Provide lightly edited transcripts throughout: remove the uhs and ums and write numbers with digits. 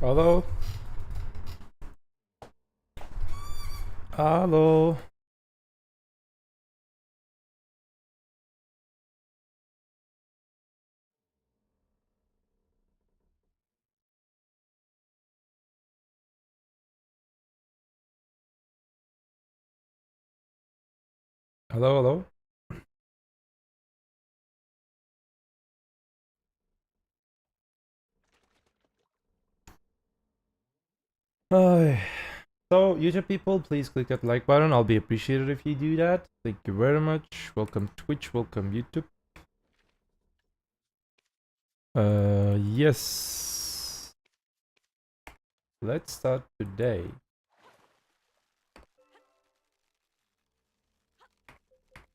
Hello? Hello? Hello, hello? Hi. So, YouTube people, please click that like button. I'll be appreciated if you do that. Thank you very much. Welcome Twitch, welcome YouTube. Yes. Let's start today.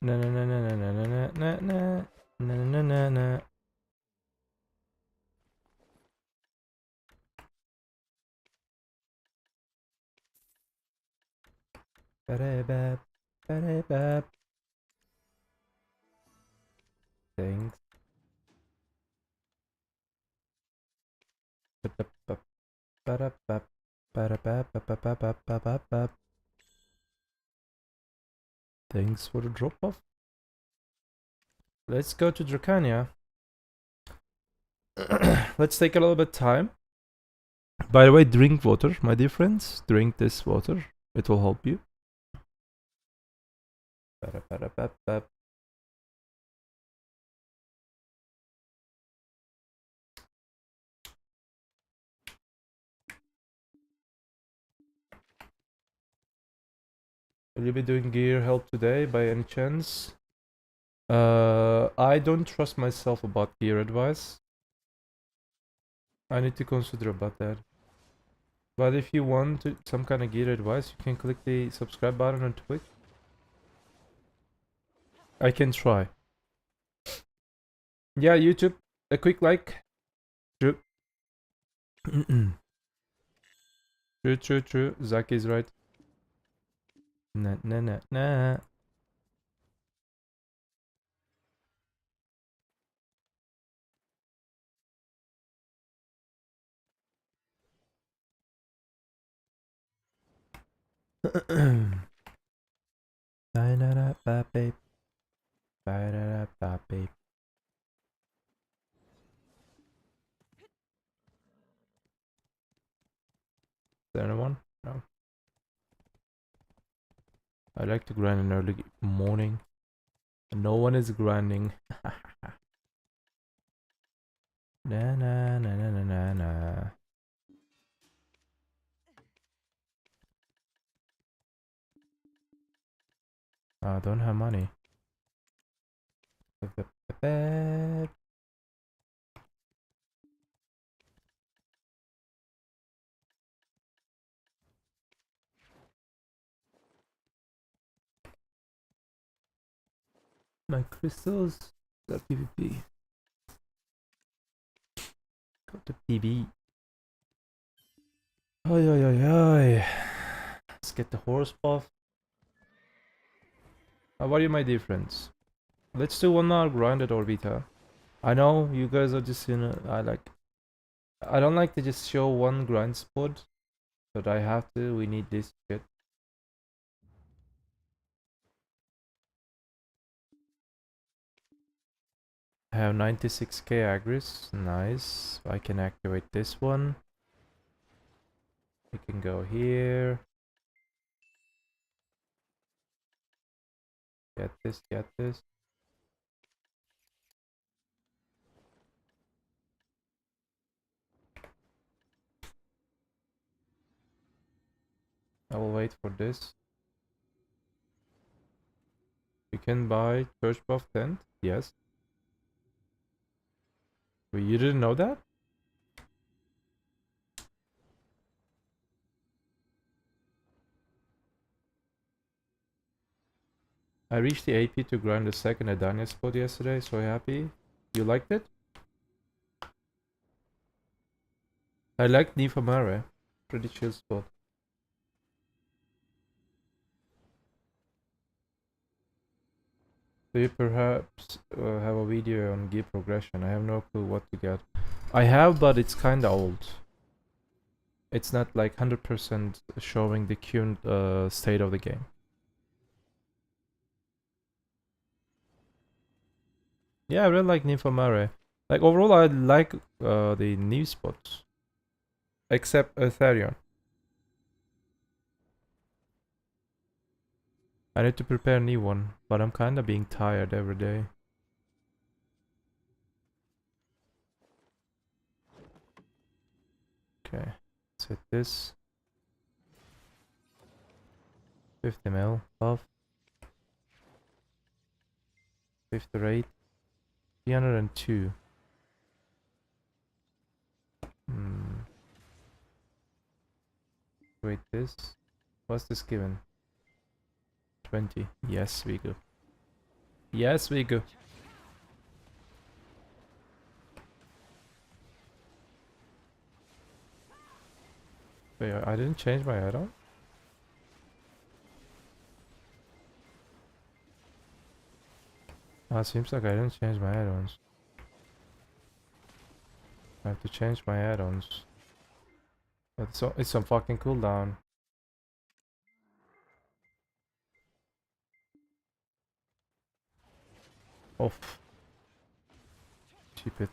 Na na na na na na na na na na na na na. Ba-da-bap, ba-da-bap. Thanks. Ba-da-bap, ba-da-bap, ba-da-bap, ba-ba-bap, ba-ba-bap. Thanks for the drop off. Let's go to Dracania. Let's take a little bit time. By the way, drink water, my dear friends. Drink this water. It will help you. Will you be doing gear help today by any chance? I don't trust myself about gear advice. I need to consider about that. But if you want some kind of gear advice, you can click the subscribe button on Twitch. I can try. Yeah, YouTube, a quick like. True. True. Zach is right. Nah. Ba-da-da-ba-babe. Ba-da-da-ba-babe. Is there anyone? No. I like to grind in early morning. No one is grinding. Na. I don't have money. My crystals. The PvP. Go to PB. Oi. Let's get the horse buff. How are you, my dear friends? Let's do 1 hour grind at Orbita. I know you guys are just I don't like to just show one grind spot, but I have to. We need this shit. I have 96k agris. Nice. I can activate this one. We can go here. Get this. I will wait for this. You can buy church buff tent. Yes. Wait, you didn't know that? I reached the AP to grind the second Adania spot yesterday, so happy. You liked it? I liked Nifamare. Pretty chill spot. Do you perhaps have a video on gear progression? I have no clue what to get. I have, but it's kinda old. it's not like 100% showing the current state of the game. Yeah, I really like Nymphomare. Like overall, I like the new spots, except Ethereum. I need to prepare a new one, but I'm kinda being tired every day. Okay, let's hit this. 50 mil buff. 50 rate. 302. Wait, this? What's this given? 20. Yes, we go. Yes, we go. Wait, I didn't change my add-on? Seems like I didn't change my add-ons. I have to change my add-ons. It's some fucking cooldown. Off. Keep it.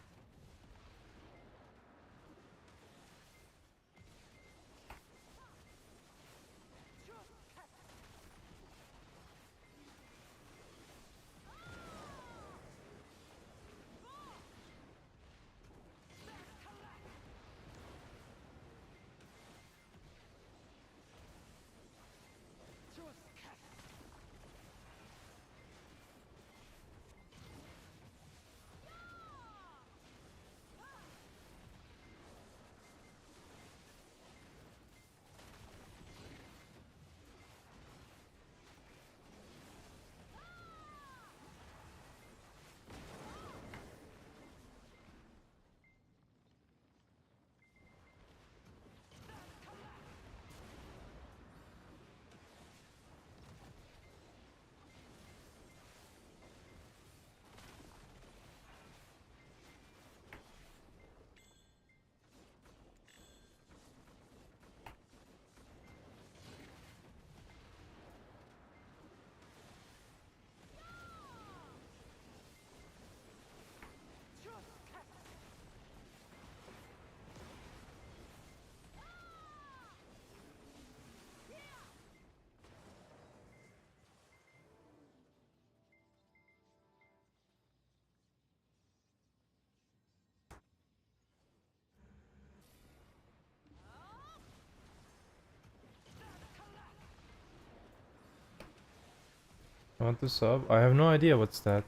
I want to sub? I have no idea what's that.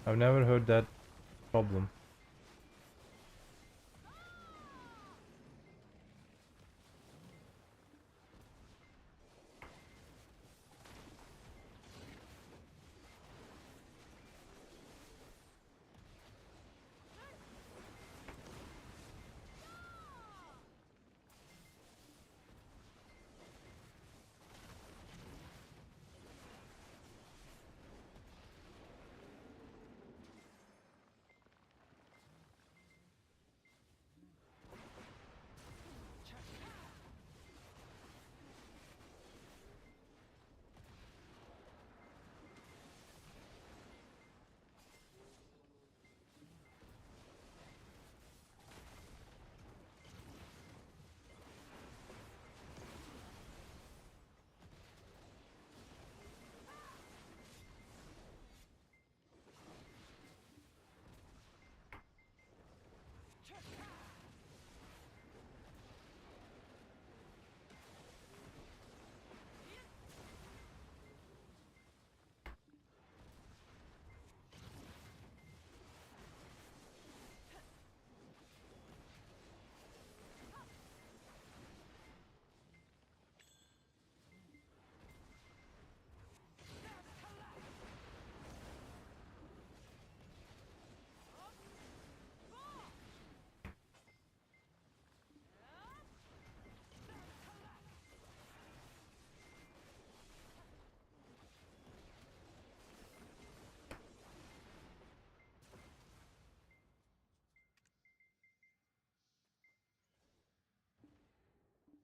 I've never heard that problem.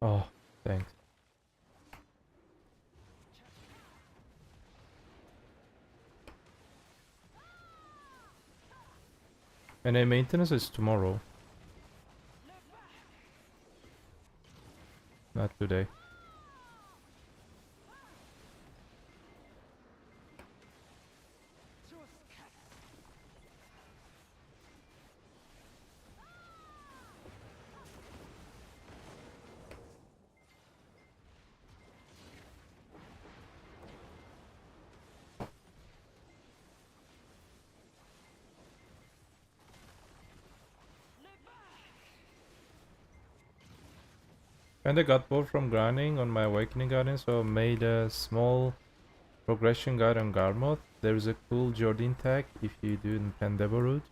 Oh, thanks. And a maintenance is tomorrow. Not today. And I got bored from grinding on my Awakening Garden, so I made a small progression guide on Garmoth. There's a cool Jordan tag if you do in Pendebo route.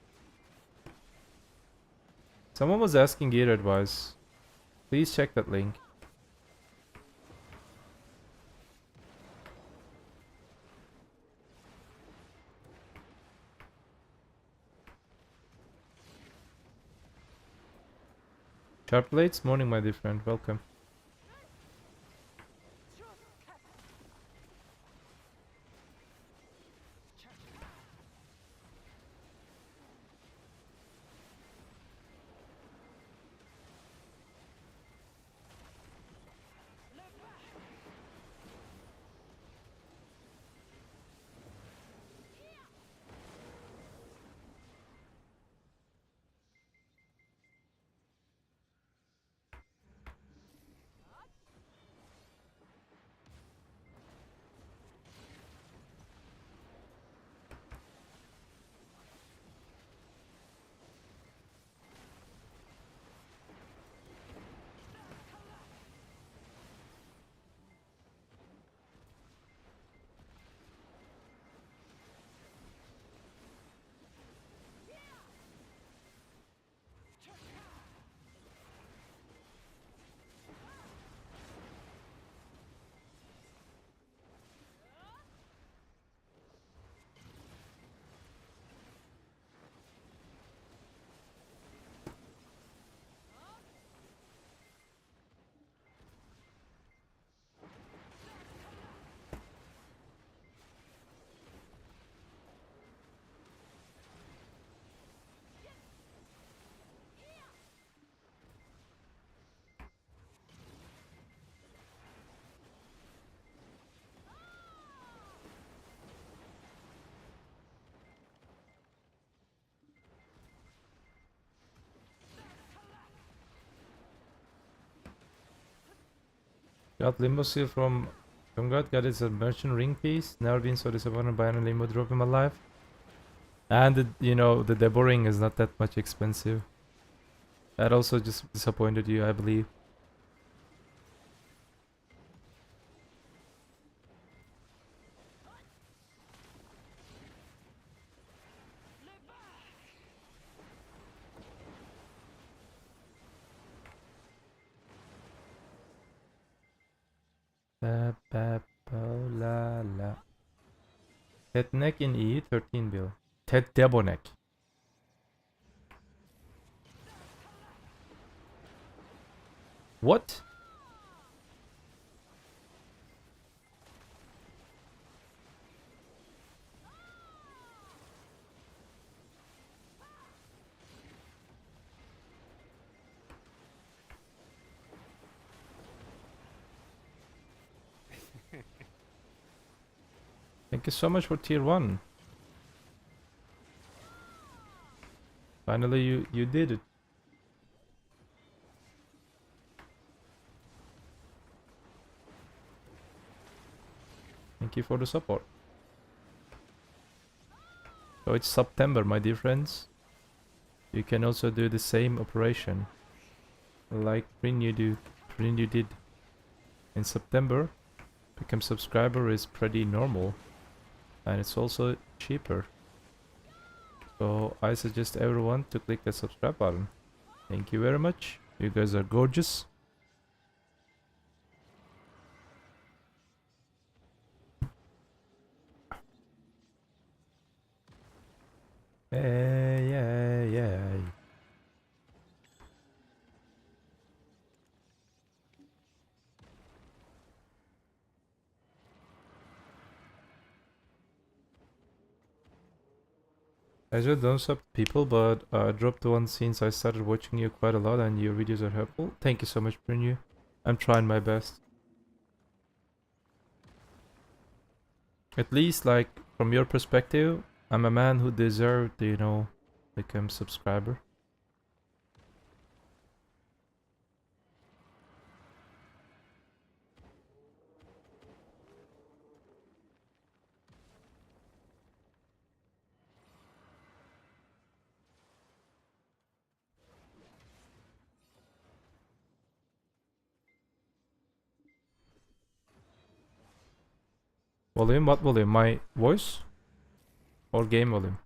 Someone was asking gear advice. Please check that link. Sharp Blades, morning my dear friend, welcome. Got Limbo Seal from Congrats, got his merchant ring piece. Never been so disappointed by any Limbo drop in my life. And you know, the Debo ring is not that much expensive. That also just disappointed you, I believe. Ba ba bo la la. Tetnek in E, 13 bill. Ted Debonek. What? Thank you so much for tier 1. Finally you did it. Thank you for the support. So it's September, my dear friends. You can also do the same operation like Prin you did in September. Become subscriber is pretty normal and it's also cheaper. So I suggest everyone to click the subscribe button. Thank you very much. You guys are gorgeous. Yeah. I just don't sub people, but I dropped one since I started watching you quite a lot and your videos are helpful. Thank you so much, Brinu. I'm trying my best. At least, like, from your perspective, I'm a man who deserved to, you know, become subscriber. Volume? What volume? My voice? Or game volume?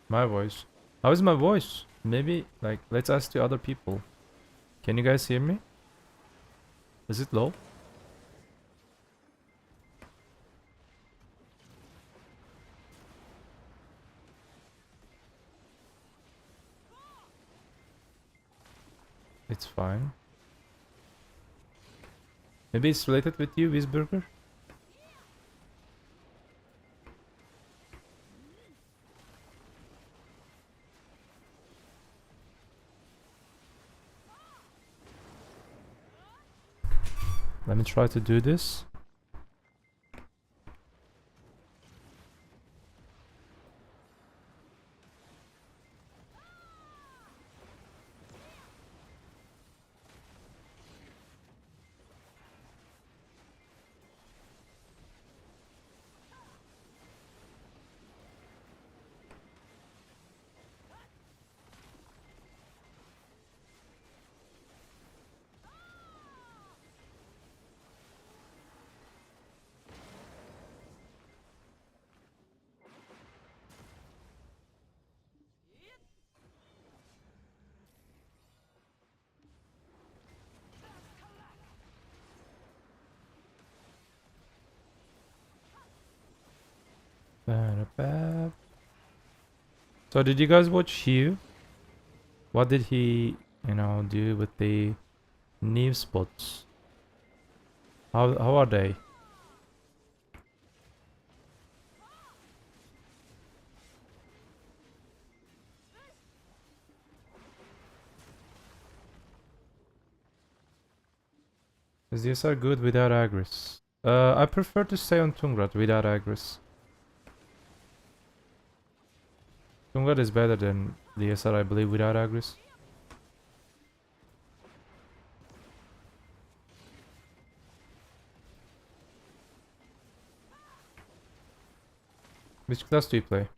My voice. How is my voice? Maybe, like, let's ask the other people. Can you guys hear me? Is it low? It's fine. Maybe it's related with you, Wisburger? Let me try to do this. So did you guys watch Hugh? What did he, you know, do with the knee spots? How are they? Is DSR good without AGRIS? I prefer to stay on Tungrat without AGRIS. Tungrat is better than DSR, I believe, without AGRIS. Which class do you play?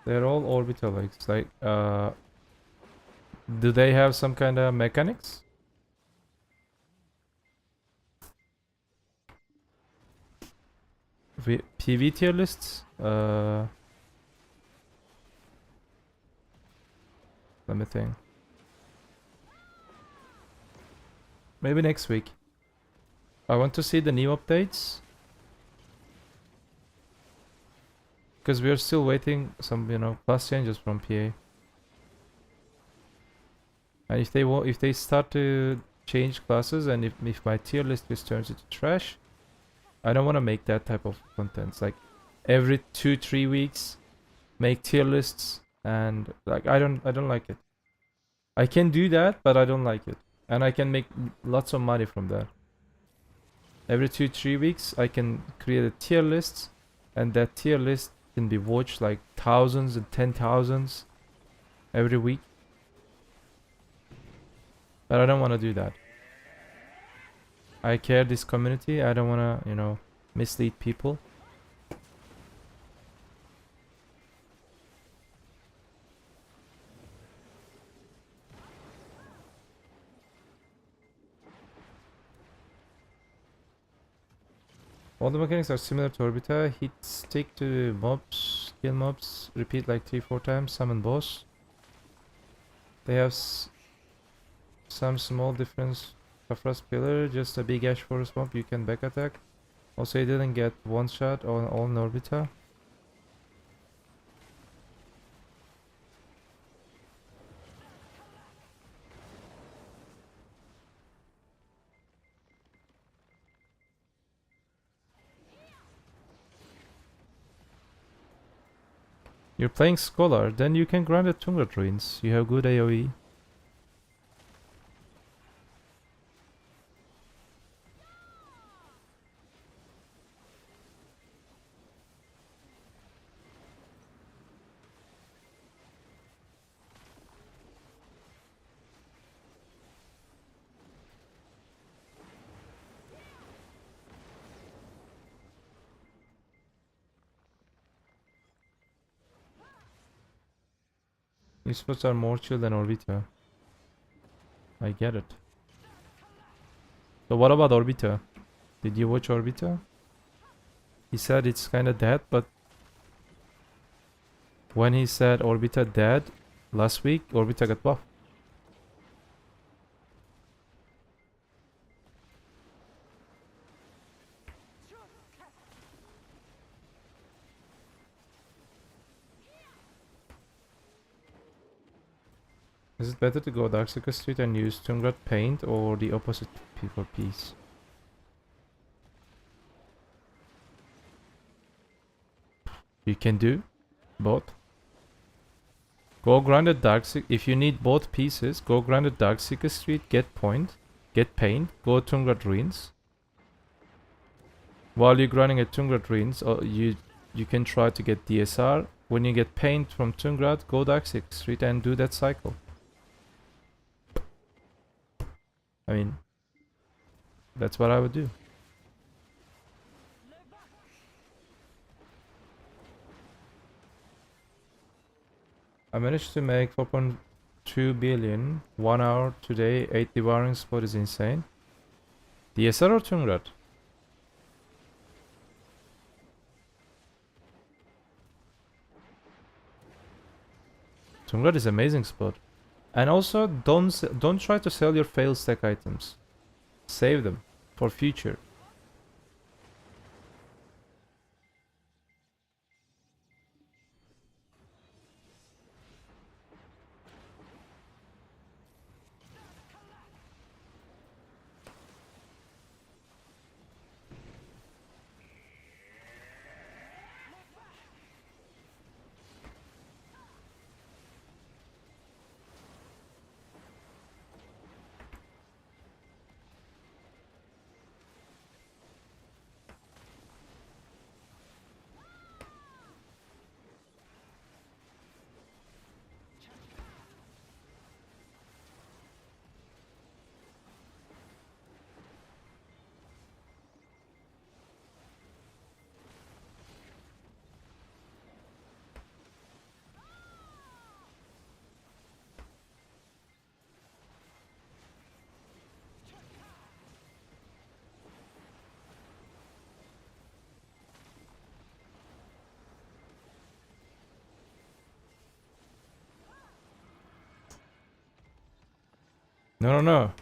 They're all orbital legs. Like, do they have some kind of mechanics? PV tier lists? Let me think. Maybe next week. I want to see the new updates. Because we are still waiting some, you know, class changes from PA. And if they start to change classes and if my tier list just turns into trash, I don't want to make that type of content. Like every 2-3 weeks make tier lists, and like I don't like it. I can do that, but I don't like it. And I can make lots of money from that. Every 2-3 weeks I can create a tier list, and that tier list can be watched like thousands and 10,000s every week. But I don't want to do that. I care this community. I don't want to, you know, mislead people. All the mechanics are similar to Orbita. Hit stick to mobs, kill mobs, repeat like 3-4 times, summon boss. They have some small difference Toughness pillar, just a big ash forest bump, you can back attack. Also, he didn't get one shot on Orbita. You're playing Scholar, then you can grind at Tundra Ruins. You have good AoE. Esports are more chill than Orbita. I get it. So what about Orbita? Did you watch Orbita? He said it's kinda dead, but when he said Orbita dead last week, Orbita got buffed. Is it better to go Darkstalker Street and use Tungrat paint or the opposite for piece? You can do both. Go grind at Darkseeker. If you need both pieces, go grind at Darkseeker Street, get paint, go Tungrat Ruins. While you're grinding at Tungrat Ruins, you can try to get DSR. When you get paint from Tungrat, go Darkseeker Street and do that cycle. I mean, that's what I would do. I managed to make 4.2 billion 1 hour today. 8 devouring spot is insane. DSR or Tungrat? Tungrat is amazing spot. And also, don't try to sell your fail stack items. Save them for future. No.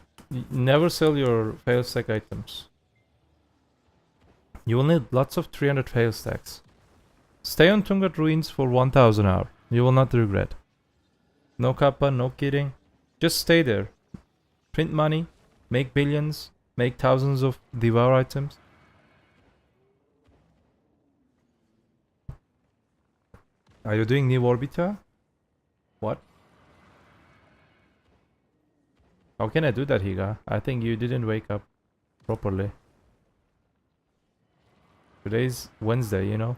Never sell your fail stack items. You will need lots of 300 fail stacks. Stay on Tungrat Ruins for 1000 hours. You will not regret. No kappa, no kidding. Just stay there. Print money, make billions, make thousands of devour items. Are you doing new Orbita? What? How can I do that, Higa? I think you didn't wake up properly. Today's Wednesday, you know?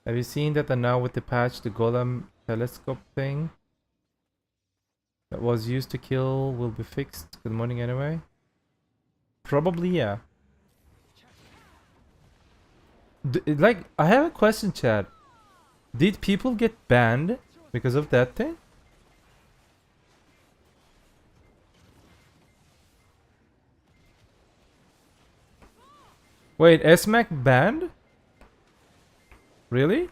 Have you seen that now with the patch, the Golem telescope thing that was used to kill will be fixed? Good morning anyway. Probably, yeah. Like, I have a question, chat. Did people get banned because of that thing? Wait, SMAC banned? Really?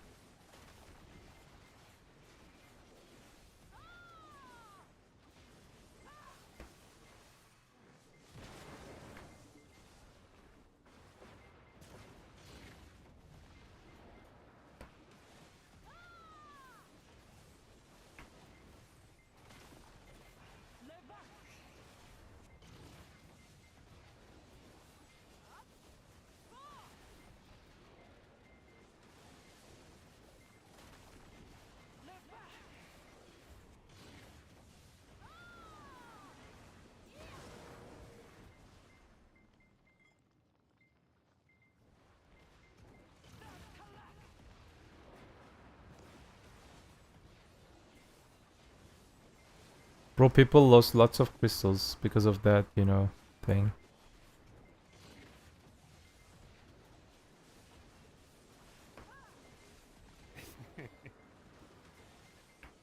Bro, people lost lots of crystals because of that, you know, thing.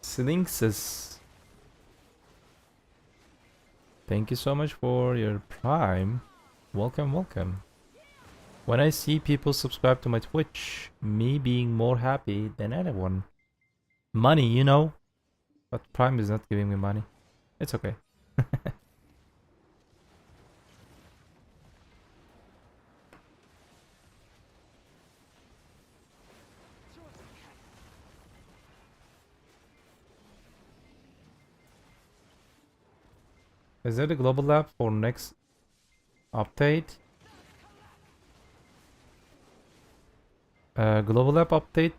Slinxes. Thank you so much for your prime. Welcome, welcome. When I see people subscribe to my Twitch, me being more happy than anyone. Money, you know. But Prime is not giving me money. It's okay. Is there a global lab for next update? Global lab update,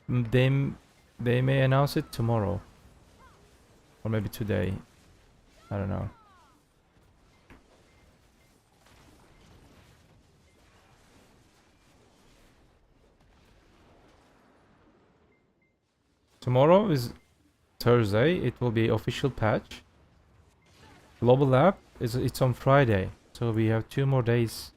they may announce it tomorrow. Or maybe today. I don't know. Tomorrow is Thursday. It will be official patch. Global lab it's on Friday. So we have 2 more days.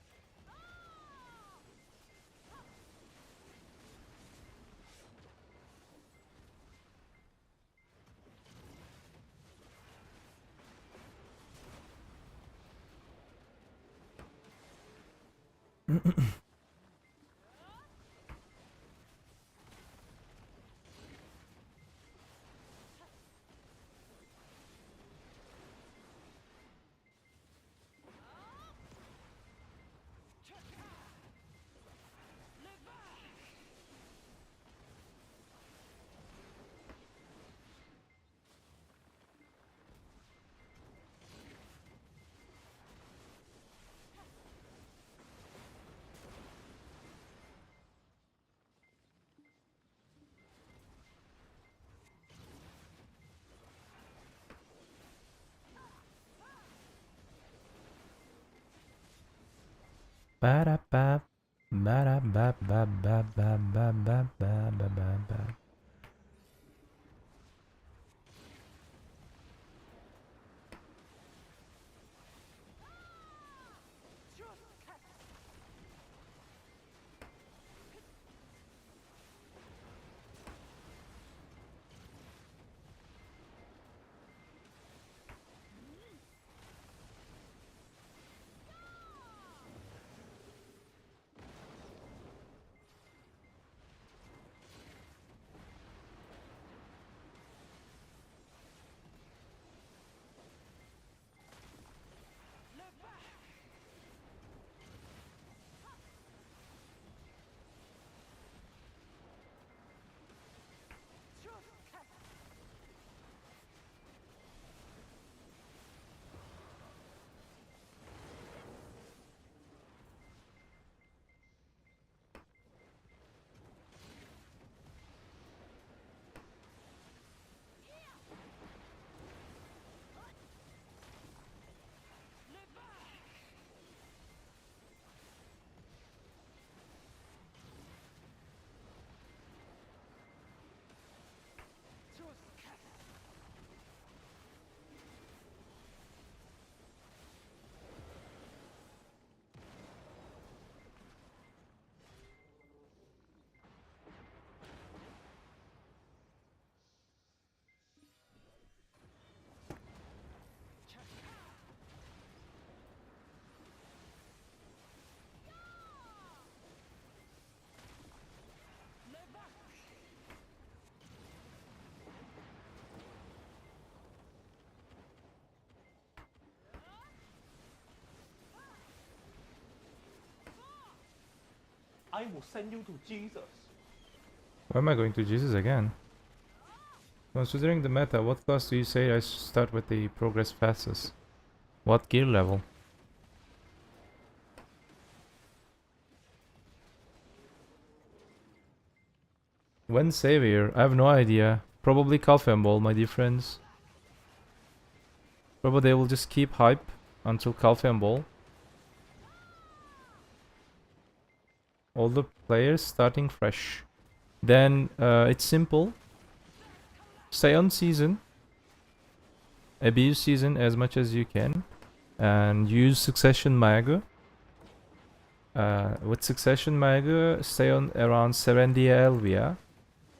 Ba-da-ba, ba-da-ba-ba-ba-ba-ba-ba-ba-ba-ba. I will send you to Jesus. Why am I going to Jesus again? Considering the meta, what class do you say I should start with the progress fastest? What gear level? When Savior? I have no idea. Probably Calfenball, my dear friends. Probably they will just keep hype until Calfenball. All the players starting fresh. Then it's simple. Stay on season. Abuse season as much as you can. And use Succession Magu. With Succession Magu, stay on around 70 Elvia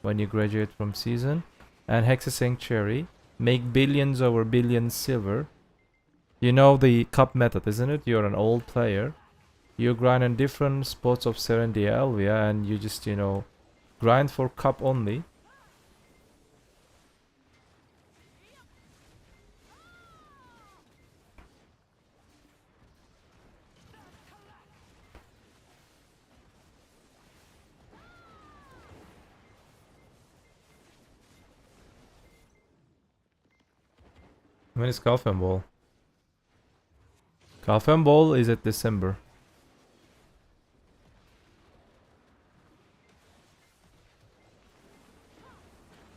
when you graduate from season. And Hexa Sanctuary. Make billions over billions silver. You know the cup method, isn't it? You're an old player. You grind in different spots of 70 Elvia and you just, you know, grind for cup only. When is Calfenball? Calfenball is at December.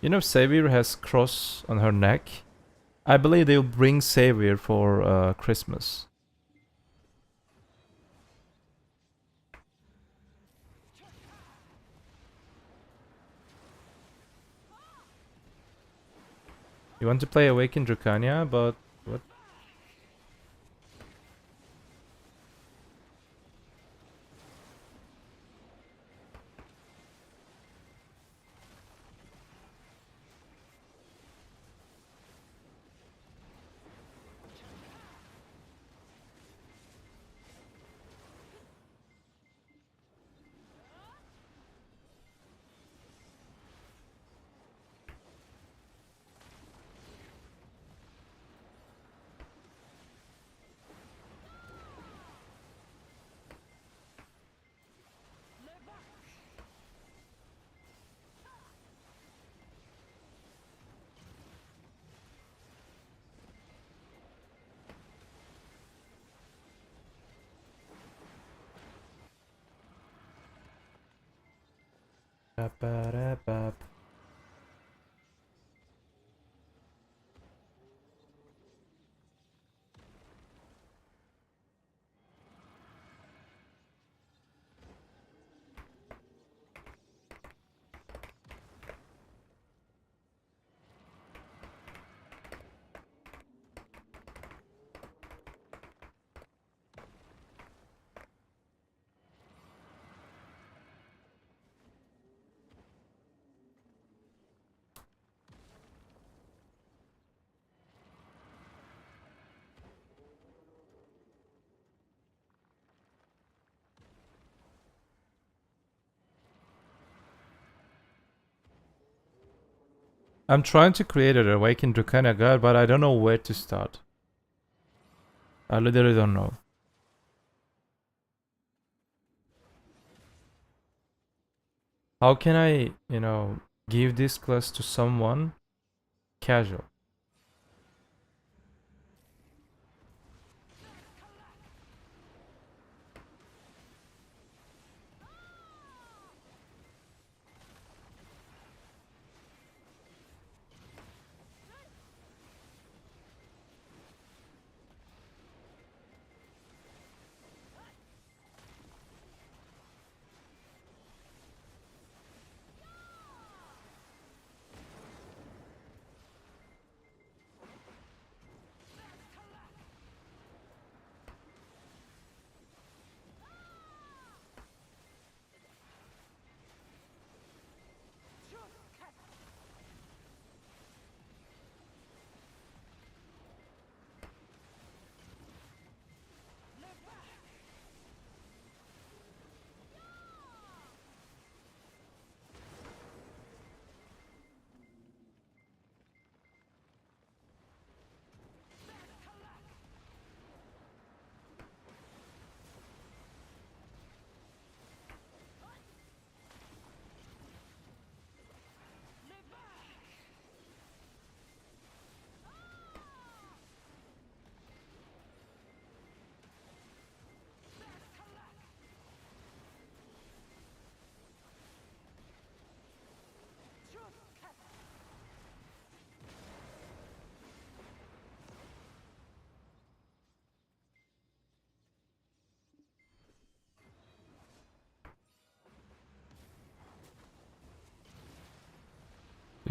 You know Savior has cross on her neck. I believe they'll bring Savior for Christmas. You want to play Awakened Dracania, but what? I'm trying to create an Awakened Dracania guide, but I don't know where to start. I literally don't know. How can I, you know, give this class to someone casual?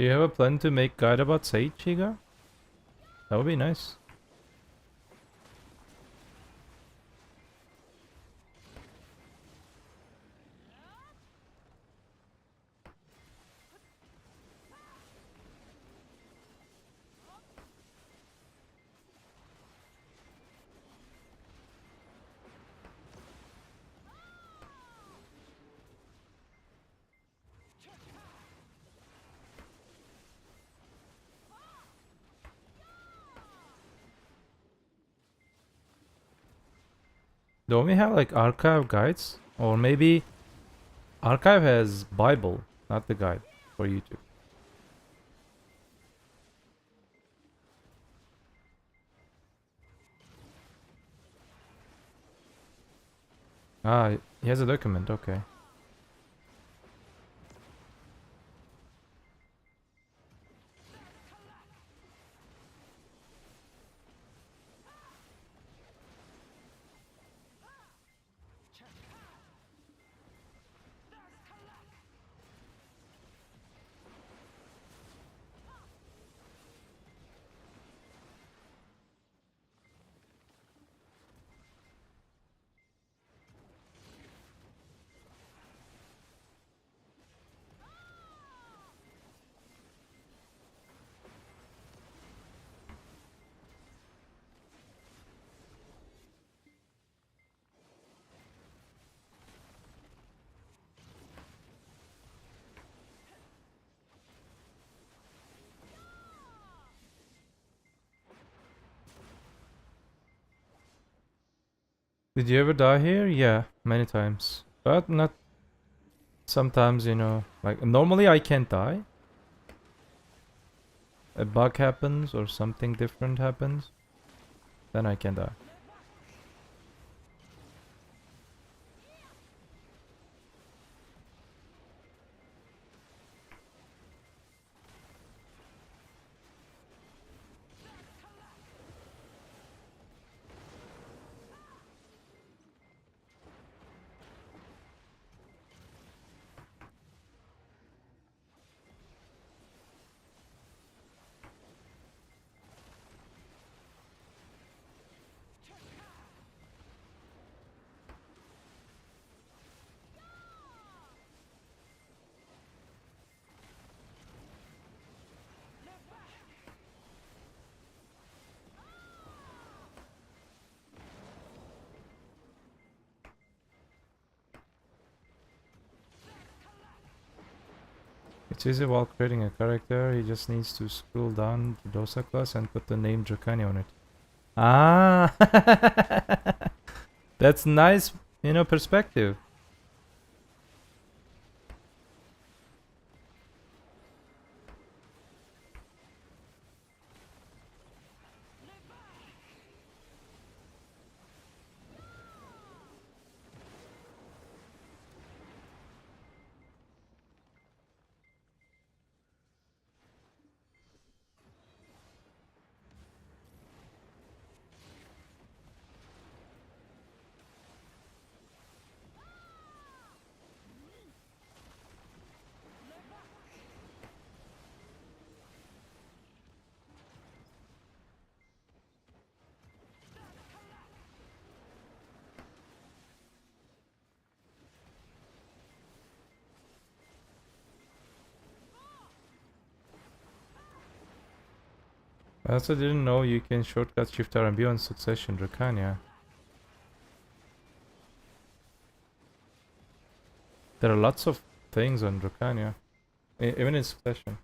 Do you have a plan to make guide about Sage, Shiga? That would be nice. Don't we have like archive guides? Or maybe archive has Bible, not the guide for YouTube. Ah, he has a document, okay. Did you ever die here? Yeah, many times. But not sometimes, you know. Like, normally I can't die. A bug happens or something different happens. Then I can die. It's easy while creating a character, he just needs to scroll down to Dosa class and put the name Dracania on it. Ah! That's nice, you know, perspective. I also didn't know you can shortcut Shift R and B on Succession Dracania. There are lots of things on Dracania, even in Succession.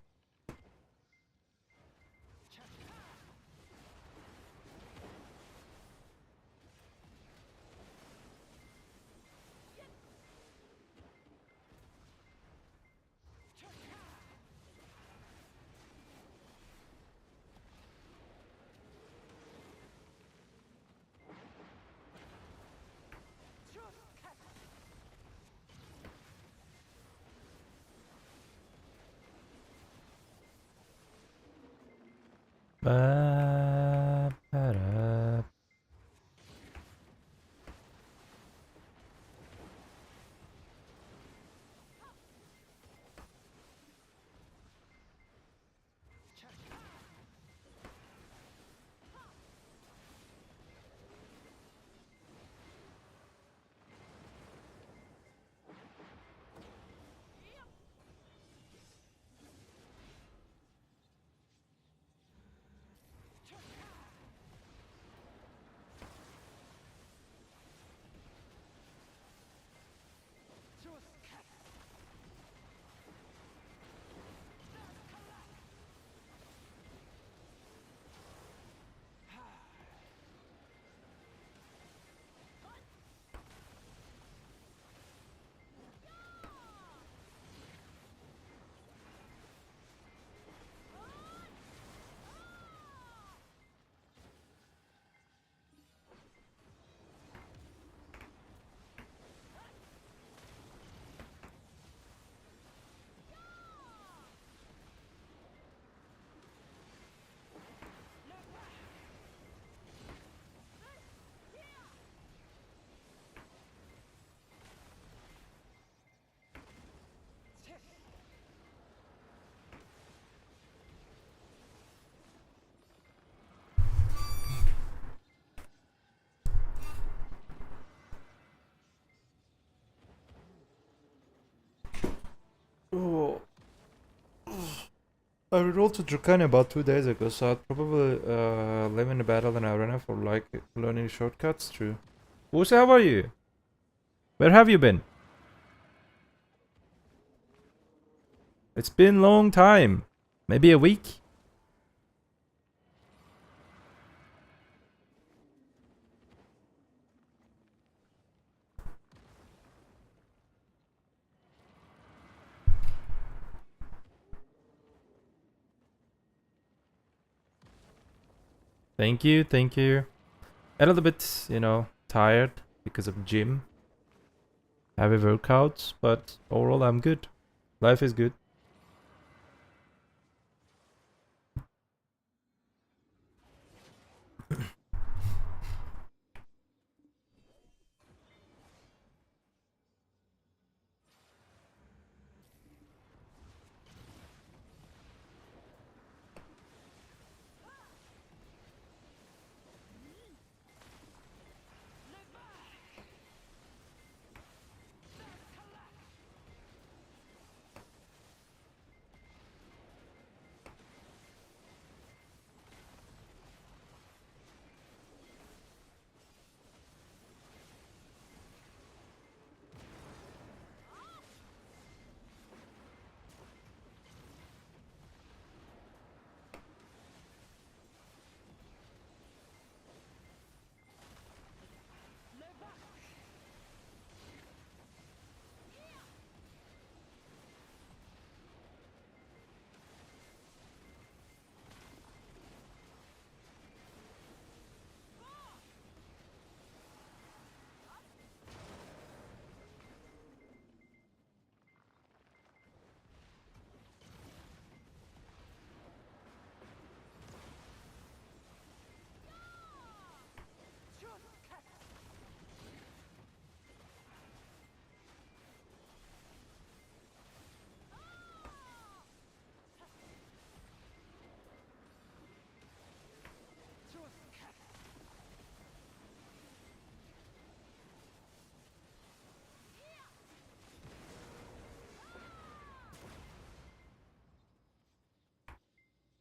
Ba-ba-da. Oh. I rolled to Drukani about 2 days ago, so I'd probably live in a battle in arena for like learning shortcuts. True. Wusa, how are you? Where have you been? It's been long time. Maybe a week? Thank you, thank you. A little bit, you know, tired because of gym. Heavy workouts, but overall I'm good. Life is good.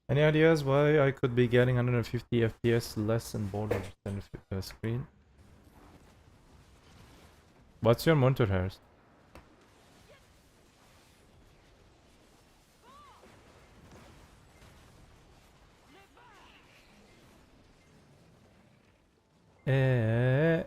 Any ideas why I could be getting 150 FPS less in border than screen? What's your monitor, Harris? Eh.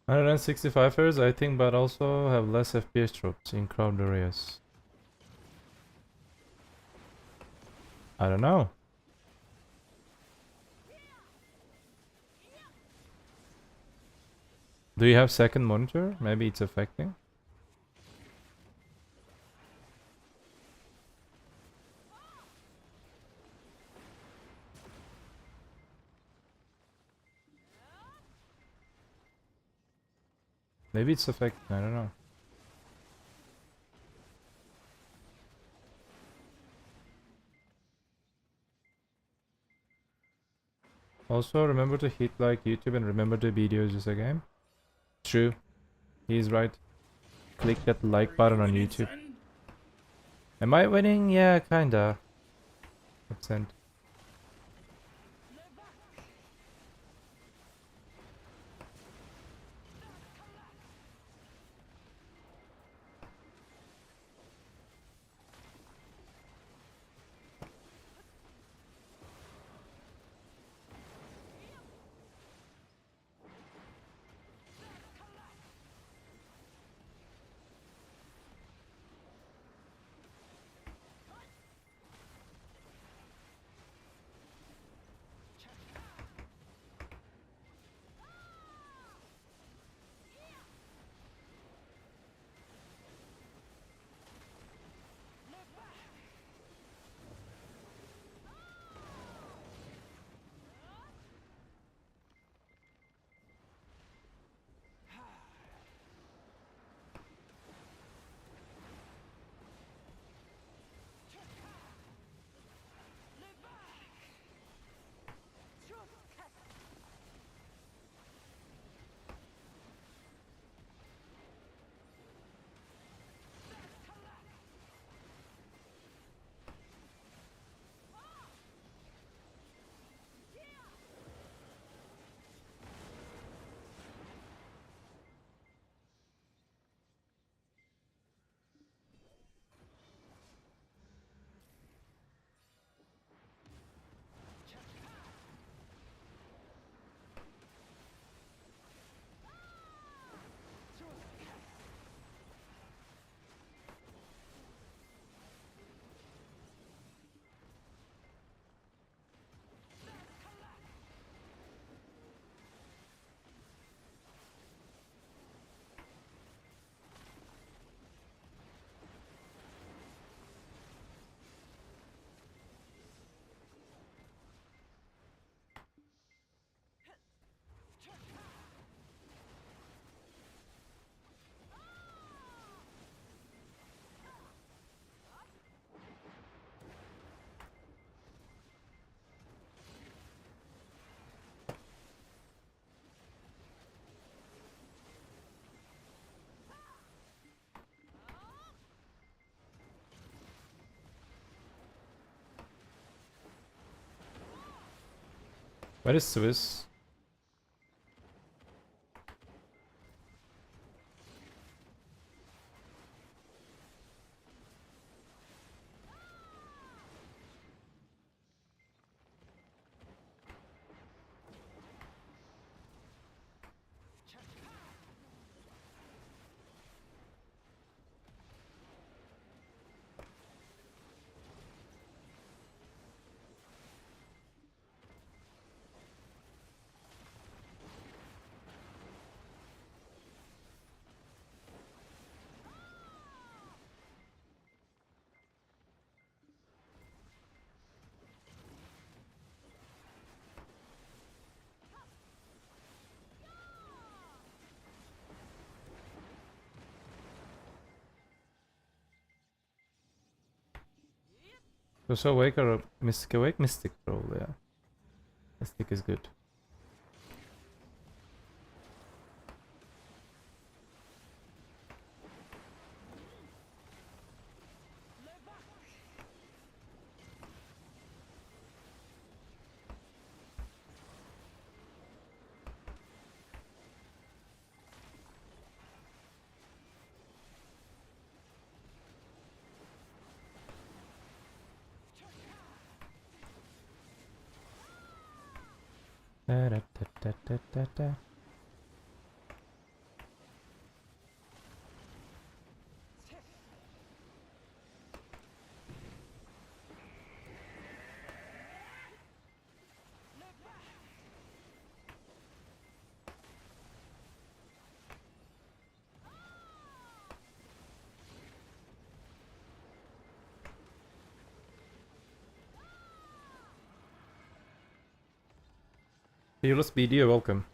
I 165 Hz, I think, but also have less FPS drops in crowd areas. I don't know. Do you have second monitor? Maybe it's affecting. Maybe it's affecting, I don't know. Also, remember to hit like YouTube and remember the video is just a game. True. He's right. Click that like button on YouTube. Am I winning? Yeah, kinda. Accent. Where is Swiss? So Awake or Mystic Awake? Mystic probably, yeah. Mystic is good. Da, da, da, da, da, da. Fearless BD, you're welcome.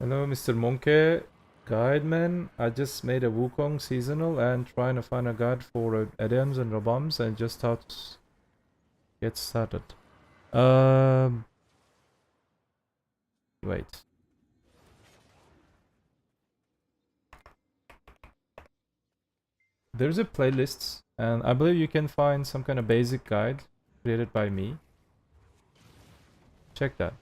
Hello, Mr. Monkey. Guide man, I just made a Wukong seasonal and trying to find a guide for add-ons and ROMs and just how to get started. Wait. There's a playlist and I believe you can find some kind of basic guide created by me. Check that.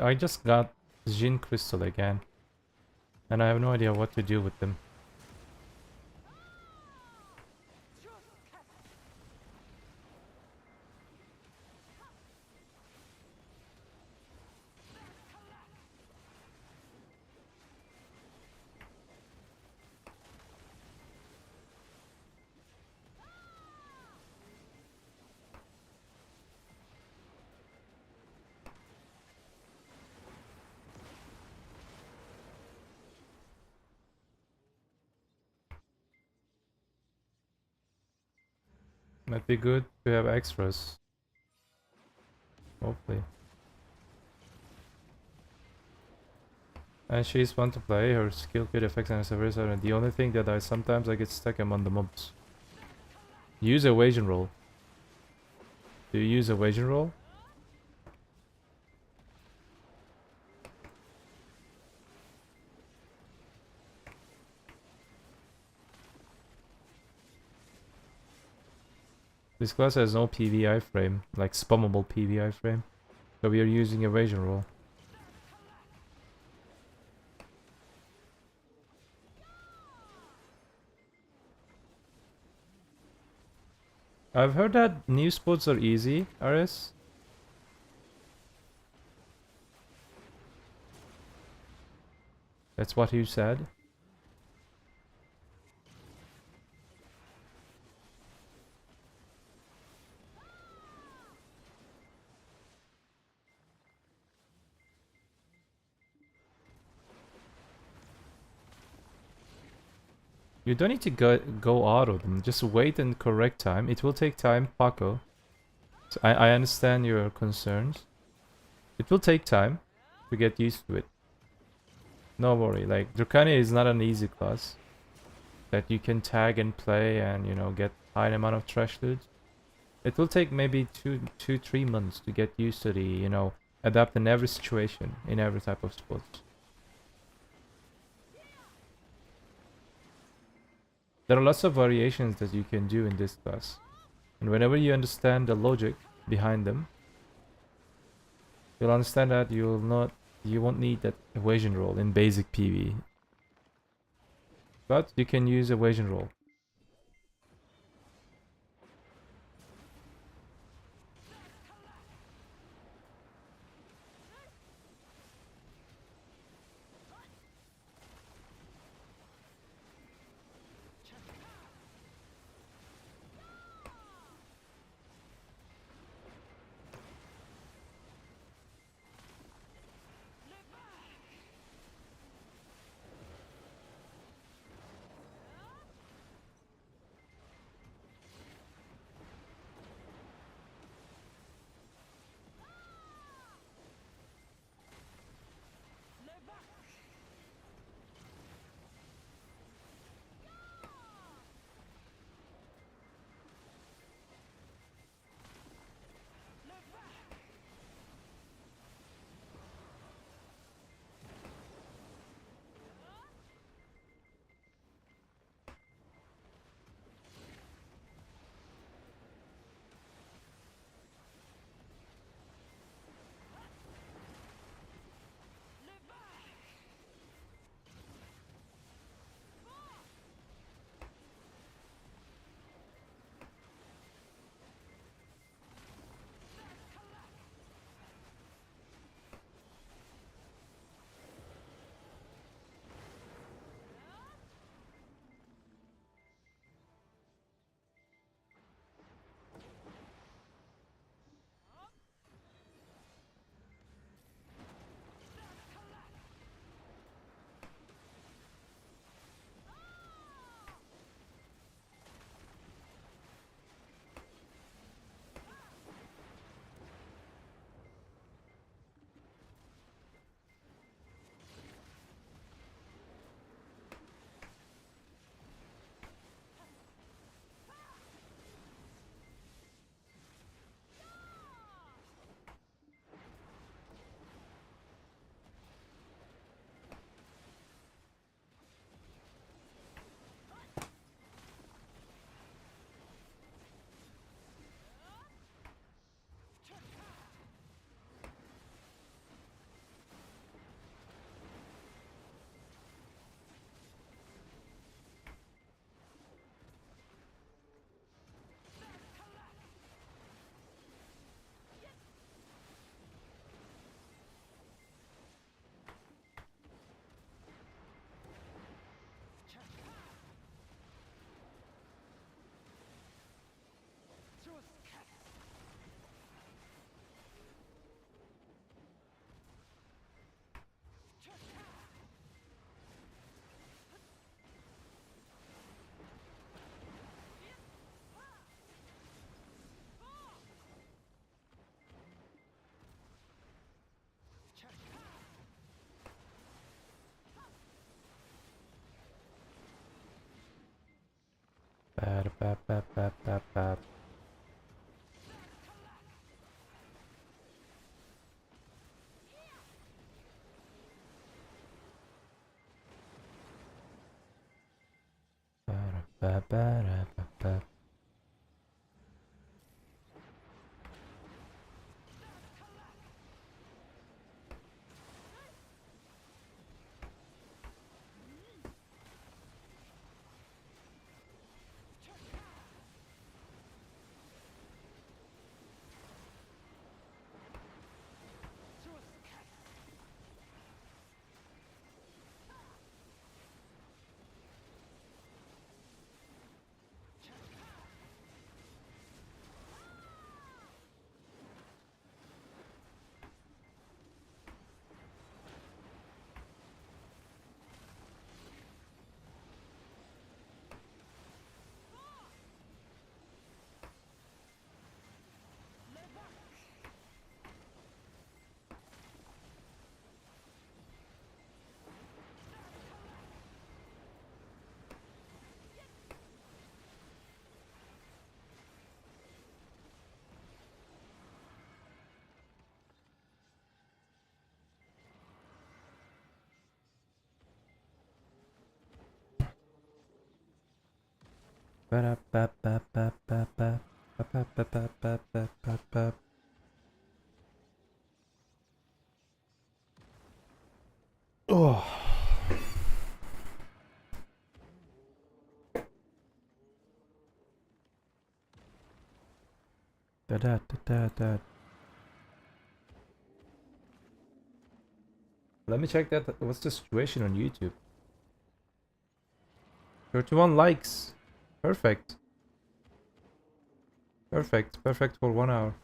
I just got Jin Crystal again. And I have no idea what to do with them. Might be good to have extras. Hopefully. And she's fun to play, her skill kit effects and service are the only thing that sometimes I get stuck among the mobs. Use evasion roll. Do you use evasion roll? This class has no PVI frame, like spammable PVI frame. So we are using evasion roll. I've heard that new spots are easy, RS. That's what you said. You don't need to go out of them. Just wait and correct time. It will take time, Paco. So I understand your concerns. It will take time to get used to it. No worry. Like, Dracania is not an easy class that you can tag and play and, you know, get high amount of trash loot. It will take maybe 3 months to get used to the, you know, adapt in every situation, in every type of sport. There are lots of variations that you can do in this class. And whenever you understand the logic behind them, you'll understand that you won't need that evasion roll in basic PvE. But you can use evasion roll. Bad, bad, bad, bad, bad, bad. Oh. Let me check that. What's the situation on YouTube? 31 likes. Perfect. Perfect. Perfect for 1 hour.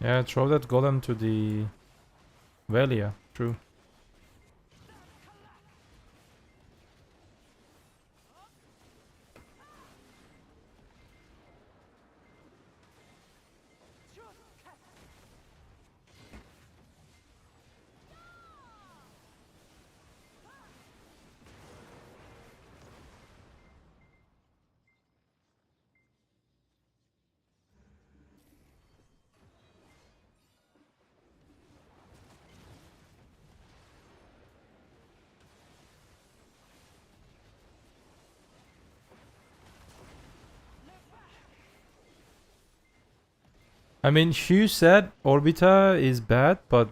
Yeah, throw that golem to the Velia. True. I mean, Hugh said Orbita is bad, but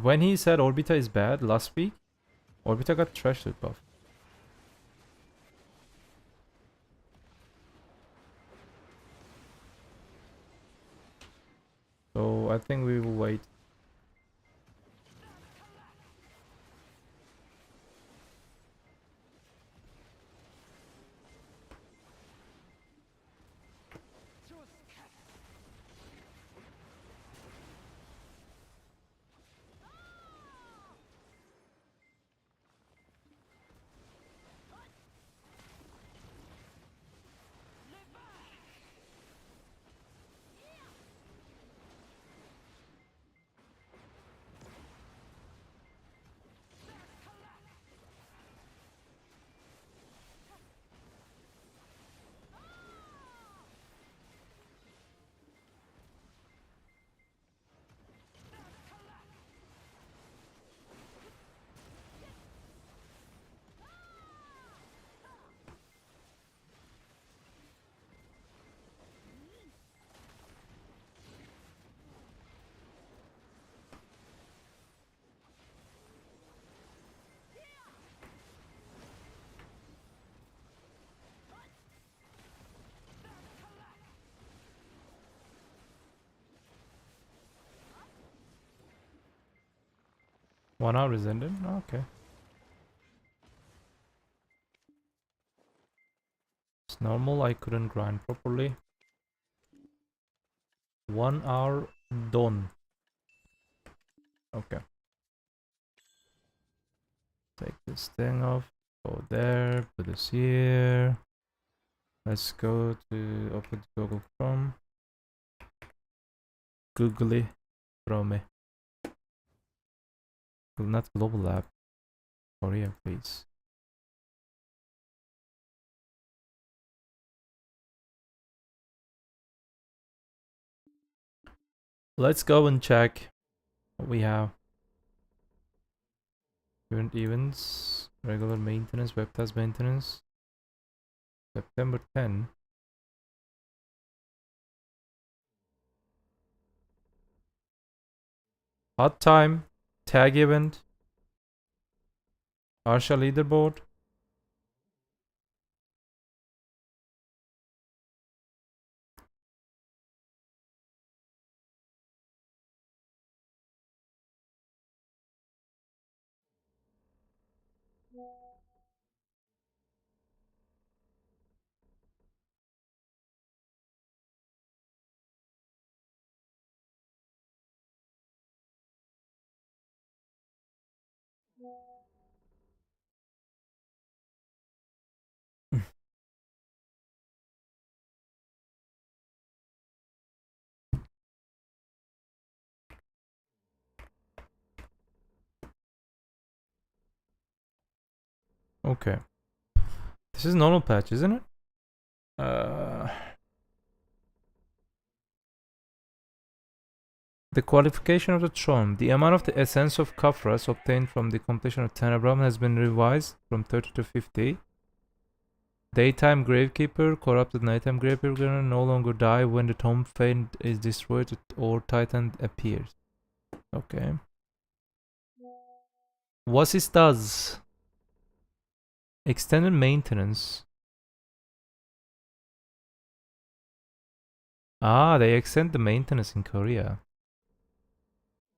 when he said Orbita is bad last week, Orbita got trashed with buff. So I think we will wait. 1 hour is ended? Okay. It's normal, I couldn't grind properly. 1 hour done. Okay. Take this thing off. Go there. Put this here. Let's go to open Google Chrome. Googly Chrome. Not Global Lab. Korea, please. Let's go and check what we have. Current events, regular maintenance, web test maintenance. September 10. Hot time, tag event, Arsha leaderboard. Okay. This is normal patch, isn't it? The qualification of the throne. The amount of the essence of Khafras obtained from the completion of Tenebrum has been revised from 30 to 50. Daytime Gravekeeper, corrupted nighttime Gravekeeper no longer die when the Tomb Fane is destroyed or Titan appears. Okay. What this does? Extended maintenance. Ah, they extend the maintenance in Korea.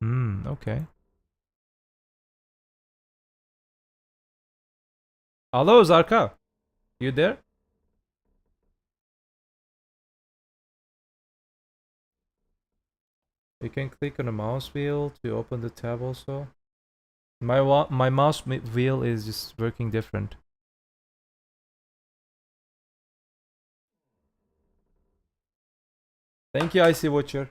Okay. Hello, Zarka. You there? You can click on the mouse wheel to open the tab also. My mouse wheel is just working different. Thank you, IC Watcher.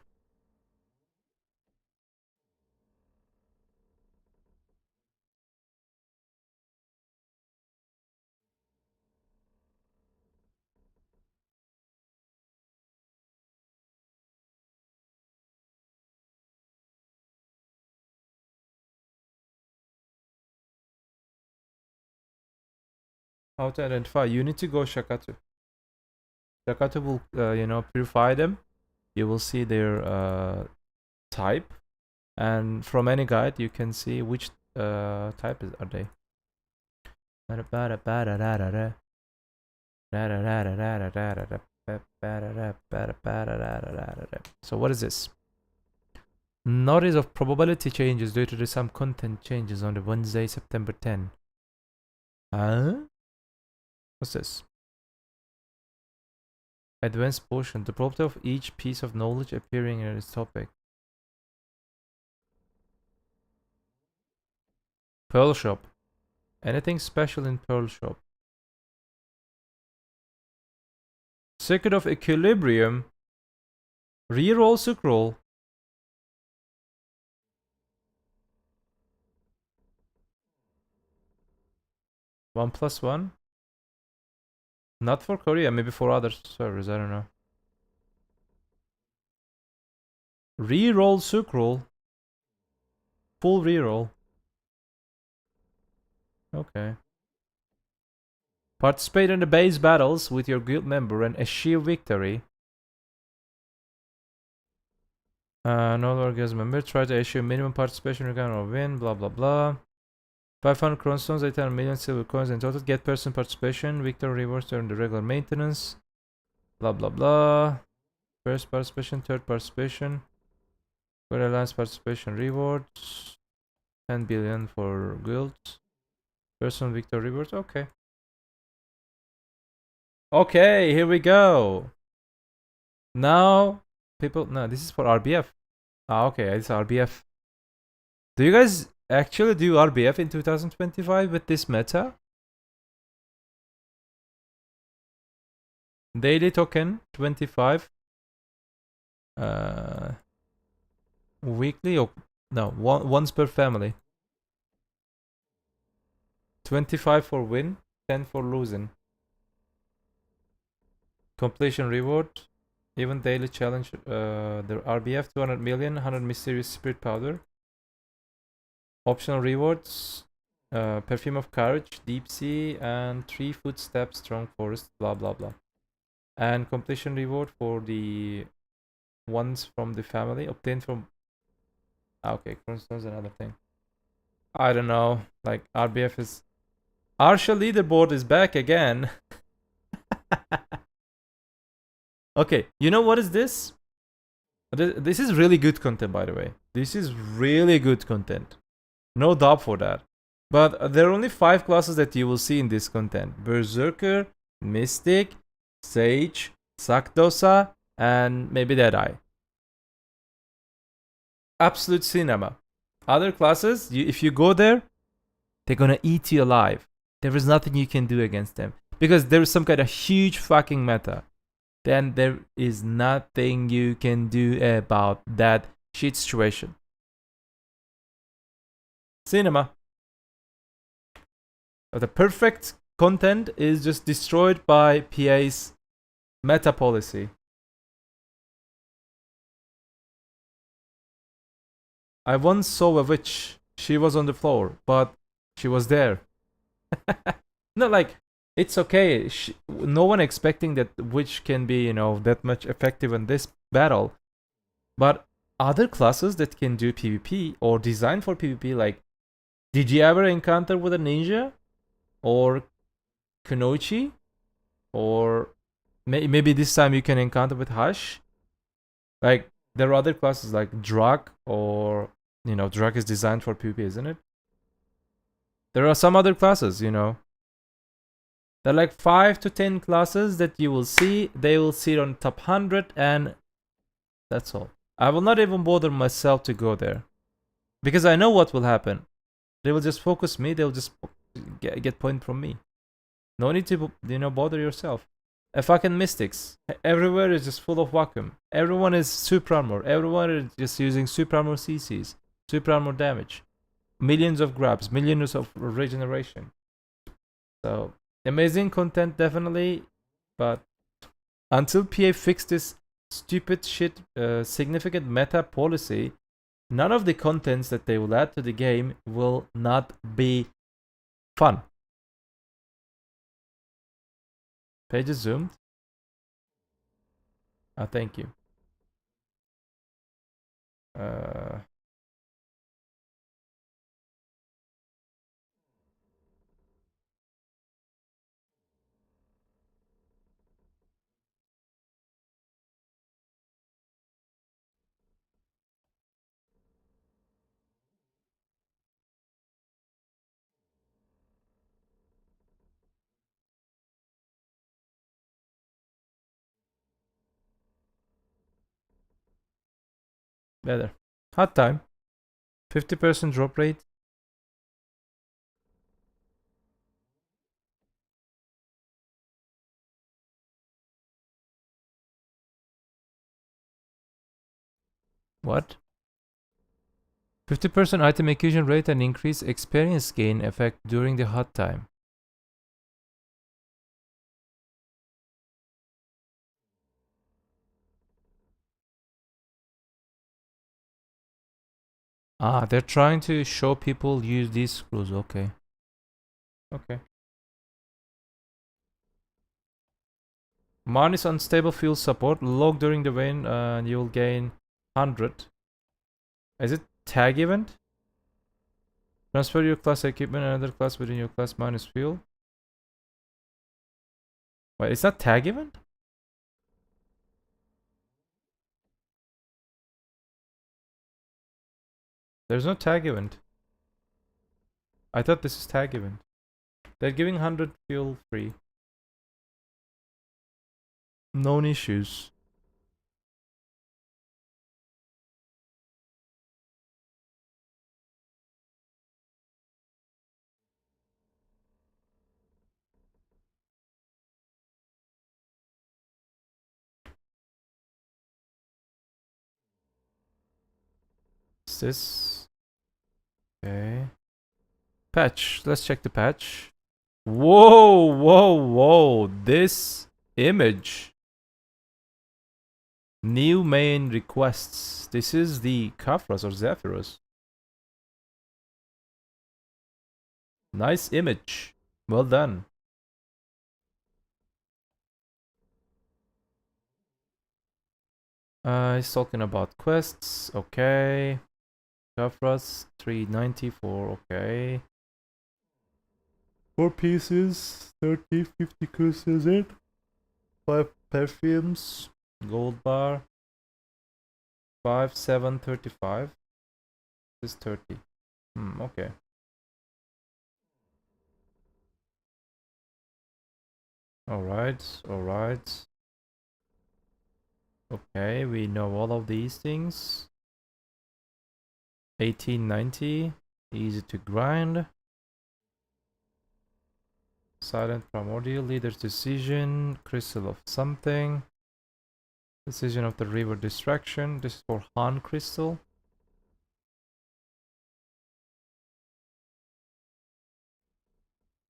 How to identify? You need to go Shakatu. Shakatu will, purify them. You will see their type, and from any guide you can see which type are they. So what is this? Notice of probability changes due to some content changes on the Wednesday, September 10. Huh? What's this? Advanced portion. The property of each piece of knowledge appearing in this topic. Pearl Shop. Anything special in Pearl Shop? Circuit of Equilibrium. Reroll, Sucroll. 1+1. Not for Korea, maybe for other servers, I don't know. Reroll Sucroll. Full reroll. Okay. Participate in the base battles with your guild member and achieve victory. No orgasm member. Try to achieve minimum participation requirement or win. Blah blah blah. 500 chronostones, 800 million silver coins in total. Get person participation. Victory rewards during the regular maintenance. Blah blah blah. First participation, third participation. Good alliance participation rewards. 10 billion for guilds. Personal victory rewards. Okay. Okay, here we go. Now, people. No, this is for RBF. Ah, okay, it's RBF. Do you guys actually do RBF in 2025 with this meta? Daily token 25. Weekly or no, once per family. 25 for win, 10 for losing. Completion reward, even daily challenge. The RBF 200 million, 100 mysterious spirit powder. Optional rewards, perfume of courage, deep sea, and 3 footsteps, strong forest, blah blah blah. And completion reward for the ones from the family obtained from. Okay, cornerstone's another thing. I don't know. Like RBF is. Arsha leaderboard is back again. Okay, you know what is this? This is really good content, by the way. This is really good content. No doubt for that. But there are only 5 classes that you will see in this content. Berserker, Mystic, Sage, Sakdosa, and maybe Deadeye. Absolute cinema. Other classes, if you go there, they're gonna eat you alive. There is nothing you can do against them. Because there is some kind of huge fucking meta. Then there is nothing you can do about that shit situation. Cinema. The perfect content is just destroyed by PA's meta policy. I once saw a witch. She was on the floor, but she was there. No, like, it's okay. No one expecting that witch can be, you know, that much effective in this battle. But other classes that can do PvP or design for PvP, like, did you ever encounter with a ninja? Or Kunoichi? Or maybe this time you can encounter with Hush? Like, there are other classes like Drug, or, you know, Drug is designed for PvP, isn't it? There are some other classes, you know. There are like 5 to 10 classes that you will see. They will sit on top 100 and that's all. I will not even bother myself to go there. Because I know what will happen. They will just focus me. They will just get point from me. No need to, you know, bother yourself. A fucking Mystics. Everywhere is just full of vacuum. Everyone is super armor. Everyone is just using super armor CCs. Super armor damage. Millions of grabs. Millions of regeneration. So, amazing content definitely. But until PA fixed this stupid shit significant meta policy, none of the contents that they will add to the game will not be fun. Page is zoomed. Oh, thank you. Better. Hot time. 50% drop rate. What? 50% item acquisition rate and increase experience gain effect during the hot time. Ah, they're trying to show people use these screws. Okay. Okay. Minus unstable fuel support. Log during the rain and you'll gain 100. Is it tag event? Transfer your class equipment another class within your class minus fuel. Wait, is that tag event? There's no tag event. I thought this is tag event. They're giving 100 fuel free. Known issues. Is this? Okay. Patch. Let's check the patch. Whoa, whoa, whoa. This image. New main requests. This is the Kafras or Zephyrus. Nice image. Well done. He's talking about quests. Okay. Kafras 394. Okay. 4 pieces. 30, 50 cruises it. 5 perfumes. Gold bar. 5, 7, 35. This is 30. Okay. Alright, alright. Okay, we know all of these things. 1890. Easy to grind. Silent primordial. Leader's decision. Crystal of something. Decision of the river distraction. This is for Han crystal.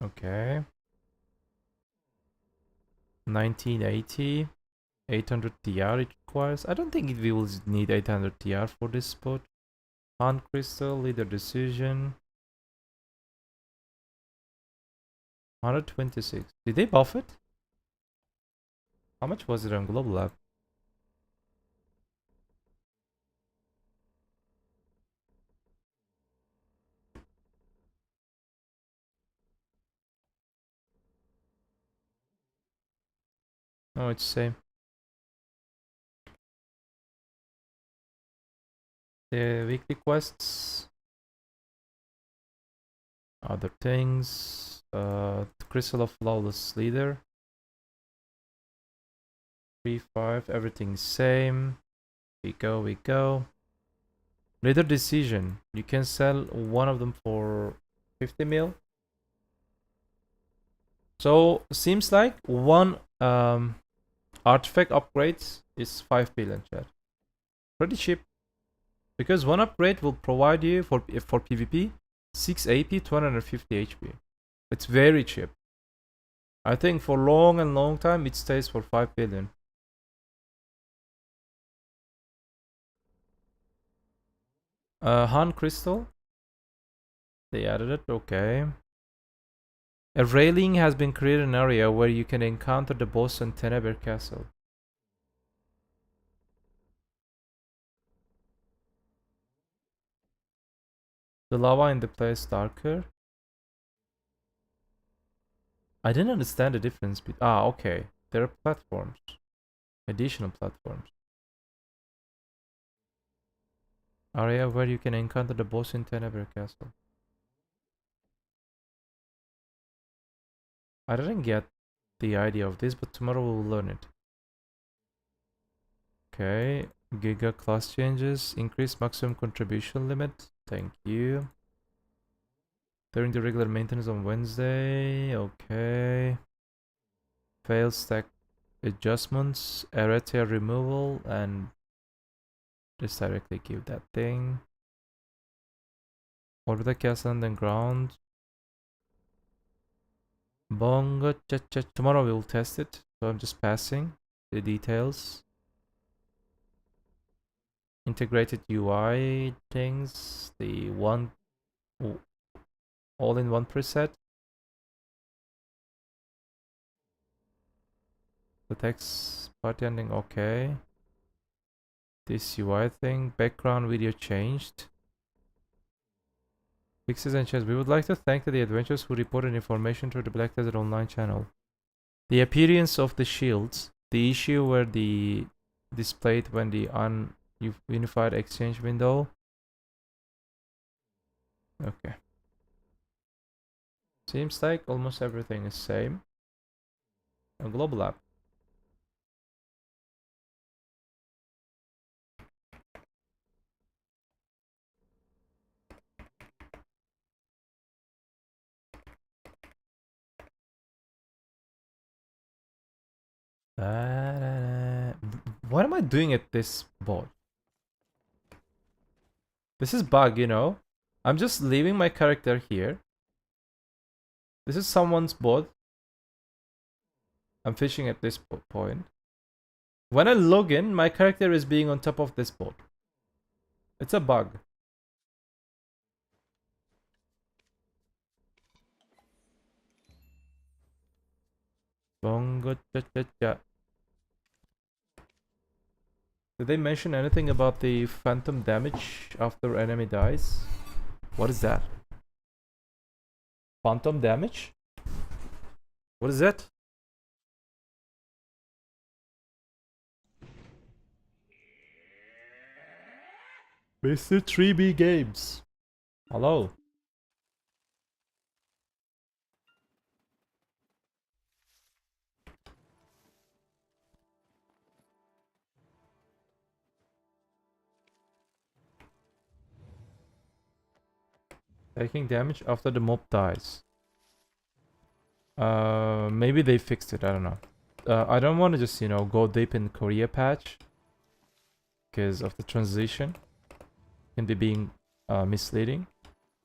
Okay. 1980. 800 TR it requires. I don't think we will need 800 TR for this spot. Han crystal. Leader decision. 126. Did they buff it? How much was it on Global Lab? Oh, it's same. The weekly quests. Other things. Crystal of Flawless Leader. 3-5. Everything's same. We go. Leader decision. You can sell one of them for 50 mil. So seems like one artifact upgrade is 5 billion, chat. Pretty cheap. Because one upgrade will provide you for PvP 6 AP, 250 HP. It's very cheap. I think for long time it stays for 5 billion. Han Crystal. They added it, okay. A railing has been created in an area where you can encounter the boss in Teneber Castle. The lava in the place darker. I didn't understand the difference. Okay. There are platforms. Additional platforms. Area where you can encounter the boss in Teneber Castle. I didn't get the idea of this, but tomorrow we will learn it. Okay. Giga class changes. Increase maximum contribution limit. Thank you. During the regular maintenance on Wednesday. Okay. Fail stack adjustments. Errata removal. And just directly give that thing. Orbita castle and then ground. Bongo. Tomorrow we will test it. So I'm just passing the details. Integrated UI things. The one all-in-one preset. The text party ending, okay. This UI thing, background video changed. Fixes and changes. We would like to thank the adventurers who reported information through the Black Desert Online channel. The appearance of the shields, the issue where the displayed when the unified exchange window. Okay. Seems like almost everything is same. A global app. What am I doing at this board? This is bug, you know. I'm just leaving my character here. This is someone's board. I'm fishing at this point. When I log in, my character is being on top of this board. It's a bug. Bongo cha cha cha. Did they mention anything about the phantom damage after enemy dies? What is that? Phantom damage? What is that? Mr. 3B Games. Hello. Taking damage after the mob dies. Maybe they fixed it. I don't know. I don't want to just, you know, go deep in Korea patch because of the transition. Can be being misleading.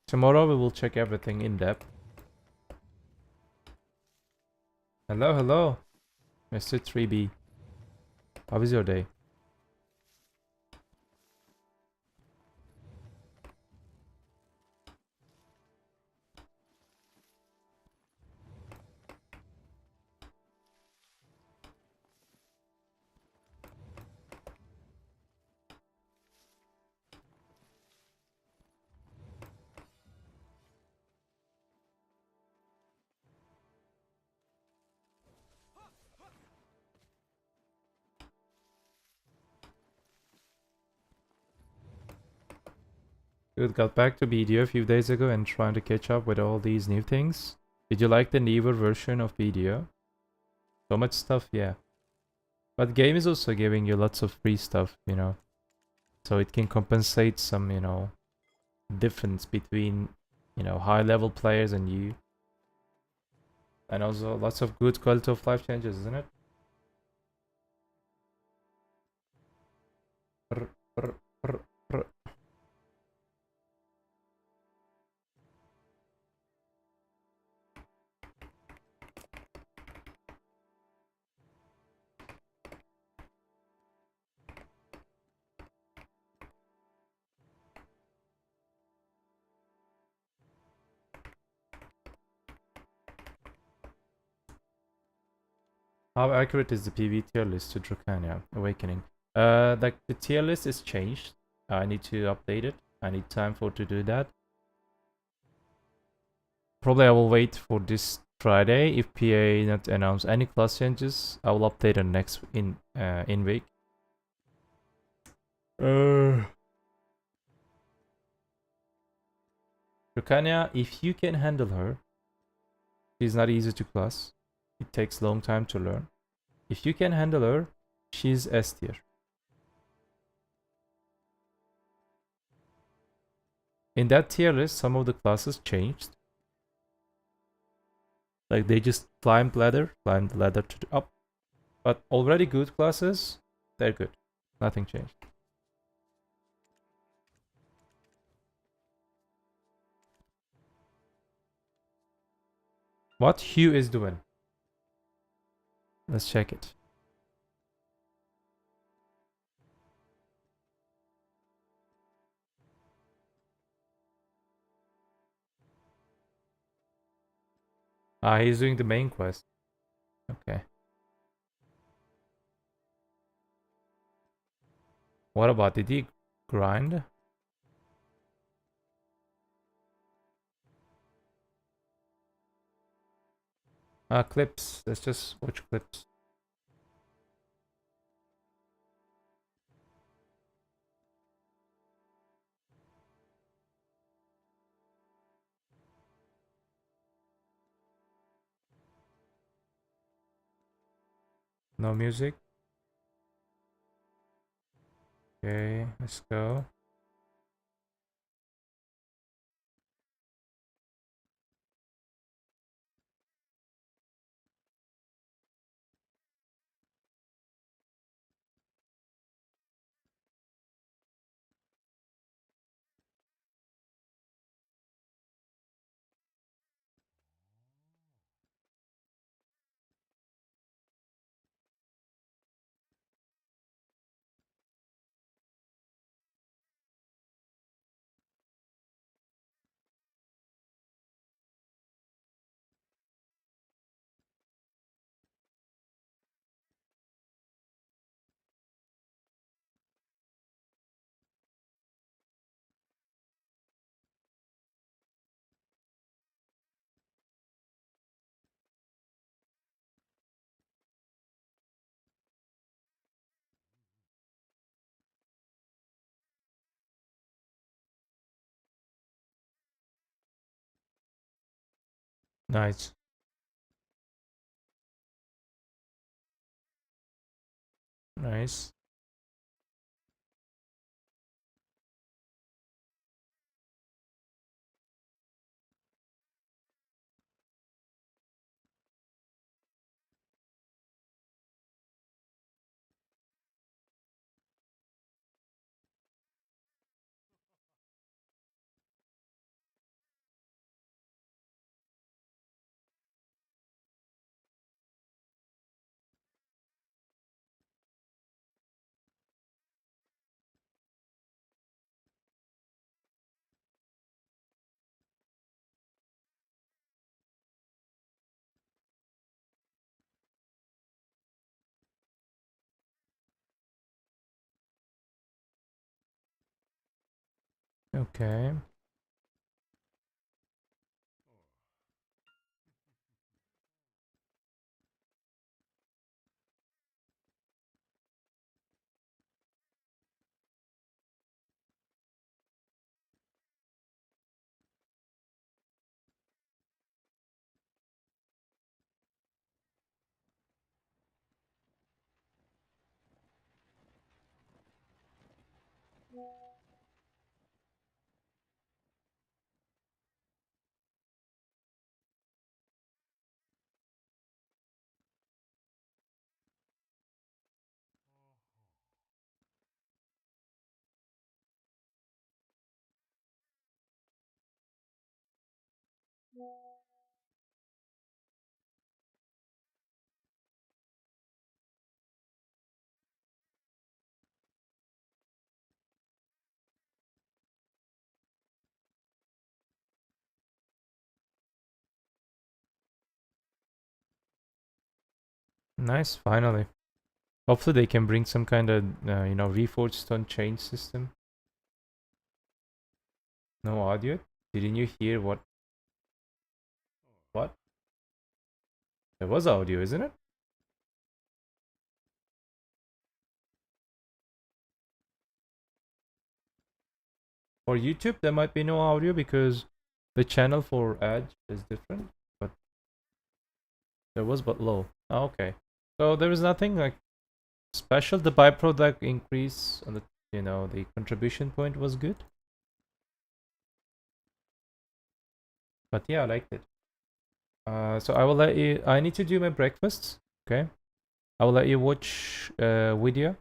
Tomorrow we will check everything in depth. Hello, hello, Mr. 3B. How was your day? Dude, got back to BDO a few days ago and trying to catch up with all these new things. Did you like the newer version of BDO? So much stuff, yeah. But game is also giving you lots of free stuff, you know. So it can compensate some, you know, difference between, you know, high level players and you. And also lots of good quality of life changes, isn't it? Brr, brr, brr, brr. How accurate is the PV tier list to Dracania Awakening? Like the tier list is changed. I need to update it. I need time for to do that. Probably I will wait for this Friday. If PA not announce any class changes, I will update on next in week. Dracania, if you can handle her, she's not easy to class. It takes long time to learn. If you can handle her, she's S tier. In that tier list, some of the classes changed. Like they just climbed the ladder to the up. But already good classes, they're good. Nothing changed. What Hugh is doing? Let's check it. Ah, he's doing the main quest. Okay. What about, did he grind? Ah, clips. Let's just watch clips. No music. Okay, let's go. Nice. Nice. Okay. Nice, finally. Hopefully they can bring some kind of, reforged on chain system. No audio? Didn't you hear what? What? There was audio, isn't it? For YouTube, there might be no audio because the channel for Edge is different, but there was but low. Oh, okay. So there was nothing like special. The byproduct increase on the, the contribution point was good. But yeah, I liked it. So I will let you, I need to do my breakfast, okay? I will let you watch video.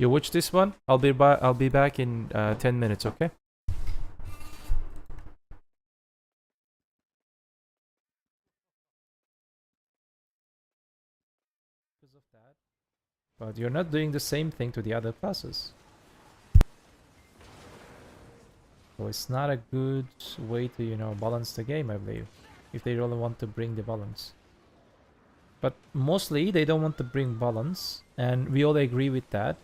You watch this one? I'll be back in 10 minutes, okay? Because of that. But you're not doing the same thing to the other classes. So it's not a good way to, balance the game, I believe. If they really want to bring the balance. But mostly they don't want to bring balance, and we all agree with that.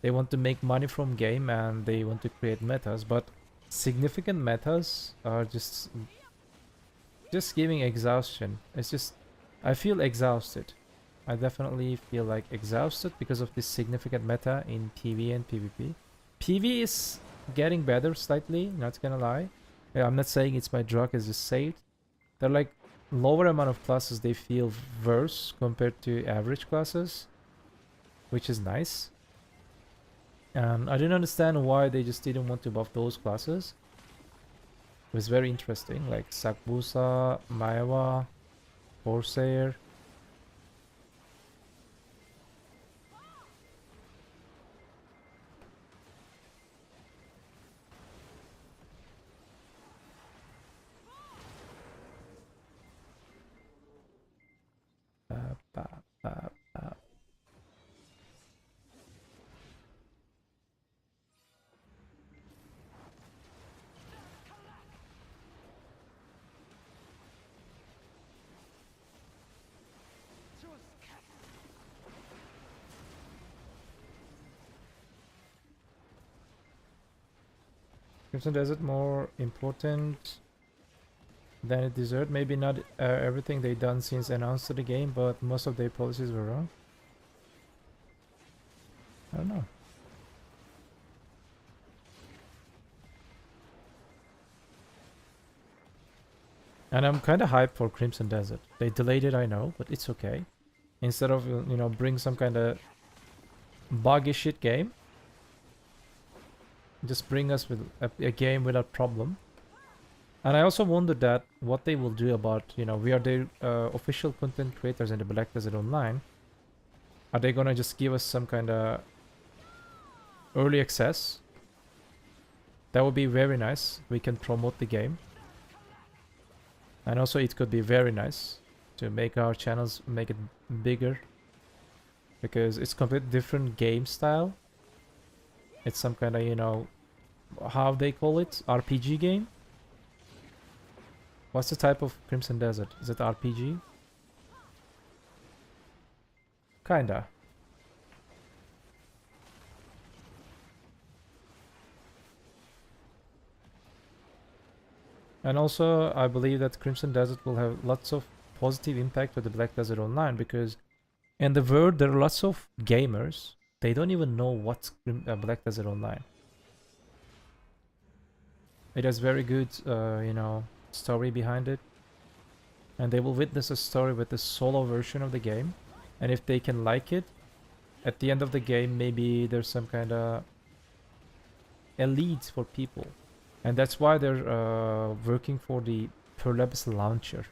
They want to make money from game and they want to create metas, but significant metas are just just giving exhaustion. It's just, I feel exhausted. I definitely feel like exhausted because of this significant meta in PvE and PvP. PvE is getting better slightly, not gonna lie. Yeah, I'm not saying it's my drug is just saved. They're like lower amount of classes, they feel worse compared to average classes, which is nice. And I didn't understand why they just didn't want to buff those classes. It was very interesting, like Sakbusa, Maewa, Corsair. Ba, ba, ba. Crimson Desert more important than it deserved. Maybe not everything they done since announced the game, but most of their policies were wrong. I don't know. And I'm kind of hyped for Crimson Desert. They delayed it, I know, but it's okay. Instead of, you know, bring some kind of buggy shit game, just bring us with a game without problem. And I also wondered that what they will do about, you know, we are their official content creators in the Black Desert Online. Are they gonna just give us some kind of early access? That would be very nice. We can promote the game. And also it could be very nice to make our channels, make it bigger. Because it's completely different game style. It's some kind of, you know, how they call it? RPG game? What's the type of Crimson Desert? Is it RPG? Kinda. And also, I believe that Crimson Desert will have lots of positive impact with the Black Desert Online, because in the world there are lots of gamers. They don't even know what's Black Desert Online. It has very good, you know, story behind it. And they will witness a story with the solo version of the game. And if they can like it, at the end of the game, maybe there's some kind of elite for people. And that's why they're working for the Perlabs launcher.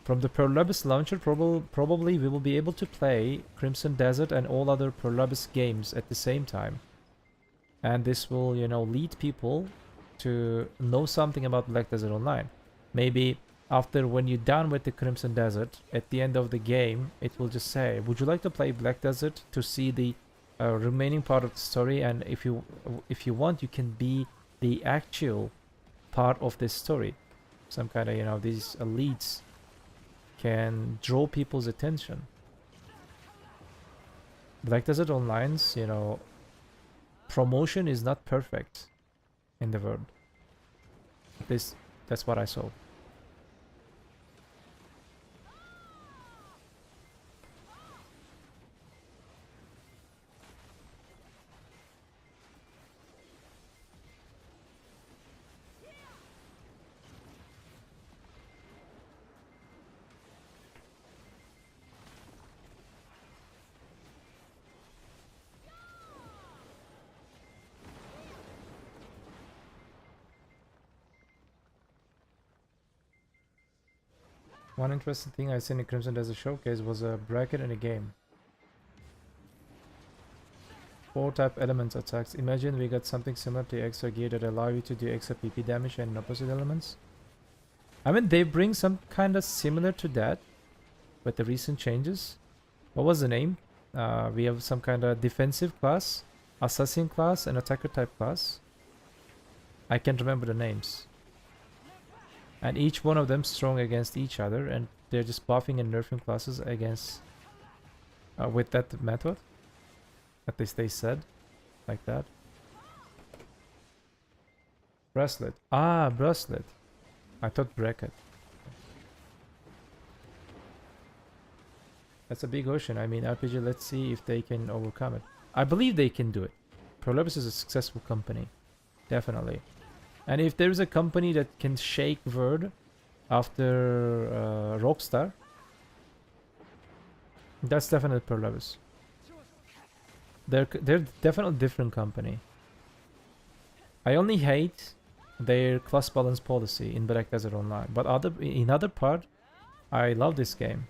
From the Perlabs launcher, probably we will be able to play Crimson Desert and all other Perlabs games at the same time. And this will, you know, lead people to know something about Black Desert Online. Maybe after, when you're done with the Crimson Desert, at the end of the game, it will just say, would you like to play Black Desert to see the remaining part of the story? And if you want, you can be the actual part of this story. Some kind of, you know, these elites can draw people's attention. Black Desert Online's, you know, promotion is not perfect in the world. That's what I saw. One interesting thing I seen in Crimson Desert Showcase was a bracket in a game. 4 type elements attacks. Imagine we got something similar to extra gear that allow you to do extra PP damage and opposite elements. I mean, they bring some kind of similar to that with the recent changes. What was the name? We have some kind of defensive class, assassin class, and attacker type class. I can't remember the names. And each one of them strong against each other, and they're just buffing and nerfing classes against with that method. At least they said like that. Bracelet. Ah, bracelet. I thought bracket. That's a big ocean. I mean, RPG, let's see if they can overcome it. I believe they can do it. Prolabs is a successful company. Definitely. And if there is a company that can shake Word after Rockstar, that's definitely Prolabs. They're definitely a different company. I only hate their class balance policy in Black Desert Online, but in other part, I love this game.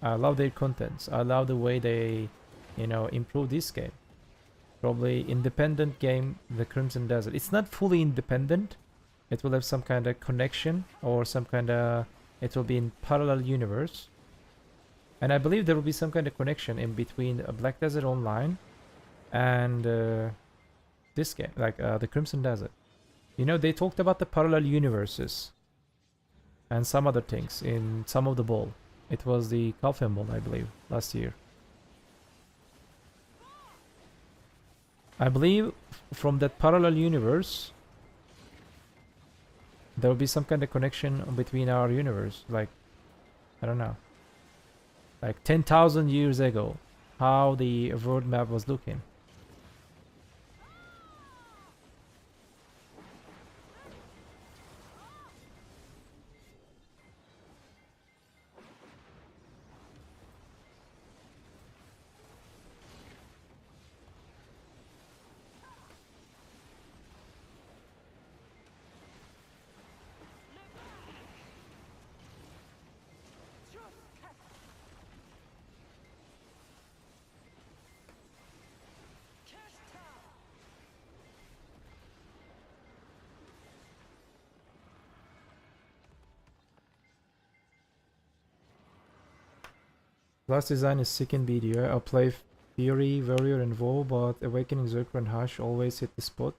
I love their contents. I love the way they, you know, improve this game. Probably independent game, the Crimson Desert. It's not fully independent. It will have some kind of connection or some kind of. It will be in parallel universe. And I believe there will be some kind of connection in between Black Desert Online and this game, like the Crimson Desert. You know, they talked about the parallel universes and some other things in some of the bowl. It was the Kalfen Bowl, I believe, last year. I believe from that parallel universe, there will be some kind of connection between our universe. Like, I don't know. Like 10,000 years ago, how the world map was looking. Last design is sick in BDO. I'll play Fury, Warrior, and WoW, but Awakening, Zerker, and Hush always hit the spot.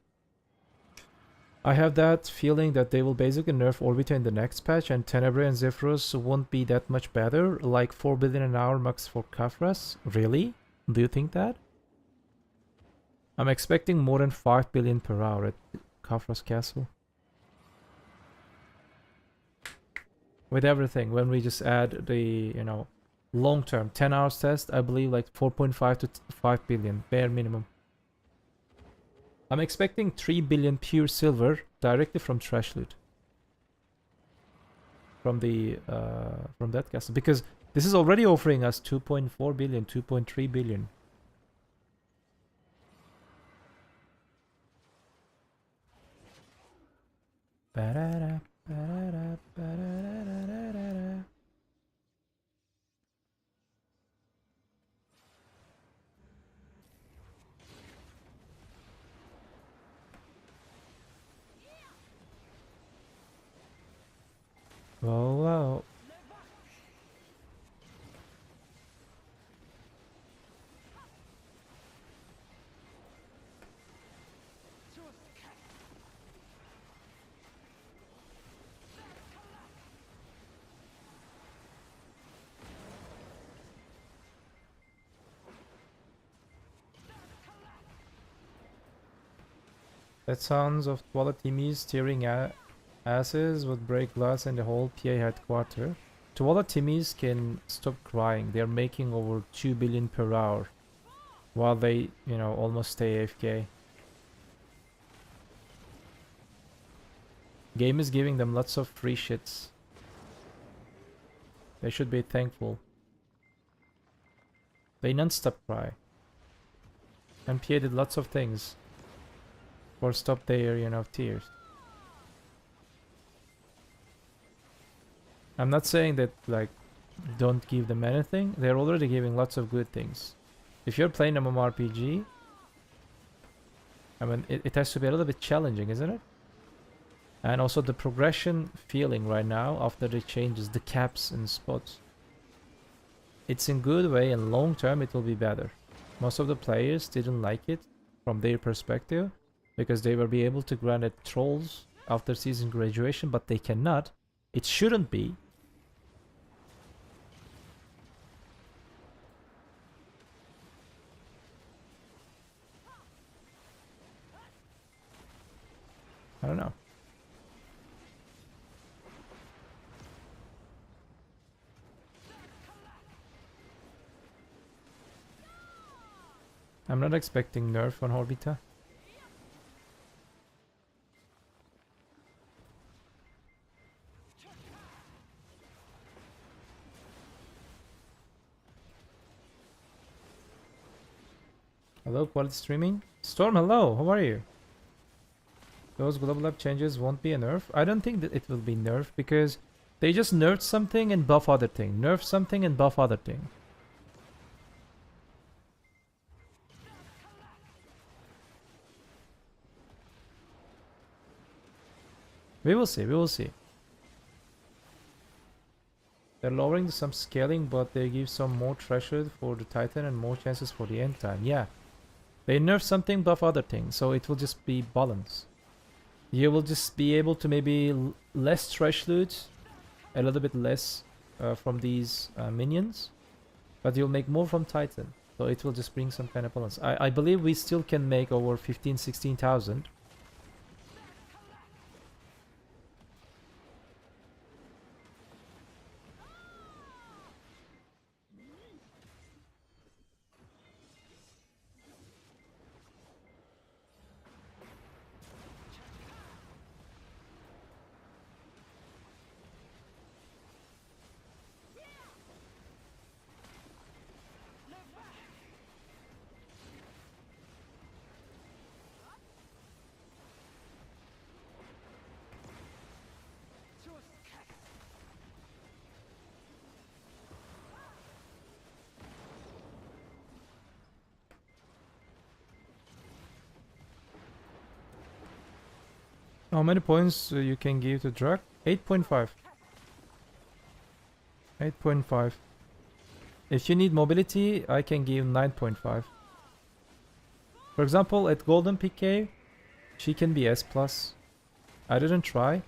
I have that feeling that they will basically nerf Orbita in the next patch, and Tenebrae and Zephyrus won't be that much better, like 4 billion an hour max for Kafras. Really? Do you think that? I'm expecting more than 5 billion per hour at Kafras Castle. With everything, when we just add the, you know, long-term 10 hours test, I believe like 4.5 to 5 billion, bare minimum. I'm expecting 3 billion pure silver directly from trash loot. From the from that castle, because this is already offering us 2.4 billion, 2.3 billion. Ba-da-da, ba-da-da, ba-da-da-da-da-da. Oh, wow. That sounds of Tuala steering asses would break glass in the whole PA headquarters. Tuala Timmys can stop crying. They're making over 2 billion per hour. While they, you know, almost stay AFK. Game is giving them lots of free shits. They should be thankful. They non-stop cry. And PA did lots of things for stop their, you know, tears. I'm not saying that, like, don't give them anything. They're already giving lots of good things. If you're playing MMORPG, I mean, it has to be a little bit challenging, isn't it? And also the progression feeling right now after the changes, the caps and spots. It's in good way, and long term it will be better. Most of the players didn't like it from their perspective because they will be able to grant it trolls after season graduation, but they cannot. It shouldn't be. I don't know. I'm not expecting nerf on Orbita. Hello, quality streaming. Storm, hello, how are you? Those global app changes won't be a nerf. I don't think that it will be nerf because they just nerf something and buff other thing. Nerf something and buff other thing. We will see, we will see. They're lowering some scaling, but they give some more threshold for the Titan and more chances for the end time. Yeah. They nerf something, buff other thing, so it will just be balance. You will just be able to maybe less trash loot, a little bit less from these minions, but you'll make more from Titan. So it will just bring some kind of balance. I believe we still can make over 15,000-16,000. How many points you can give to drug? 8.5. 8.5. If you need mobility, I can give 9.5. For example, at Golden Peak Cave, she can be S+. I didn't try,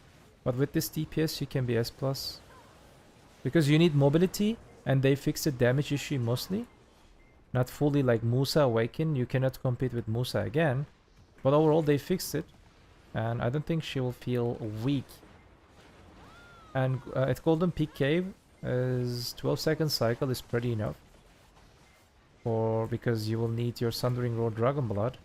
but with this DPS she can be S+. Because you need mobility, and they fixed the damage issue mostly. Not fully like Musa Awaken, you cannot compete with Musa again. But overall they fixed it. And I don't think she will feel weak. And at Golden Peak Cave, 12-second cycle is pretty enough. Because you will need your Sundering Road Dragon Blood.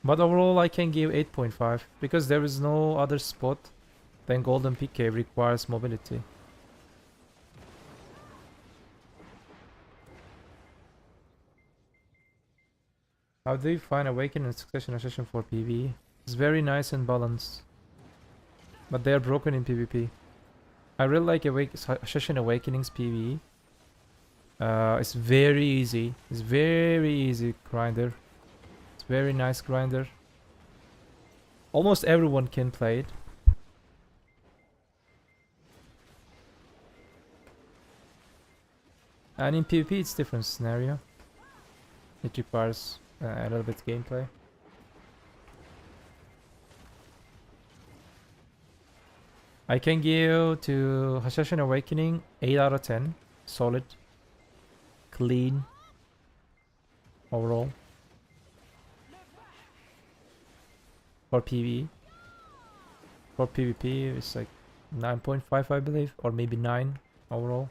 But overall I can give 8.5 because there is no other spot than Golden Peak Cave requires mobility. How do you find Awaken and Succession Ascension for PvE? It's very nice and balanced. But they are broken in PvP. I really like Ascension Awakening's PvE. It's very easy. It's very easy grinder. It's very nice grinder. Almost everyone can play it. And in PvP it's different scenario. It requires a little bit gameplay. I can give to Ascension Awakening 8 out of 10. Solid. Clean. Overall. For PvE. For PvP it's like 9.5 I believe. Or maybe 9 overall.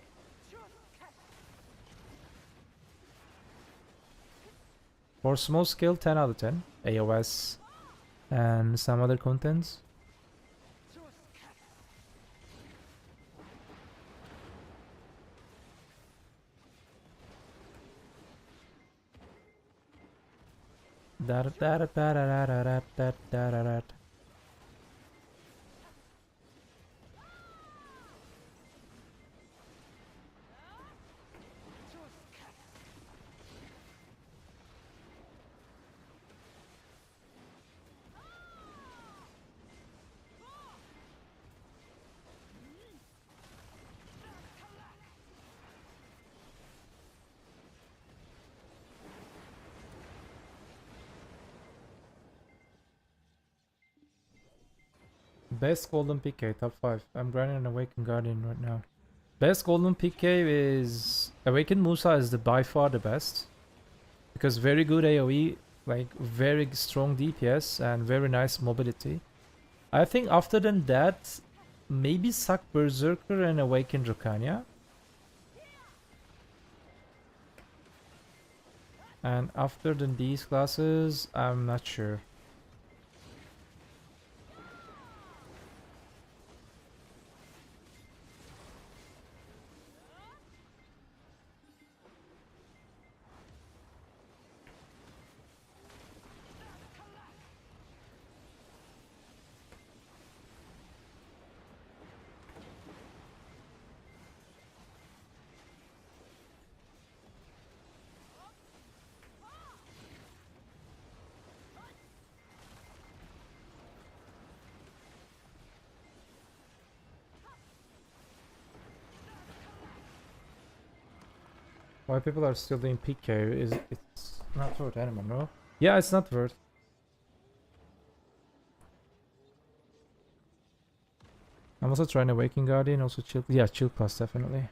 For small scale 10 out of 10. AOS and some other contents. Best Golden Peak Cave, top 5. I'm grinding an Awakened Guardian right now. Best Golden Peak Cave is... Awakened Musa is by far the best. Because very good AoE, like very strong DPS and very nice mobility. I think after than that, maybe Suck Berserker and Awakened Dracania. And after these classes, I'm not sure. Why people are still doing PK is it's not worth anymore, no? Yeah, it's not worth. I'm also trying Awakening Guardian, also chill. Yeah, chill class definitely.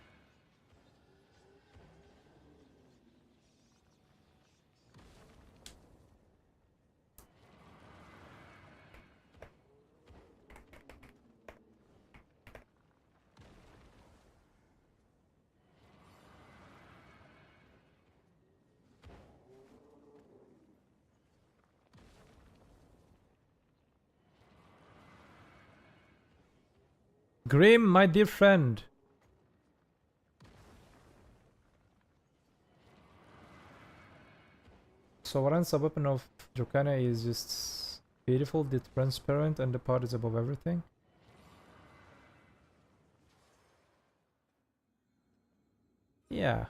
Grim, my dear friend. So what ends up weapon of Dracana is just beautiful, transparent, and the part is above everything. Yeah.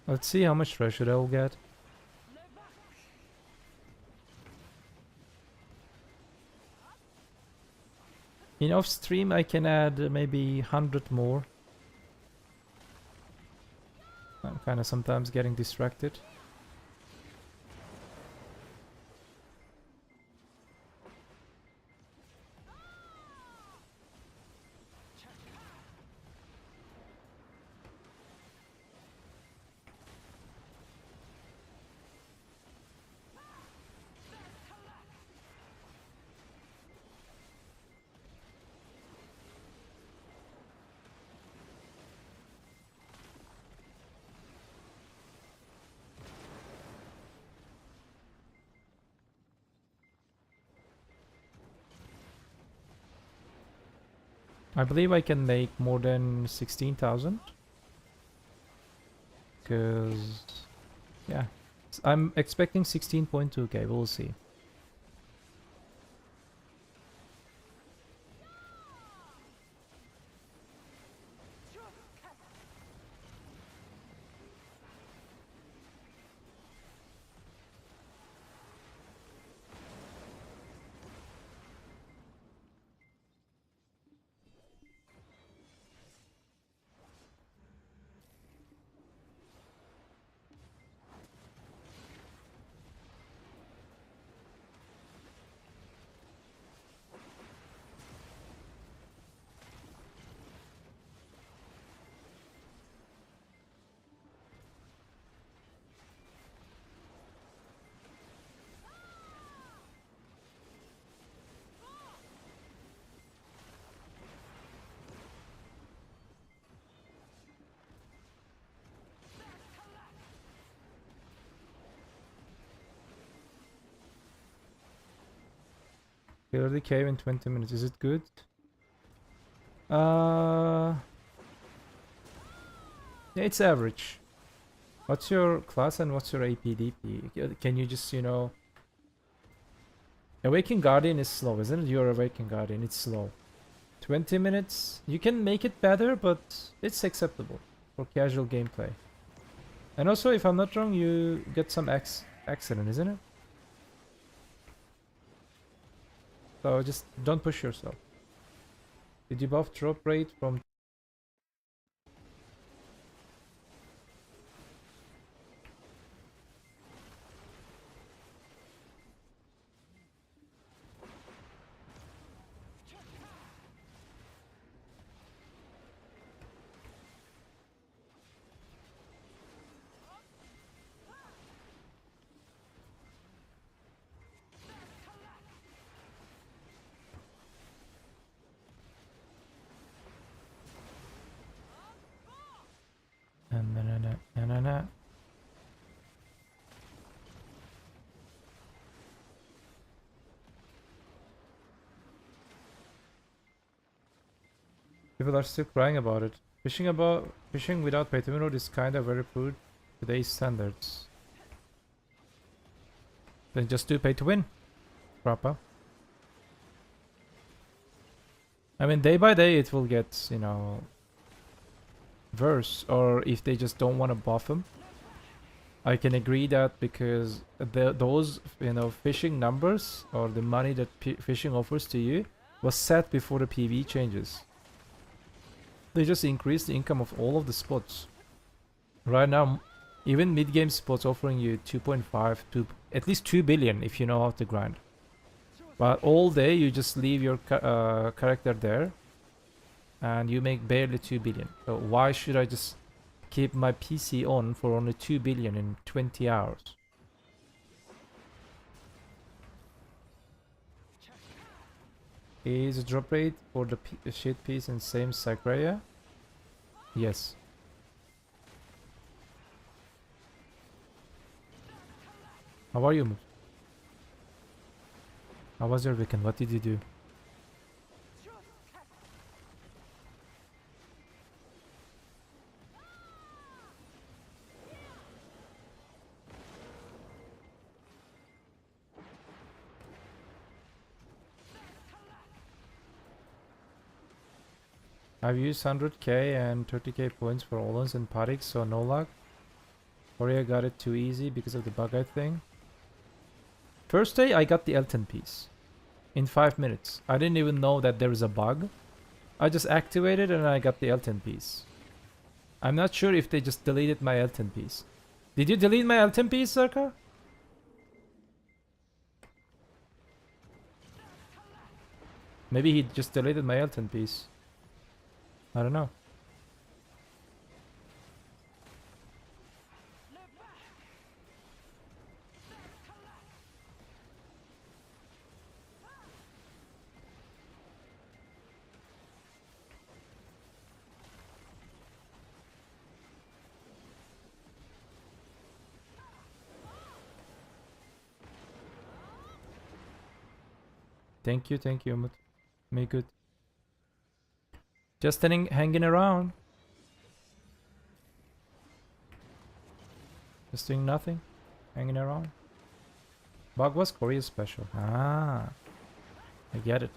Let's see how much treasure I'll get. In off stream I can add maybe 100 more. I'm kinda sometimes getting distracted. I believe I can make more than 16,000. Because, yeah. I'm expecting 16.2k, we'll see. Clear the cave in 20 minutes. Is it good? Yeah, it's average. What's your class and what's your APDP? Can you just, you know... Awakening Guardian is slow, isn't it? Your Awakening Guardian, it's slow. 20 minutes? You can make it better, but it's acceptable for casual gameplay. And also, if I'm not wrong, you get some accident, isn't it? So just don't push yourself. Did you buff drop rate from... People are still crying about it. Fishing without pay to win mode is kinda very poor today's standards. Then just do pay to win. Proper. I mean, day by day it will get, you know, worse. Or if they just don't want to buff them. I can agree that because those, you know, fishing numbers or the money that fishing offers to you was set before the PV changes. They just increase the income of all of the spots. Right now, even mid-game spots offering you 2.5 to at least 2 billion if you know how to grind. But all day you just leave your character there and you make barely 2 billion. So why should I just keep my PC on for only 2 billion in 20 hours? Is drop rate for the shit piece in same Sagraya? Yes. How are you, Moot? How was your weekend? What did you do? I've used 100k and 30k points for Olens and Parix, so no luck. Korea got it too easy because of the bug, I think. First day I got the Elton piece. In 5 minutes. I didn't even know that there is a bug. I just activated and I got the Elton piece. I'm not sure if they just deleted my Elton piece. Did you delete my Elton piece, Zerka? Maybe he just deleted my Elton piece. I don't know. Thank you, Umut. Make good. Just hanging around. Just doing nothing. Hanging around. Bug was Korea special. Ah. I get it.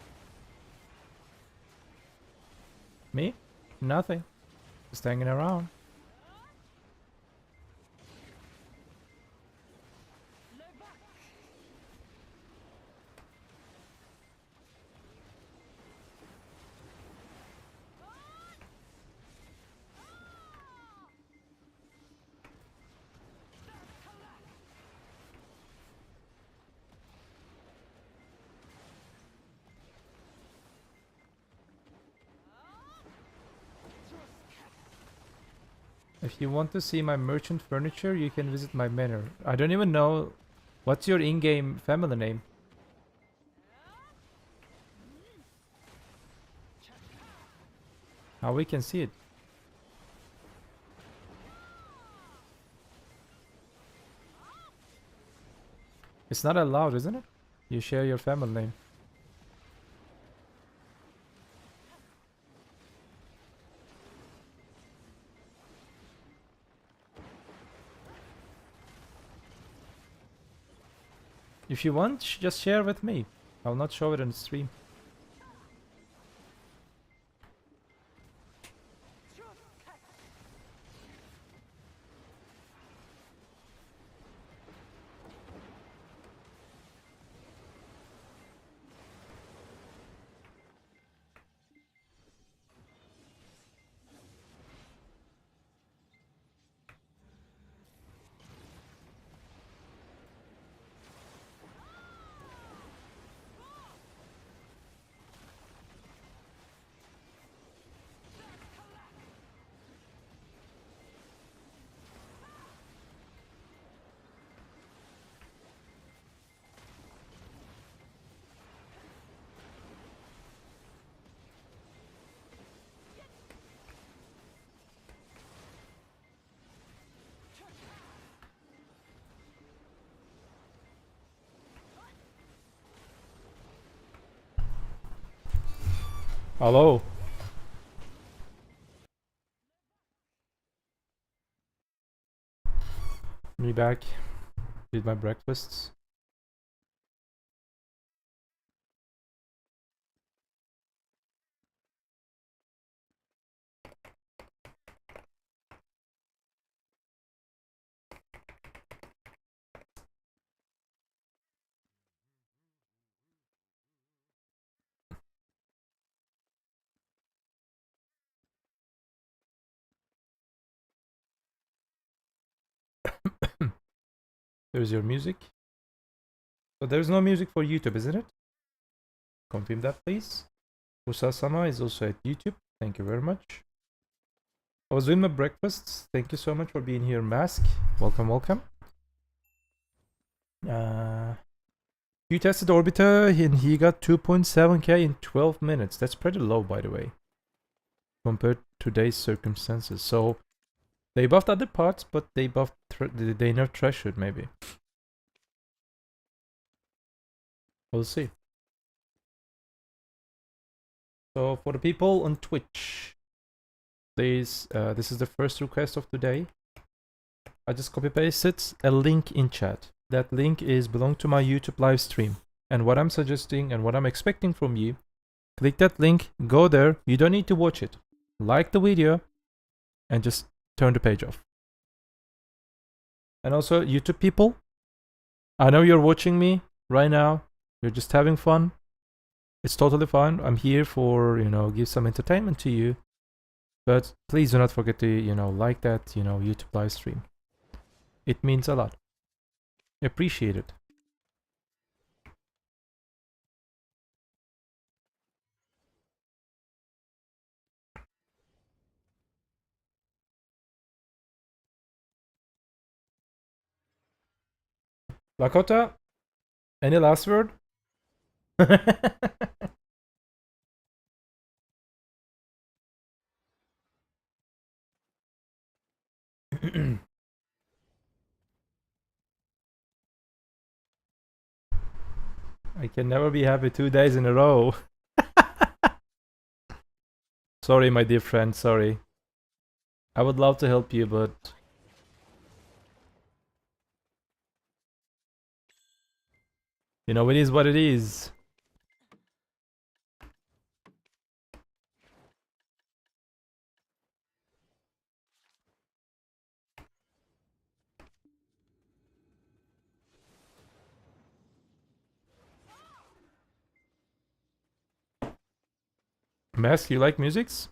Me? Nothing. Just hanging around. If you want to see my merchant furniture, you can visit my manor. I don't even know. What's your in-game family name? How we can see it? It's not allowed, isn't it? You share your family name. If you want, just share with me. I'll not show it on the stream. Hello. Me back. Did my breakfasts. There's your music. So there's no music for YouTube, isn't it? Confirm that, please. Usasama is also at YouTube. Thank you very much. I was doing my breakfasts. Thank you so much for being here, Mask. Welcome, welcome. You tested Orbita and he got 2.7k in 12 minutes. That's pretty low, by the way, compared to today's circumstances. So they buffed other parts, but they buffed they nerfed Threshold maybe. We'll see. So for the people on Twitch, please, this is the first request of today. I just copy pasted a link in chat. That link is belong to my YouTube live stream. And what I'm suggesting and what I'm expecting from you, click that link, go there. You don't need to watch it. Like the video and just turn the page off. And also YouTube people, I know you're watching me right now. You're just having fun. It's totally fine. I'm here for, give some entertainment to you. But please do not forget to, like that, YouTube live stream. It means a lot. Appreciate it. Lakota, any last word? I can never be happy 2 days in a row. Sorry, my dear friend, sorry. I would love to help you, but... it is what it is. Mask, you like musics?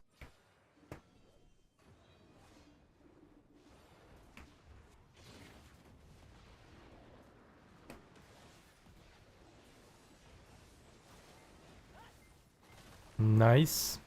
Nice.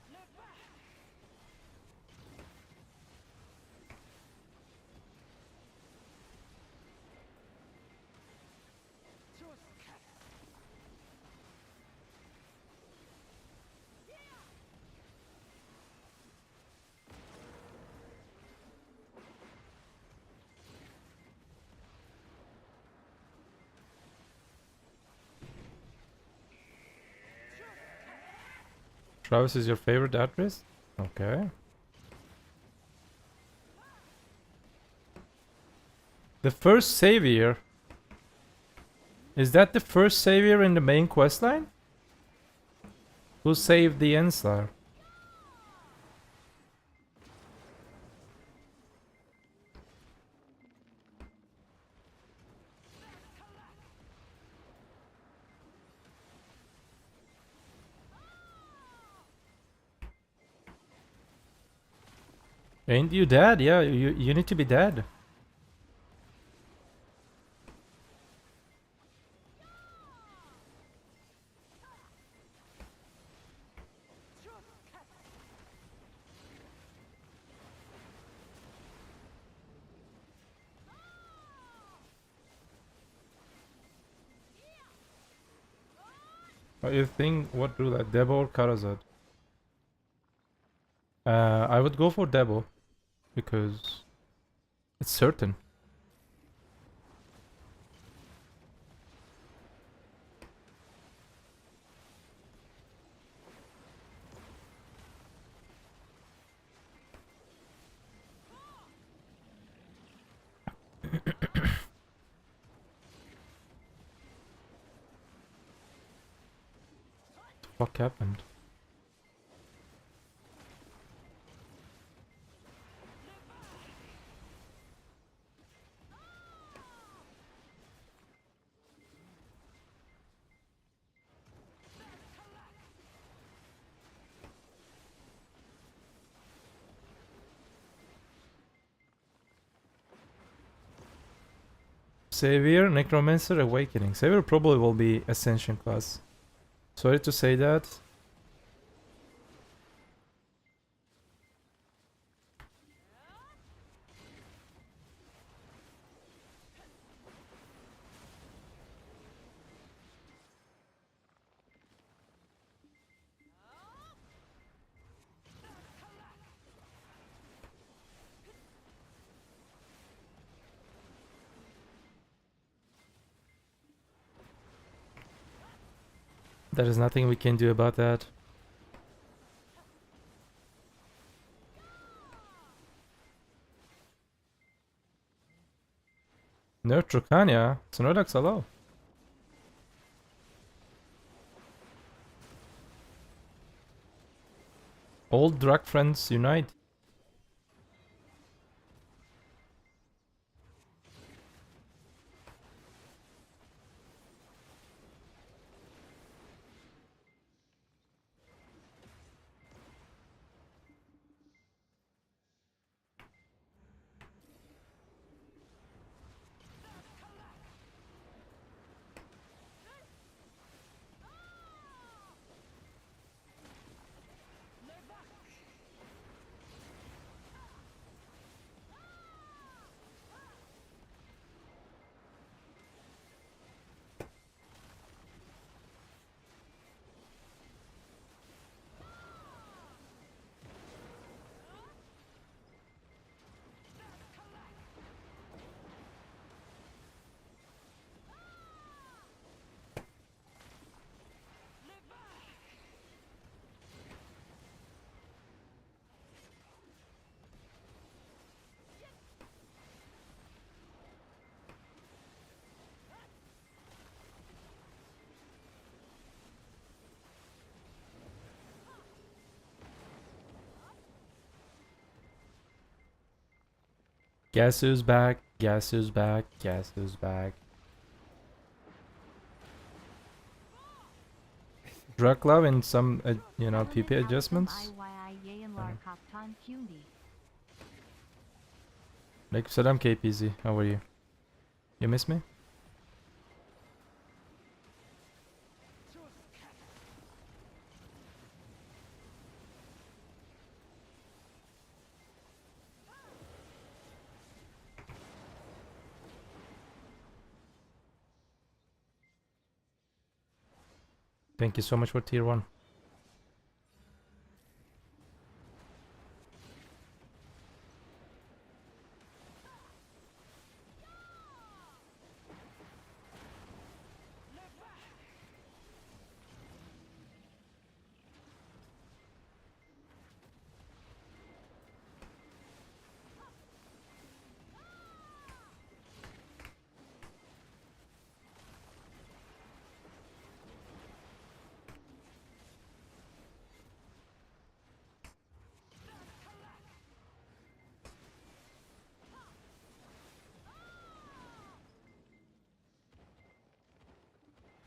Travis is your favorite address? Okay. The first savior? Is that the first savior in the main questline? Who saved the Enslar? Ain't you dead? Yeah, you need to be dead. What do you think? What do like Debo or Karazad? I would go for Debo because it's certain. fuck happened? Savior, Necromancer, Awakening. Savior probably will be Ascension class. Sorry to say that. There is nothing we can do about that. Nerf Dracania? Sonodax allow. Old drag friends unite. Guess who's back? Guess who's back? Guess who's back? Drug love and some, you know, PP adjustments. Like Saddam KPZ, how are you? You miss me? Thank you so much for tier 1.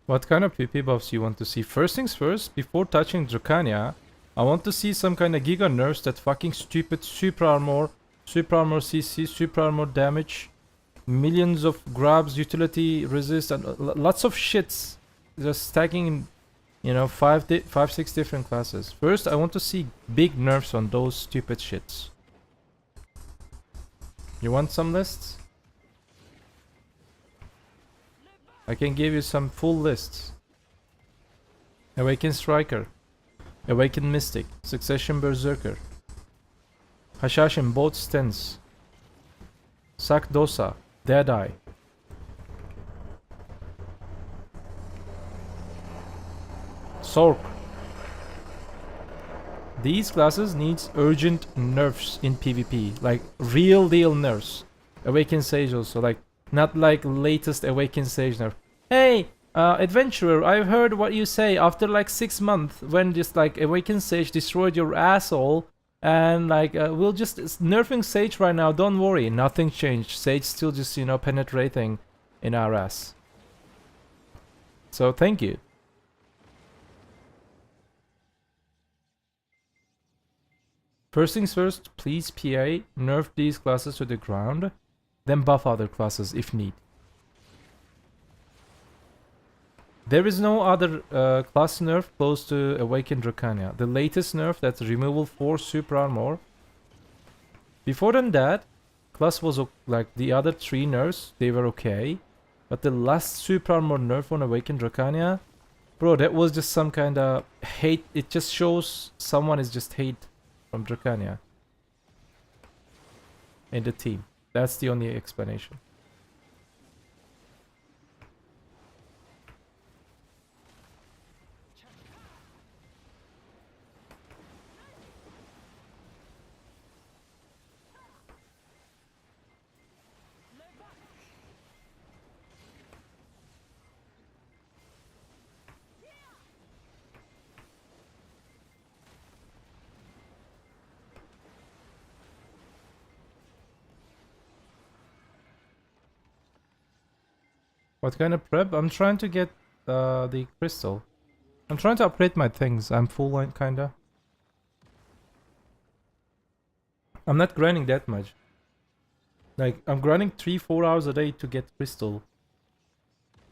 What kind of PP buffs you want to see? First things first, before touching Dracania, I want to see some kind of giga nerfs that fucking stupid super armor CC, super armor damage, millions of grabs, utility resist, and lots of shits just stacking in, you know, 5-6 different classes. First, I want to see big nerfs on those stupid shits. You want some lists? I can give you some full lists. Awakened Striker, Awakened Mystic, Succession Berserker, Hashashin both stents, Sakdosa, Deadeye, Sork. These classes needs urgent nerfs in PvP, like real deal nerfs. Awakened Sage also, like not like latest Awakened Sage nerf. Hey, Adventurer, I've heard what you say. After like 6 months, when just like Awakened Sage destroyed your asshole, and like we'll just nerfing Sage right now. Don't worry, nothing changed. Sage still just, you know, penetrating in our ass. So thank you. First things first, please PA, nerf these classes to the ground, then buff other classes if need. There is no other class nerf close to Awakened Dracania. The latest nerf, that's removal 4 super armor. Before than that, class was like the other 3 nerfs, they were okay. But the last super armor nerf on Awakened Dracania, bro, that was just some kind of hate. It just shows someone is just hate from Dracania in the team. That's the only explanation. What kind of prep? I'm trying to get the crystal. I'm trying to upgrade my things. I'm full line kinda. I'm not grinding that much. Like, I'm grinding 3-4 hours a day to get crystal.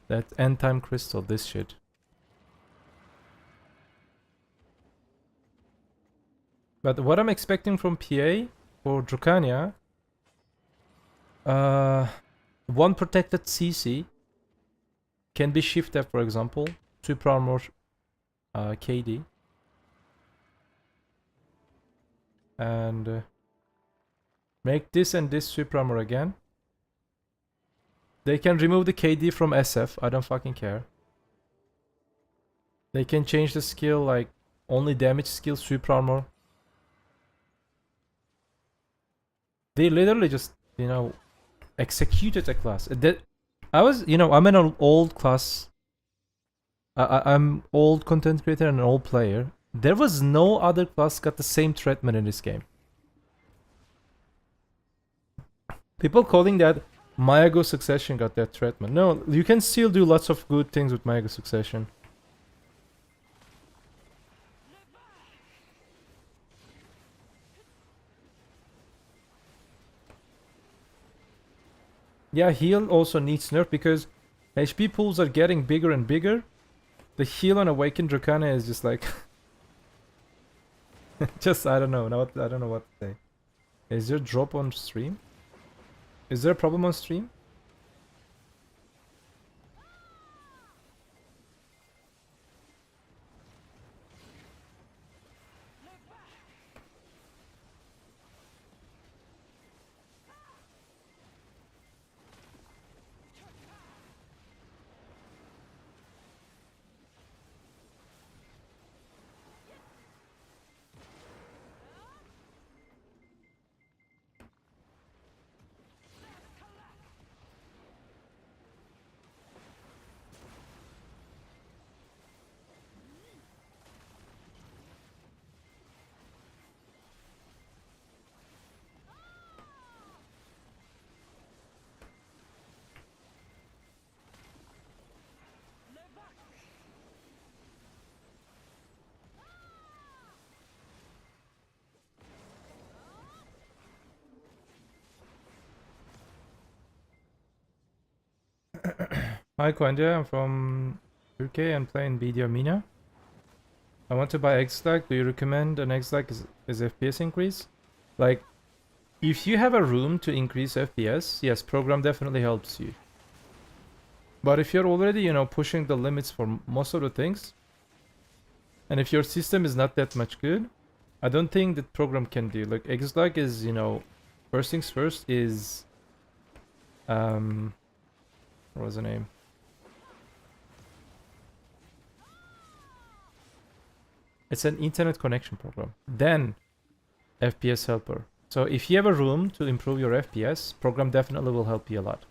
That end time crystal, this shit. But what I'm expecting from PA for Dracania, one protected CC can be shifted, for example, super armor KD. And make this and this super armor again. They can remove the KD from SF, I don't fucking care. They can change the skill, like, only damage skill, super armor. They literally just, you know, executed a class. I was, you know, I'm an old class. I'm old content creator and an old player. There was no other class got the same treatment in this game. People calling that Mayago Succession got that treatment. No, you can still do lots of good things with Mayago Succession. Yeah, heal also needs nerf because HP pools are getting bigger and bigger. The heal on Awakened Dracania is just like just I don't know what to say. Is there a drop on stream? Is there a problem on stream? Hi Koindia, I'm from UK and play NVIDIA Mina. I want to buy XIGMATEK. Do you recommend an XIGMATEK as FPS increase? Like, if you have a room to increase FPS, yes, program definitely helps you. But if you're already, you know, pushing the limits for most of the things, and if your system is not that much good, I don't think that program can do. Like, XIGMATEK is, you know, first things first is, what was the name? It's an internet connection program. Then FPS helper. So if you have a room to improve your FPS, program definitely will help you a lot.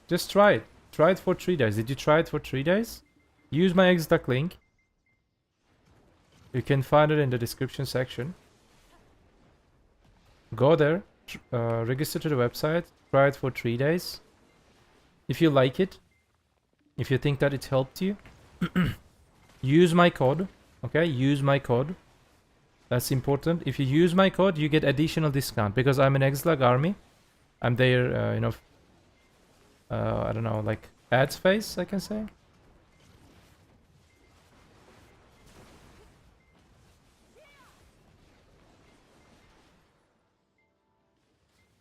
Just try it. Try it for 3 days. Did you try it for 3 days? Use my XDAC link. You can find it in the description section. Go there, register to the website, try it for 3 days. If you like it, if you think that it helped you, use my code. Okay, use my code. That's important. If you use my code, you get additional discount because I'm an XLAG army. I'm their, I don't know, like ad space, I can say.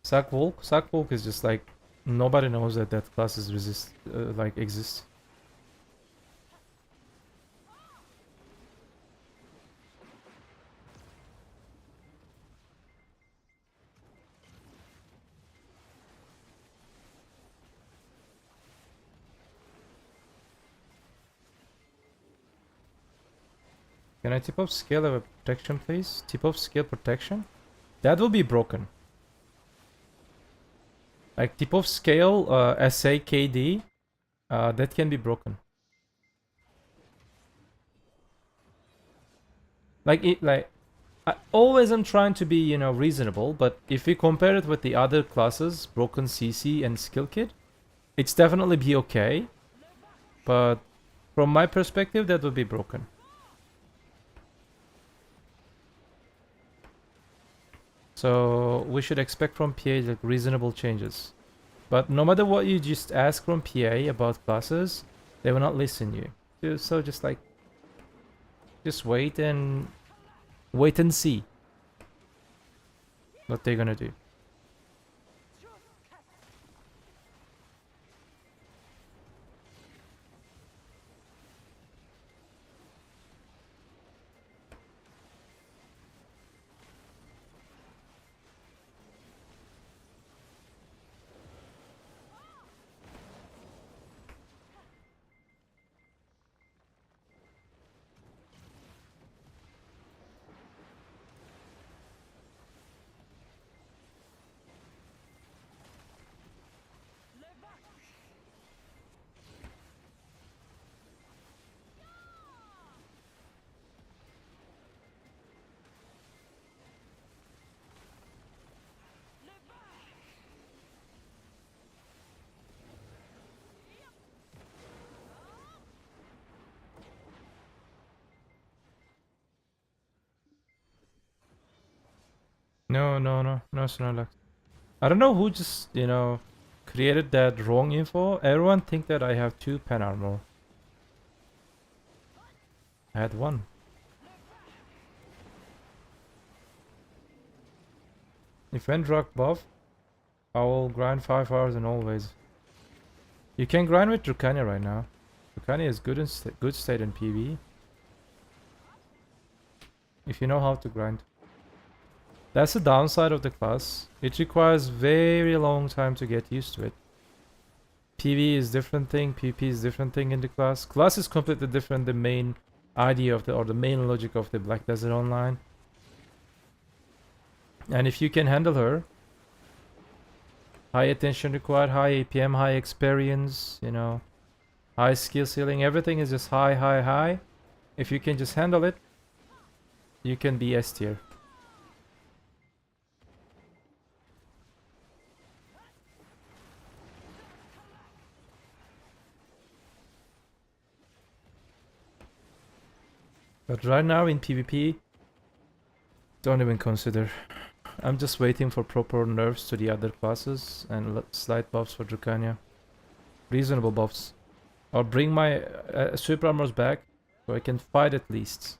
Sackvolk is just like nobody knows that that class is exists. Can I tip off scale of a protection, please? Tip off scale protection? That will be broken. Like tip off scale SAKD, that can be broken. I always am trying to be, reasonable, but if we compare it with the other classes, broken CC and skill kit, it's definitely be okay. But from my perspective, that would be broken. So we should expect from PA like reasonable changes. But no matter what you just ask from PA about classes, they will not listen you. So just wait and see what they're gonna do. No, Snorlax. I don't know who just, created that wrong info. Everyone think that I have 2 pen armor. I had 1. If Endrock buff, I will grind 5 hours and always. You can grind with Drukania right now. Drukania is good state in PvE. If you know how to grind. That's the downside of the class. It requires very long time to get used to it. PvE is different thing, PvP is different thing in the class. Class is completely different, the main idea of the main logic of the Black Desert Online. And if you can handle her, high attention required, high APM, high experience, high skill ceiling, everything is just high. If you can just handle it, you can be S tier. But right now in PvP, don't even consider. I'm just waiting for proper nerfs to the other classes and slight buffs for Drukania. Reasonable buffs. Or bring my super armors back so I can fight at least.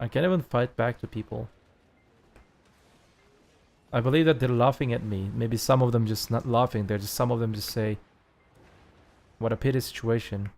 I can't even fight back to people. I believe that they're laughing at me. Maybe some of them just not laughing. Some of them just say, what a pity situation.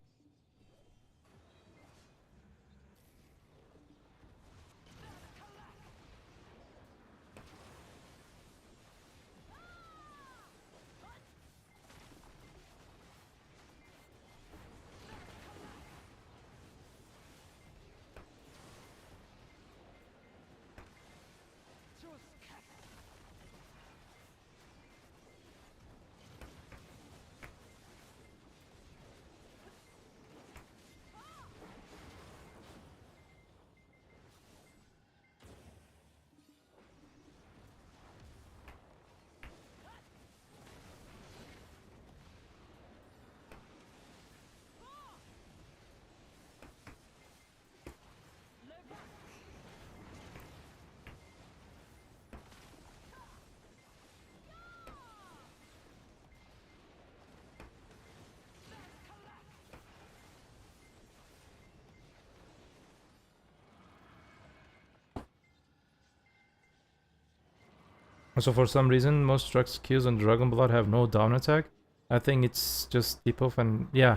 So for some reason, most struck skills on Dragon Blood have no down attack. I think it's just debuff and yeah.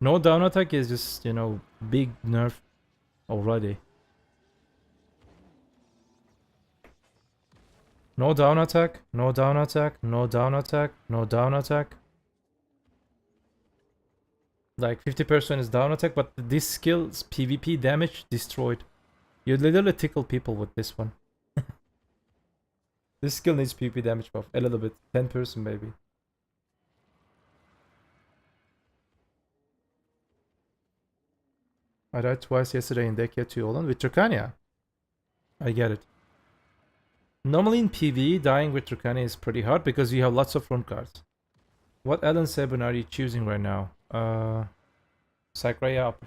No down attack is just, you know, big nerf already. No down attack, no down attack, no down attack, no down attack. Like 50% is down attack, but this skill's PvP damage destroyed. You literally tickle people with this one. This skill needs PvP damage buff. A little bit. 10% maybe. I died twice yesterday in Dekia 2 Olan with Turkania. I get it. Normally in PvE, dying with Turkania is pretty hard because you have lots of front cards. What Alan 7 are you choosing right now? Sakurai Upper.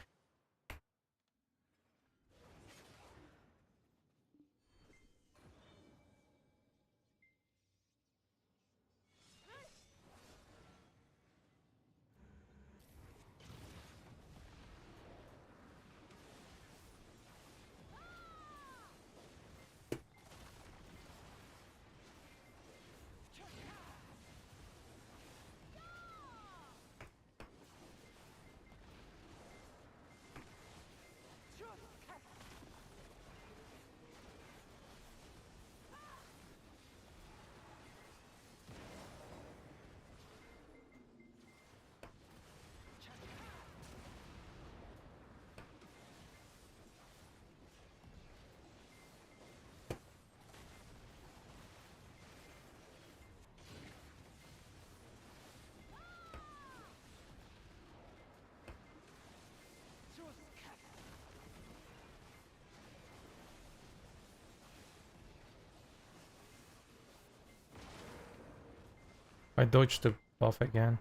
I dodged the buff again.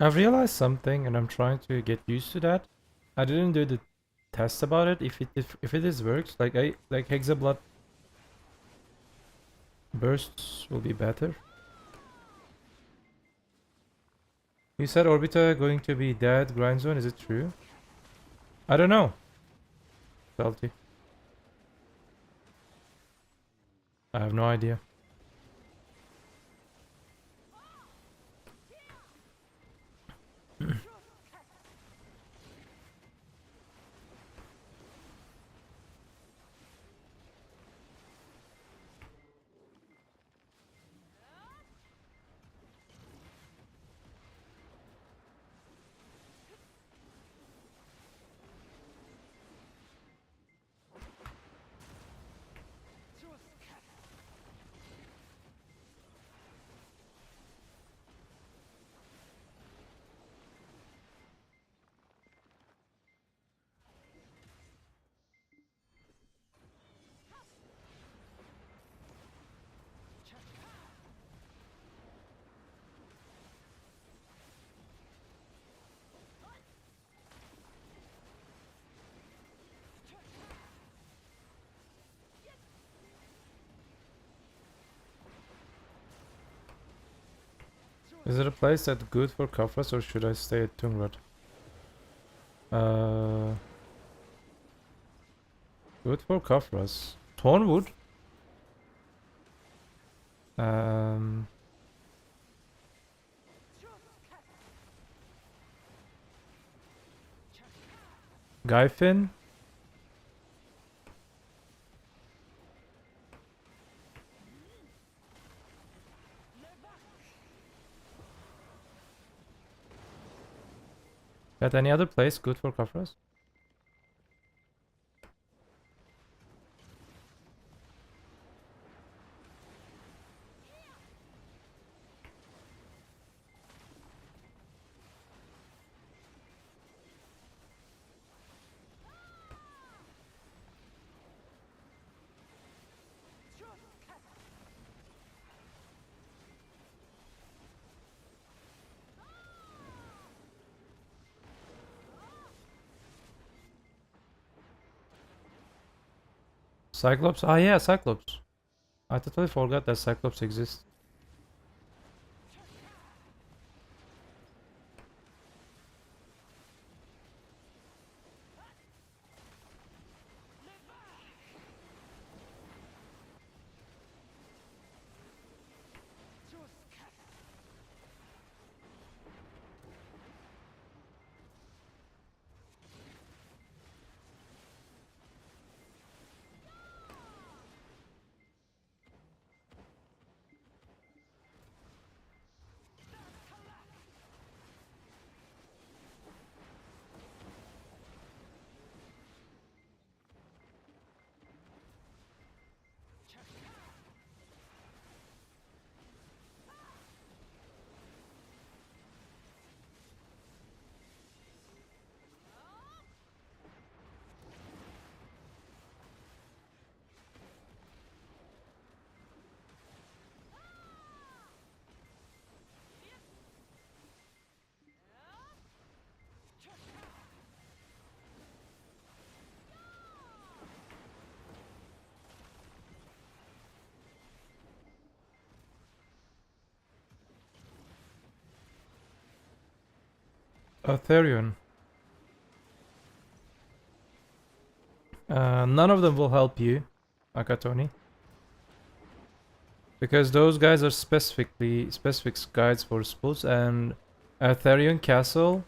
I've realized something and I'm trying to get used to that. I didn't do the test about it. If it is works, like Hexablood bursts will be better. You said Orbita going to be dead grind zone, is it true? I don't know. Salty. I have no idea. Is it a place that's good for Kafras or should I stay at Tungrad? Good for Kafras. Thornwood. Um, Guyfin. Got any other place good for Kafras? Cyclops? Ah, yeah, Cyclops. I totally forgot that Cyclops exists. Therion. None of them will help you, Akatoni. Because those guys are specific guides for spools, and Therion Castle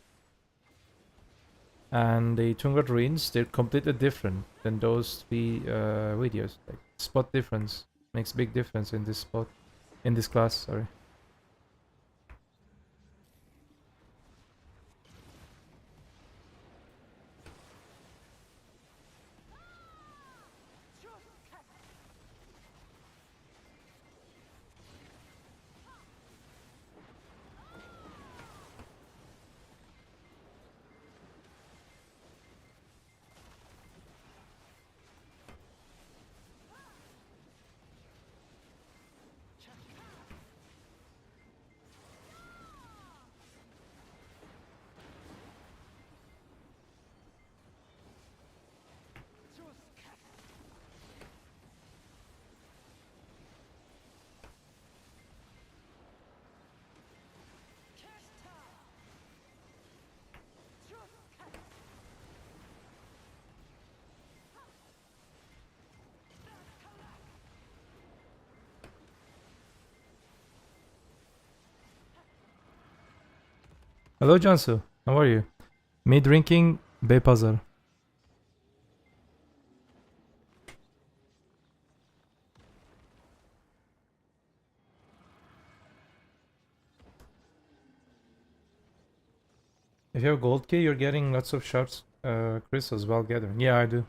and the Tungat Ruins, they're completely different than those three videos. Like spot difference makes big difference in this class, sorry. Hello Jansu, how are you? Me drinking Beypazar. If you have gold key, you're getting lots of shards, crystals while gathering. Yeah, I do.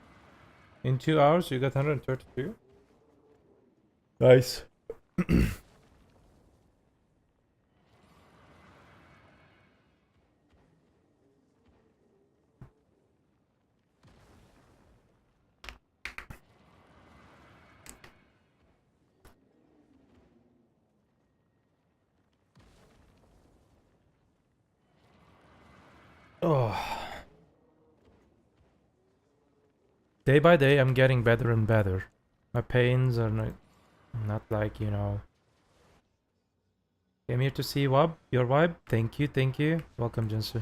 In 2 hours, you got 132. Nice. Oh. Day by day, I'm getting better and better. My pains are not like, you know. Came here to see your vibe. Thank you, thank you. Welcome, Jinsu.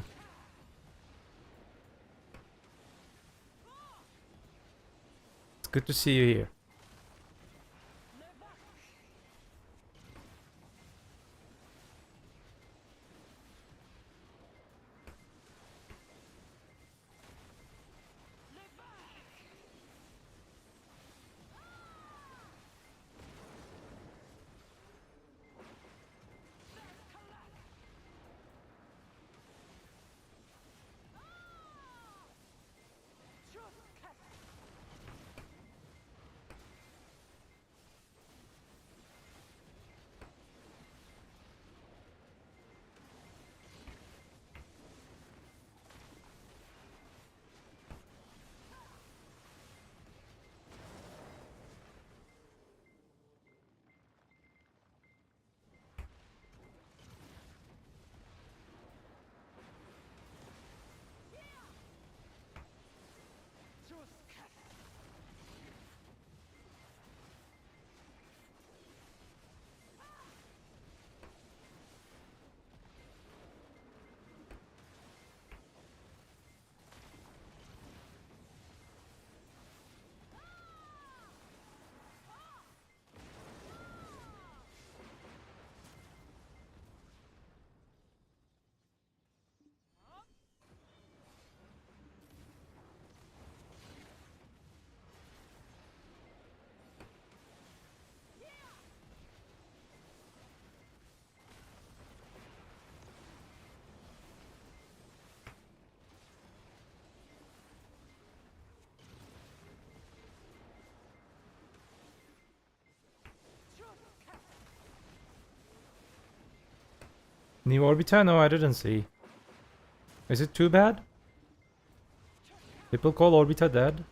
good to see you here. New Orbita? No, I didn't see. Is it too bad? People call Orbita dead?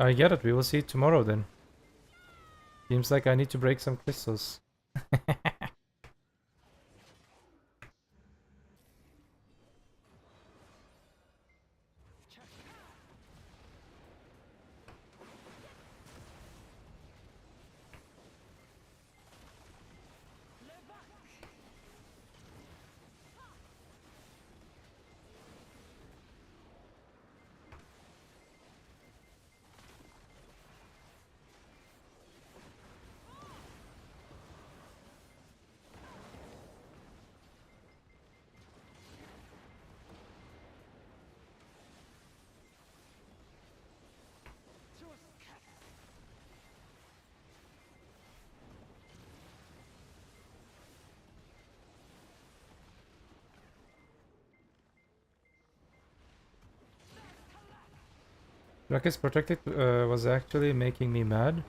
I get it, we will see it tomorrow then. Seems like I need to break some crystals. Druck is protected was actually making me mad.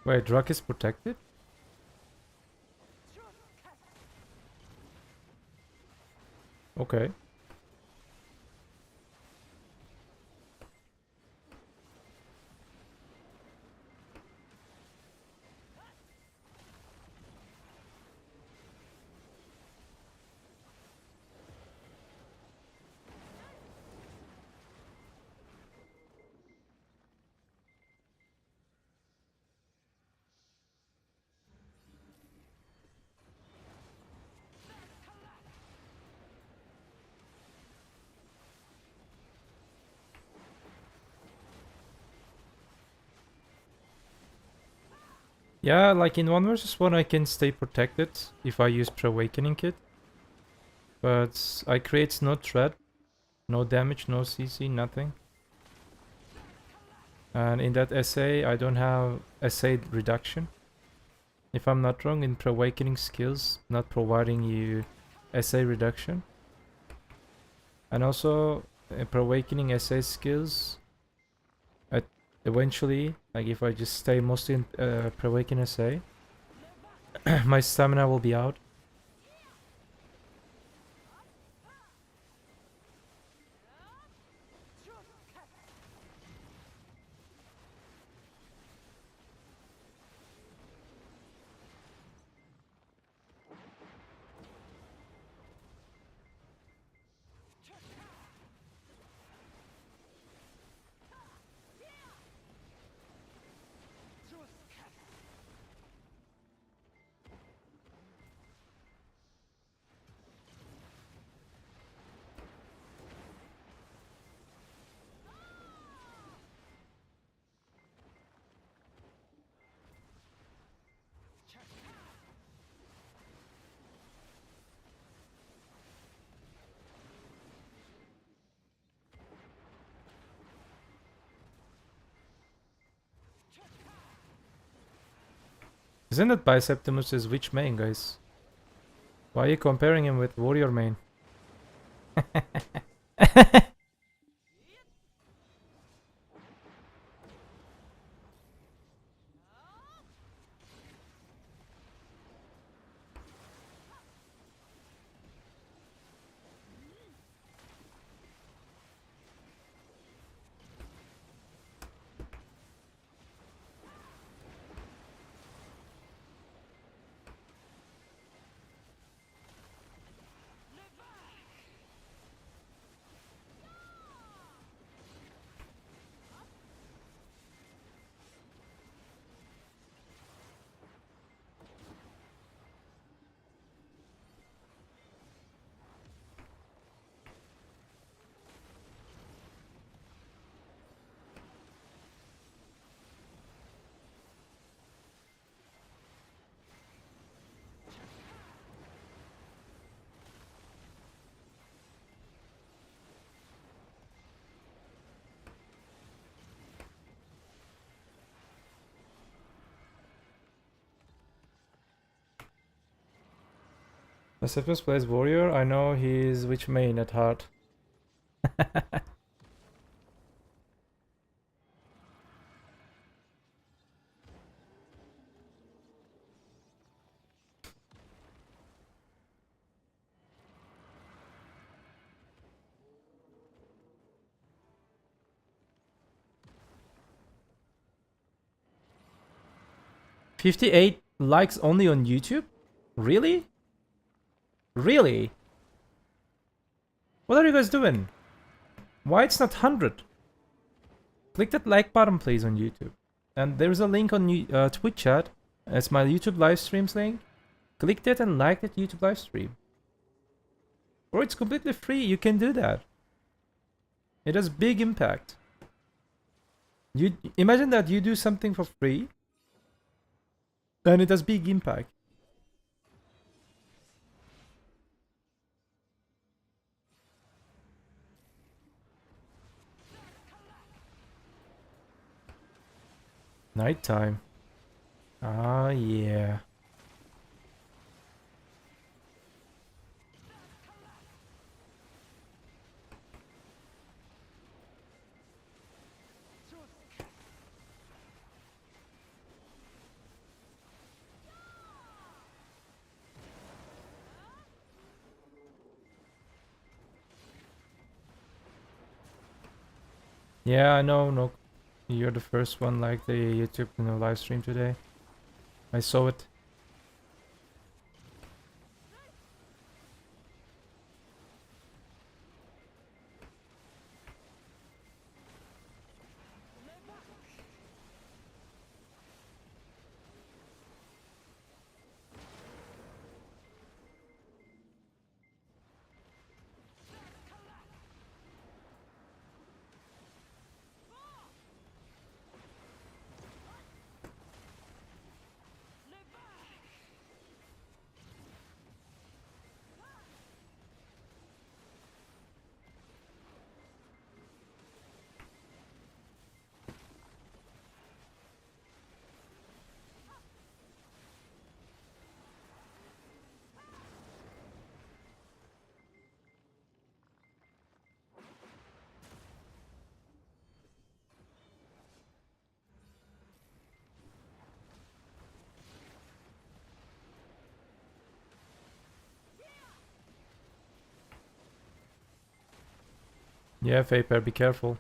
Wait, Druck is protected? Okay. Yeah, like in 1 versus 1 I can stay protected if I use Pre-Awakening Kit. But I create no threat, no damage, no CC, nothing. And in that SA I don't have SA reduction. If I'm not wrong, in Pre-Awakening skills, not providing you SA reduction. And also, Pre-Awakening SA skills, eventually, like if I just stay mostly in Pre-Awakening SA, my stamina will be out. Isn't it Biceptimus is which main, guys? Why are you comparing him with Warrior main? 'Biceptimus plays Warrior. I know he's which main at heart. 58 likes only on YouTube? Really? Really? What are you guys doing? Why it's not 100? Click that like button please on YouTube. And there's a link on Twitch chat. It's my YouTube live streams link. Click that and like that YouTube live stream. Or it's completely free, you can do that. It has big impact. You imagine that you do something for free, then it has big impact. Nighttime. Ah, yeah. Yeah, I know, no. You're the first one like the YouTube live stream today. I saw it. Yeah, Vapor, be careful.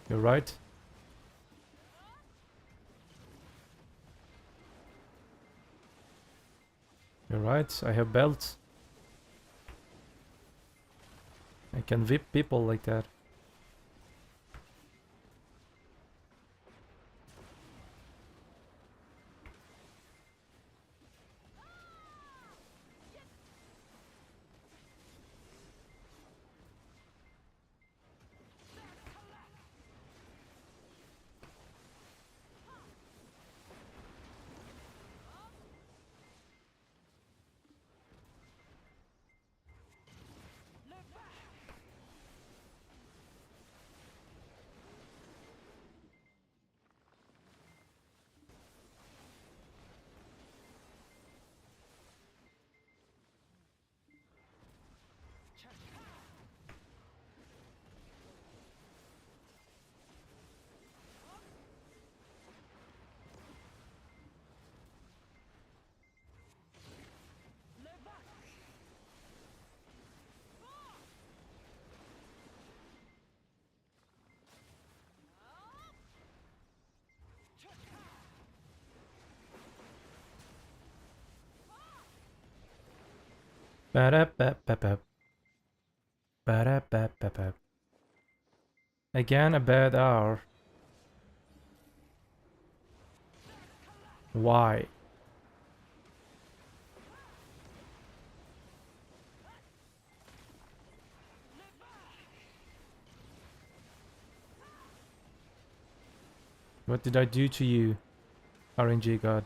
You're right. You're right, I have belts. I can whip people like that. Ba-da-ba-ba-ba. Ba-da-ba-ba-ba. Again, a bad hour. Why? What did I do to you, RNG God?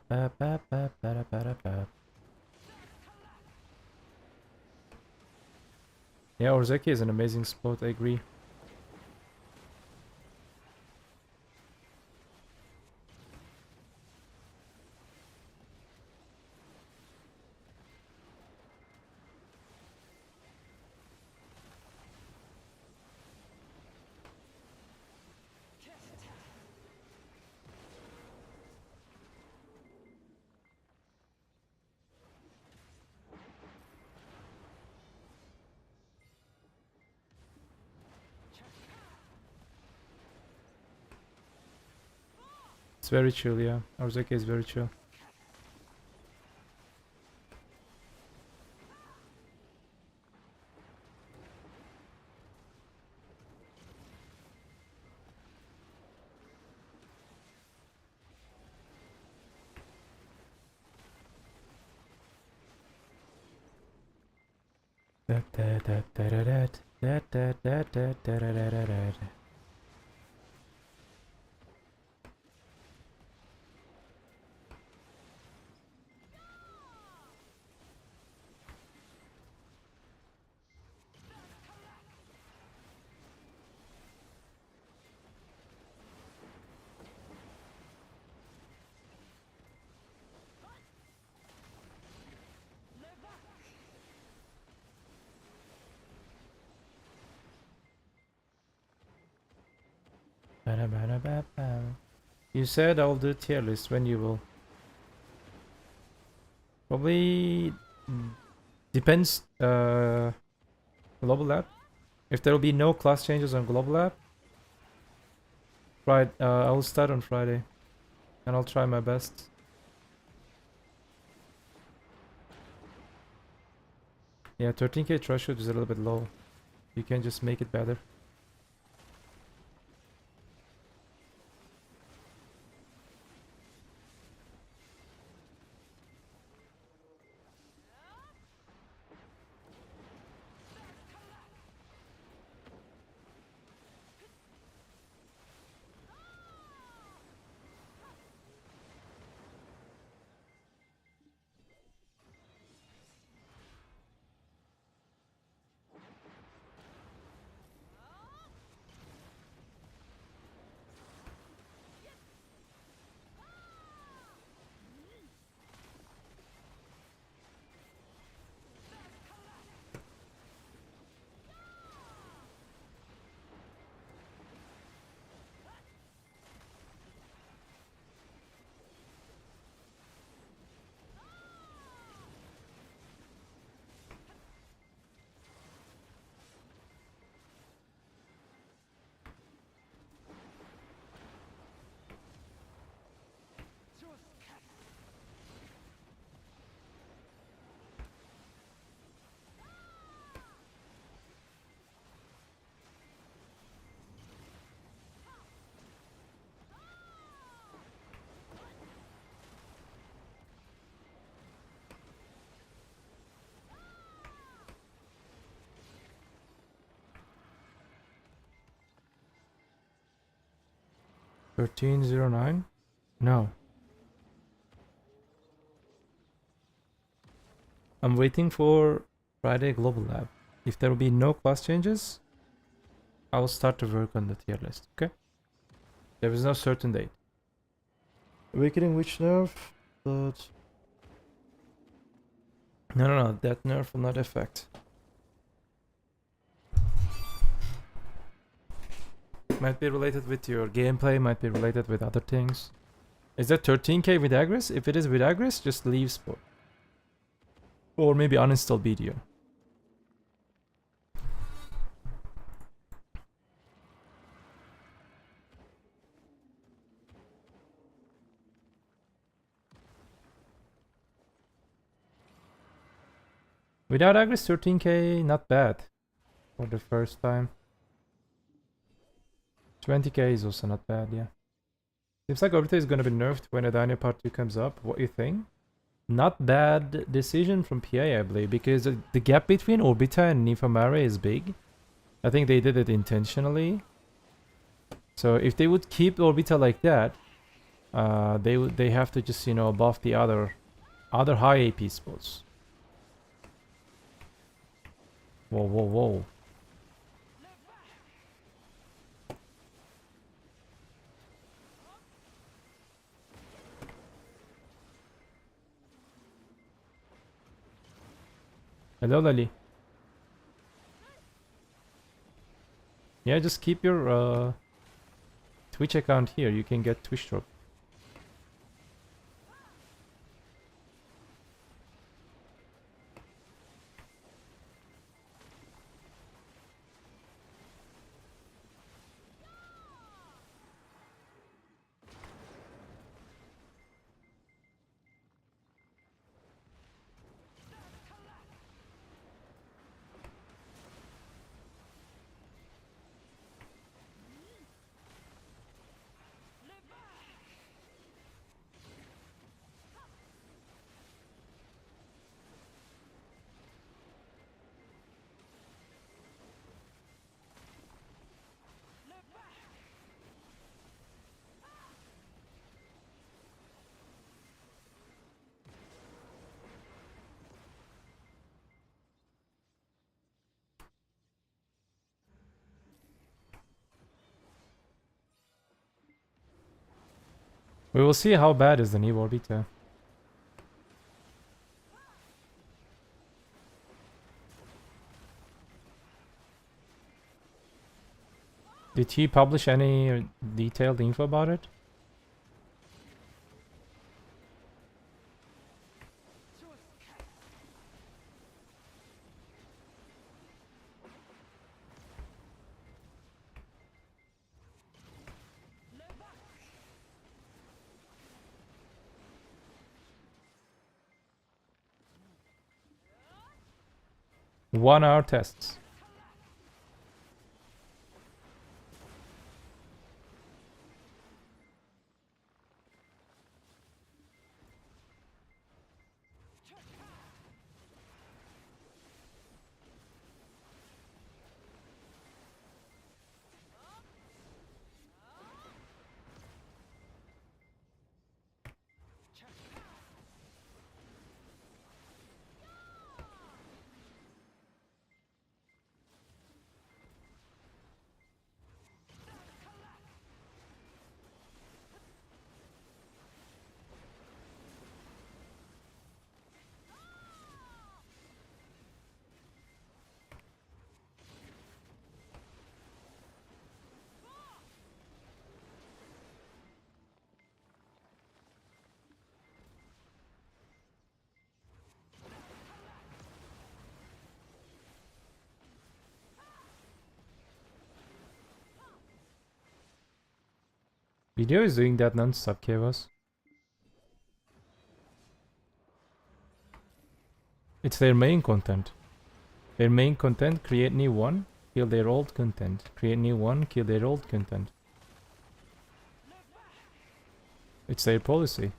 Ba-ba-ba-ba-ba-da-ba-da-ba. Yeah, Orzeki is an amazing spot, I agree. It's very chill, yeah. Orzeki is very chill. You said I'll do tier list when you will. Probably depends. Global lab. If there will be no class changes on global lab, right? I'll start on Friday, and I'll try my best. Yeah, 13k threshold is a little bit low. You can just make it better. 1309? No. I'm waiting for Friday Global Lab. If there will be no class changes, I will start to work on the tier list, okay? There is no certain date. Awakening which nerf? But... No, that nerf will not affect. Might be related with your gameplay, might be related with other things. Is that 13k with Agris? If it is with Agris, just leave sport. Or maybe uninstall BDO. Without Agris, 13k, not bad. For the first time. 20k is also not bad, yeah. Seems like Orbita is gonna be nerfed when Adania Part 2 comes up. What do you think? Not bad decision from PA, I believe, because the gap between Orbita and Nymphomare is big. I think they did it intentionally. So if they would keep Orbita like that, they have to just, you know, buff the other high AP spots. Whoa. Hello, Lali. Yeah, just keep your Twitch account here. You can get Twitch drop. We will see how bad is the new Orbita. Did he publish any detailed info about it? One-hour tests. Video is doing that non-stop, Kevos. It's their main content. Their main content, create new one, kill their old content. Create new one, kill their old content. It's their policy.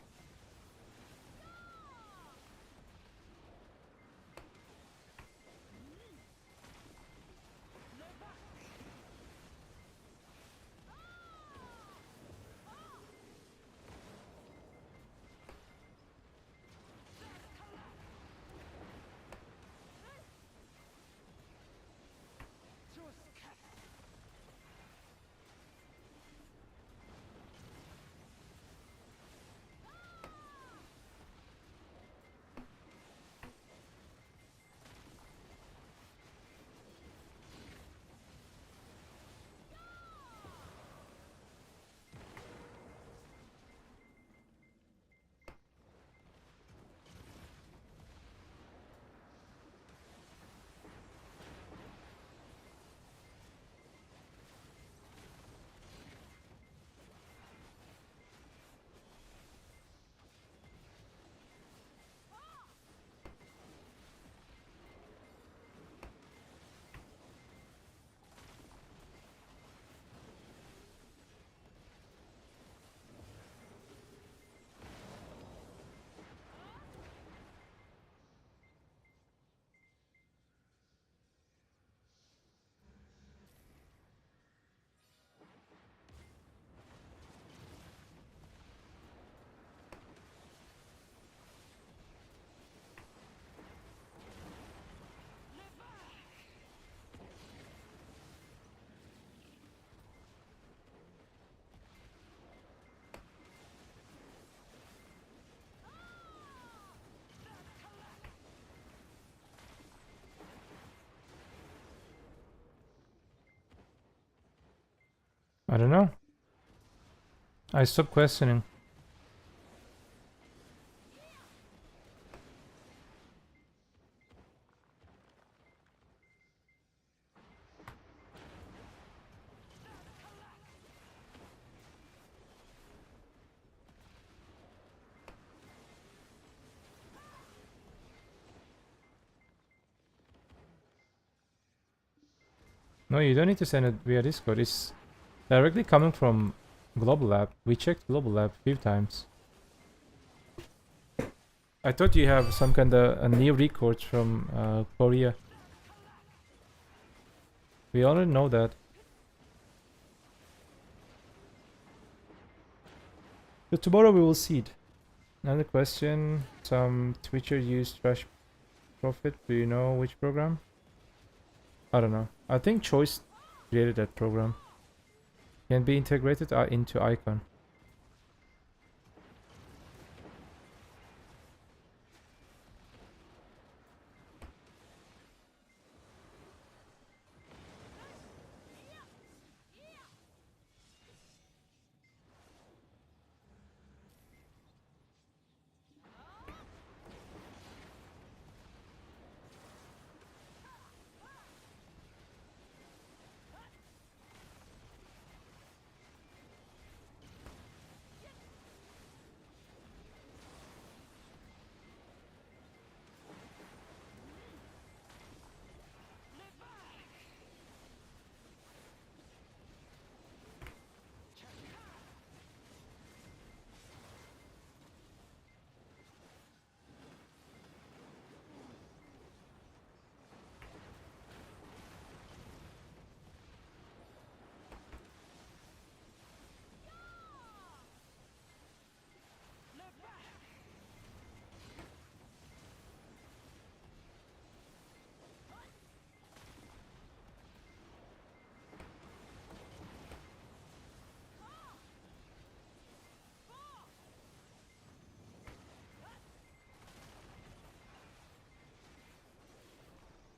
I don't know. I stopped questioning. No, you don't need to send it via Discord. It's directly coming from Global Lab. We checked Global Lab a few times. I thought you have some kind of a new records from Korea. We already know that. So tomorrow we will see it. Another question. Some Twitcher use Trash Profit. Do you know which program? I don't know. I think Choice created that program. Can be integrated into Icon.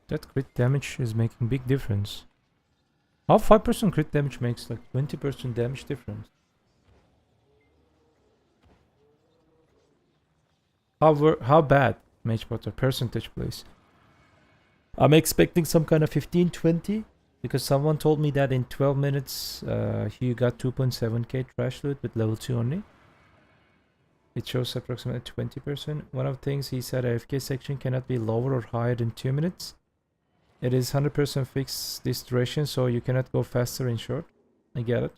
That crit damage is making big difference. How 5% crit damage makes like 20% damage difference? How bad Mage Potter percentage please? I'm expecting some kind of 15-20 because someone told me that in 12 minutes he got 2.7k trash loot with level 2 only. It shows approximately 20%. One of the things he said AFK section cannot be lower or higher than 2 minutes. It is 100% fixed this duration, so you cannot go faster in short. I get it.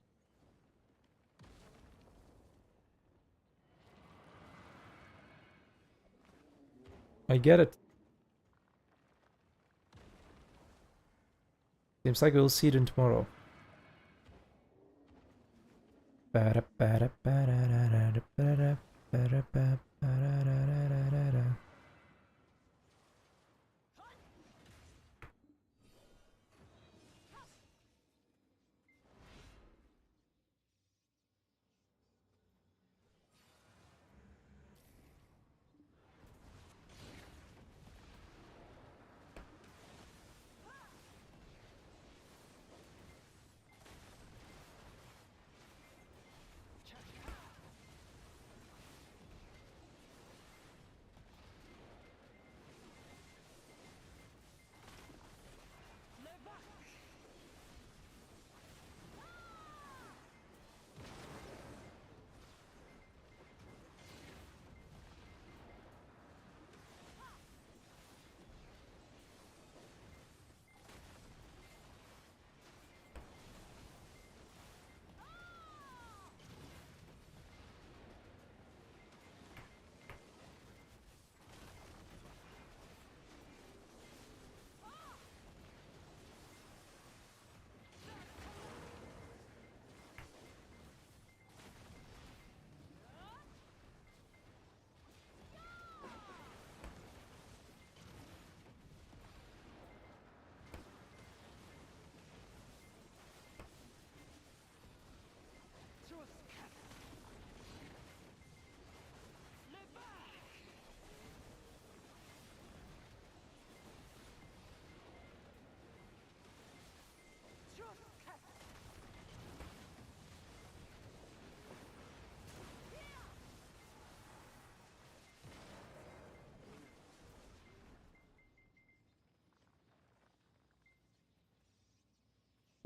I get it. Seems like we'll see it in tomorrow.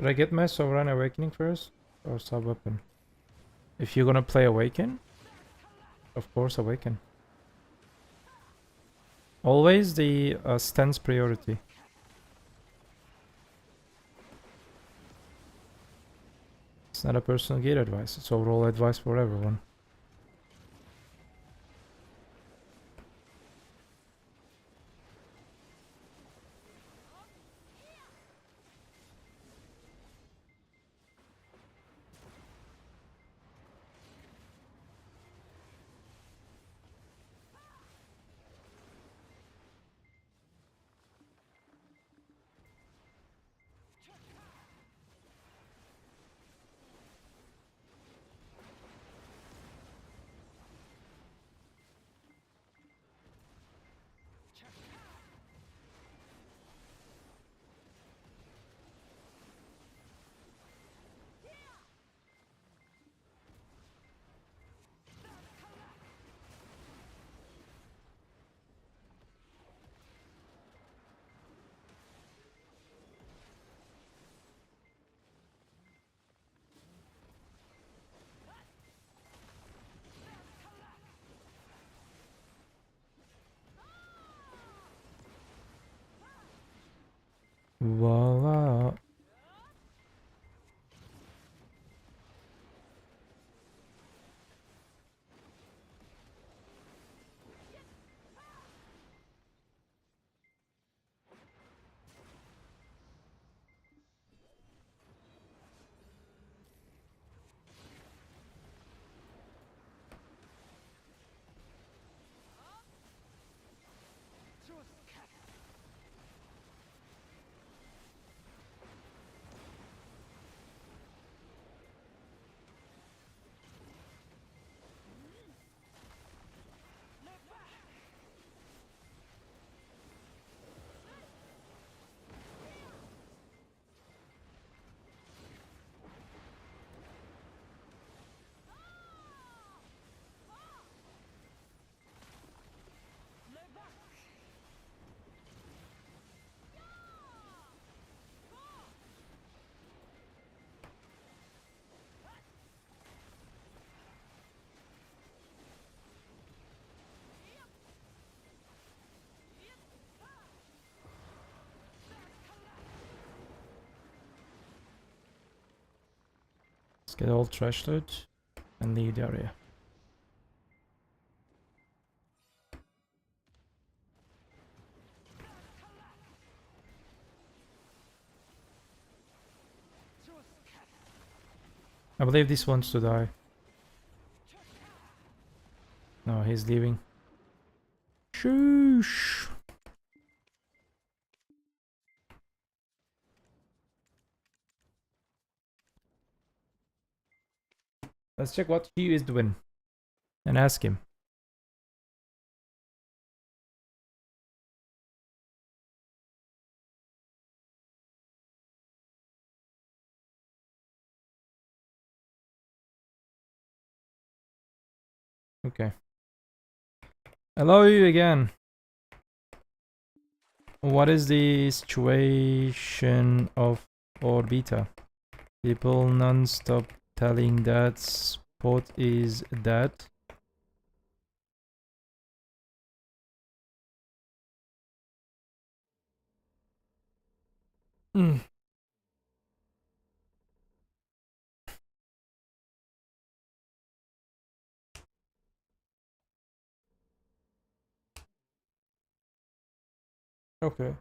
Should I get my Sovereign Awakening first? Or sub-weapon? If you're gonna play Awaken, of course Awaken. Always the stance priority. It's not a personal gear advice, it's overall advice for everyone. Voila. Let's get all trash loot and leave the area. I believe this wants to die. No, he's leaving. Shoosh. Let's check what he is doing and ask him. Okay. Hello you again. What is the situation of Orbita? People non-stop telling that spot is dead. Okay.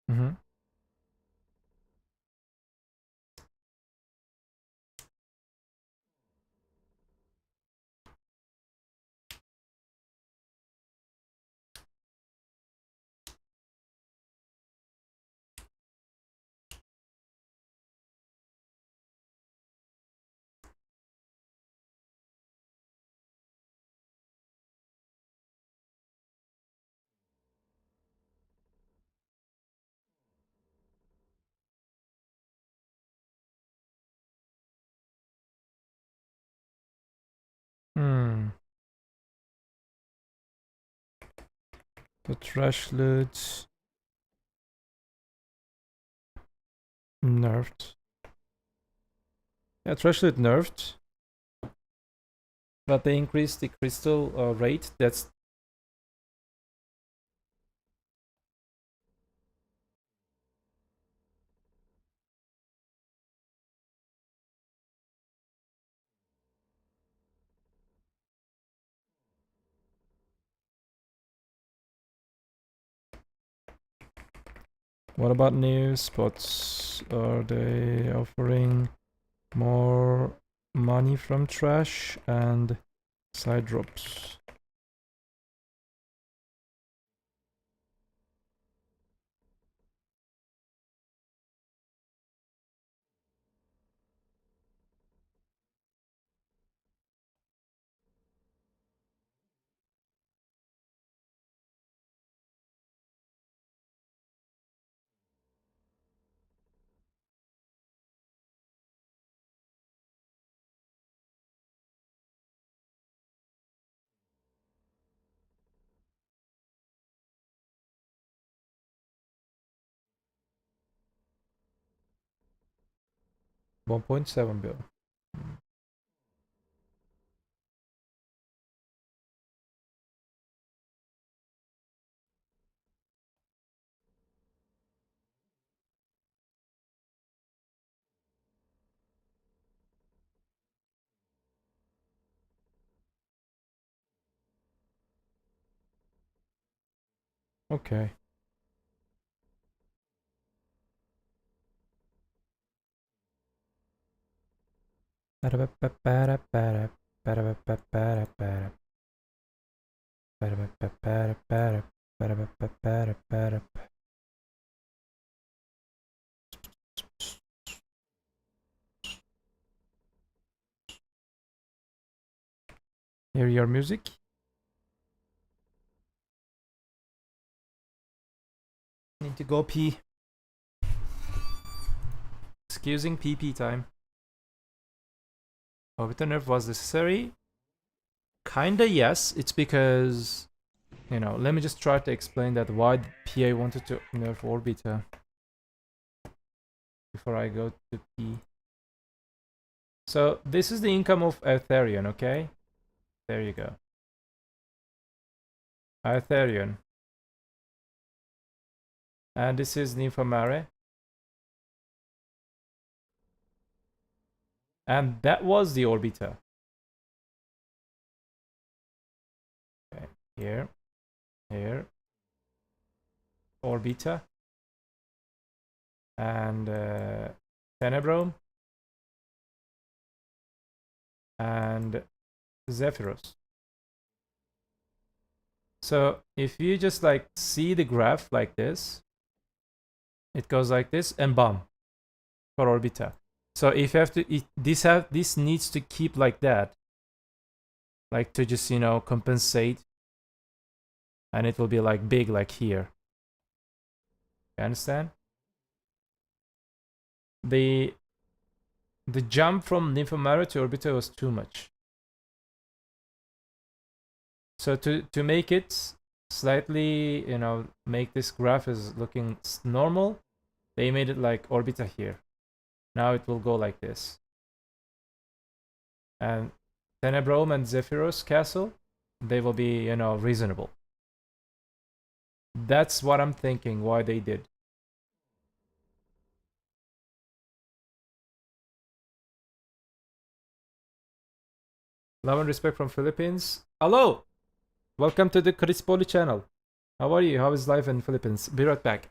Mm-hmm. The trash loot nerfed. Yeah, trash loot nerfed. But they increased the crystal rate. That's 'What about new spots? Are they offering more money from trash and side drops? $1.7 billion. Okay. Hear your music? Need to go pee. Excusing pee time. Orbiter nerf was necessary? Kinda yes. It's because, you know, let me just try to explain that why PA wanted to nerf Orbita before I go to P. So this is the income of Ethereum, okay? There you go. Ethereum. And this is Nymphomare. And that was the Orbita. Okay, here, Orbita. And Tenebrome. And Zephyrus. So if you just like see the graph like this, it goes like this and bam for Orbita. So if you have to, this needs to keep like that, like to just, you know, compensate, and it will be like big like here. You understand? The jump from Nymphomare to Orbita was too much. So to make it slightly, you know, make this graph is looking normal, they made it like Orbita here. Now it will go like this. And Tenebrome and Zephyrus Castle, they will be, you know, reasonable. That's what I'm thinking why they did. Love and respect from Philippines. Hello! Welcome to the Chris Poli channel. How are you? How is life in Philippines? Be right back.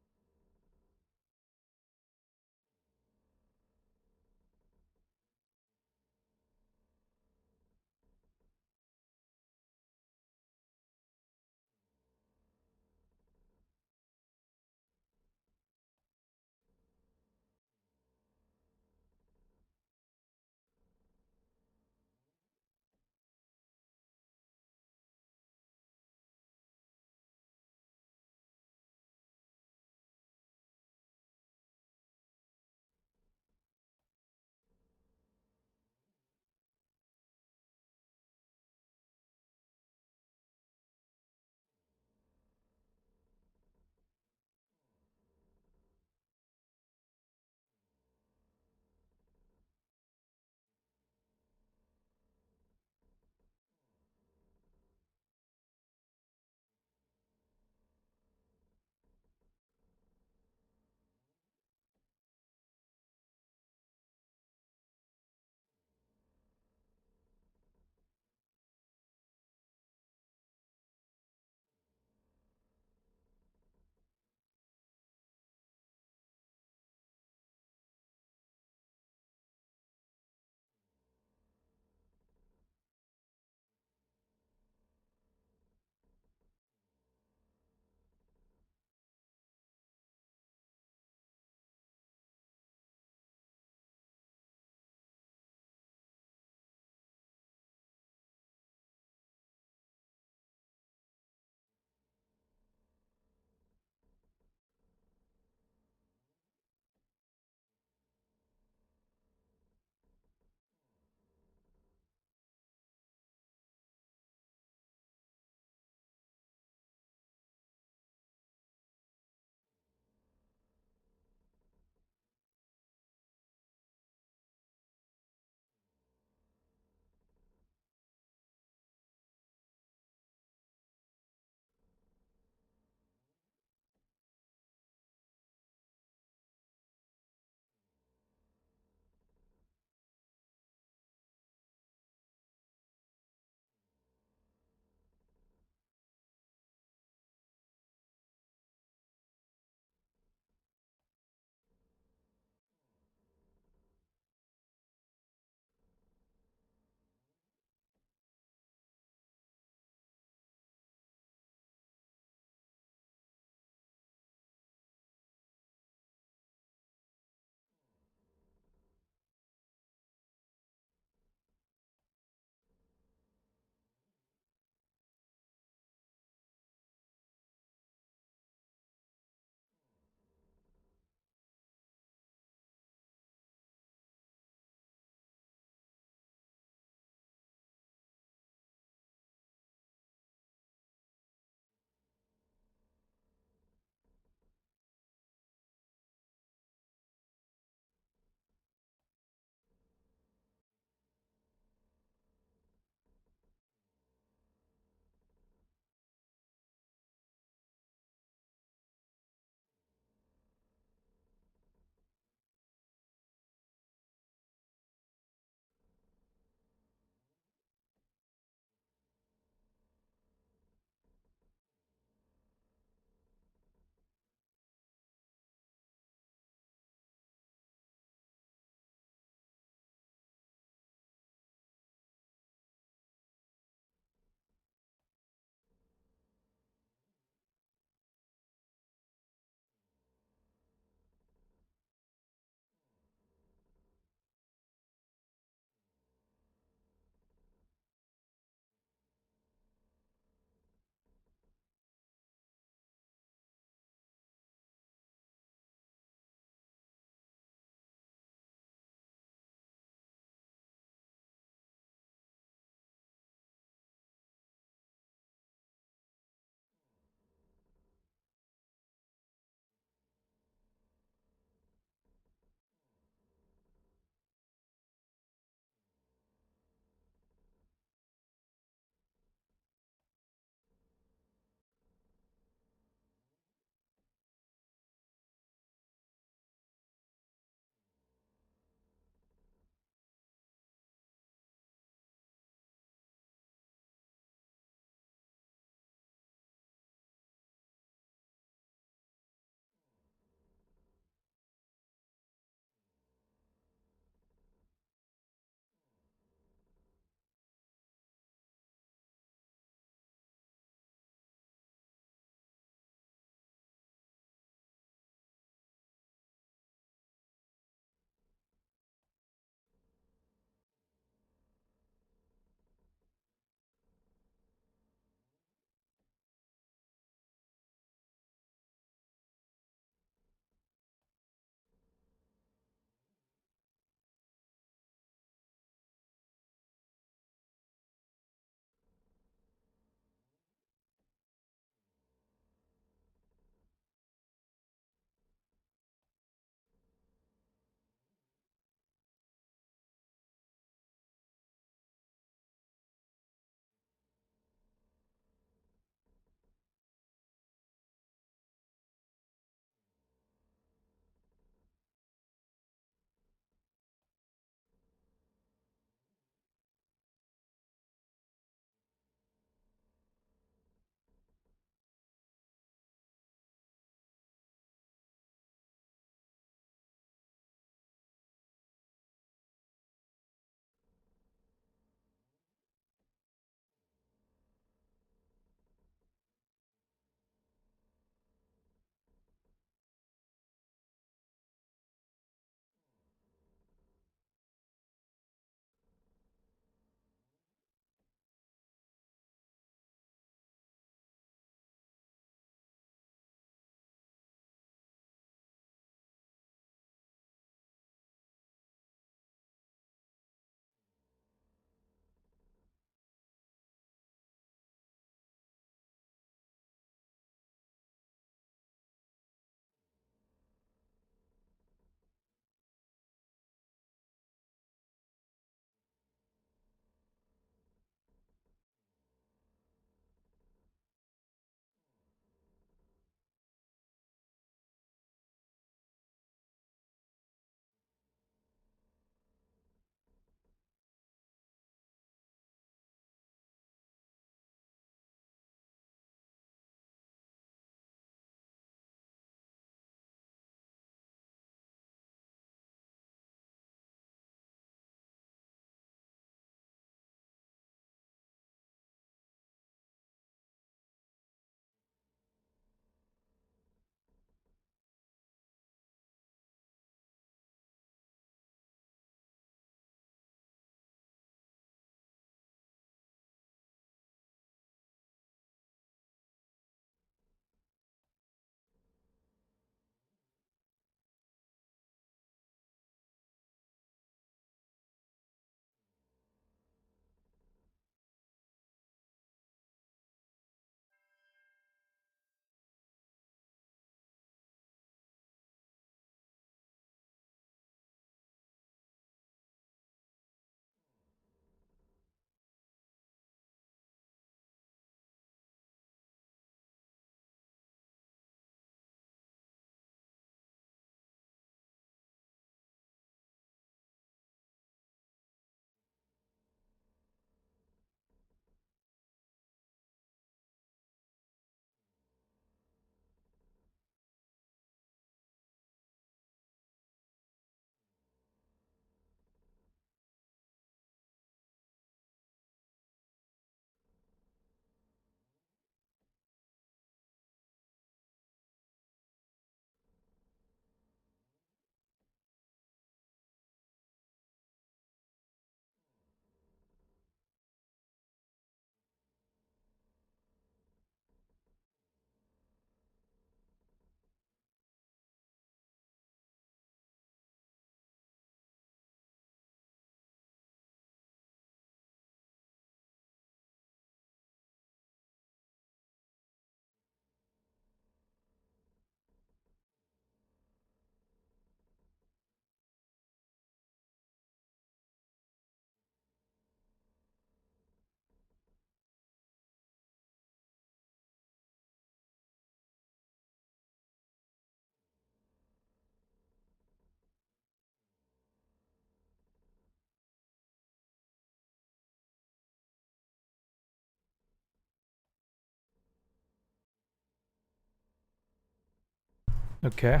Okay.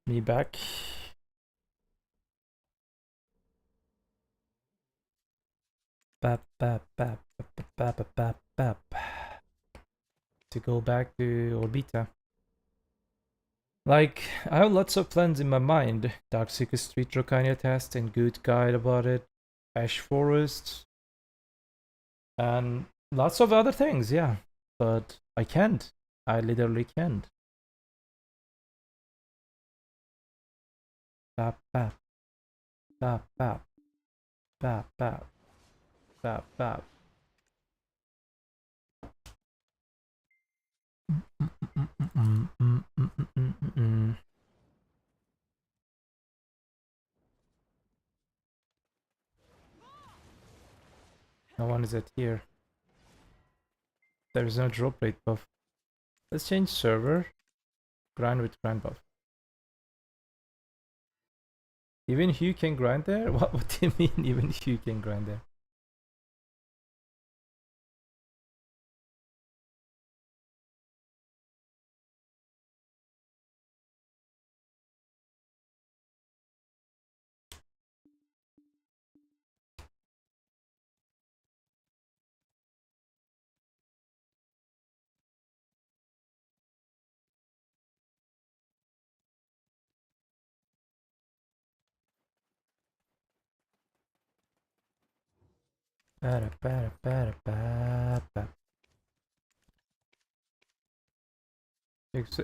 Me back. Bap, bap, bap, bap, bap, bap, bap, bap. To go back to Orbita. Like, I have lots of plans in my mind. Dark Secret Street Rokania test and good guide about it. Ash Forest. And lots of other things, yeah. But I can't. I literally can't. Bap, bap. Bap, bap. Bap, bap. Bap, bap. No one is at here. There is no drop rate buff. Let's change server. Grind with grind buff. Even Hugh can grind there? What do you mean even Hugh can grind there?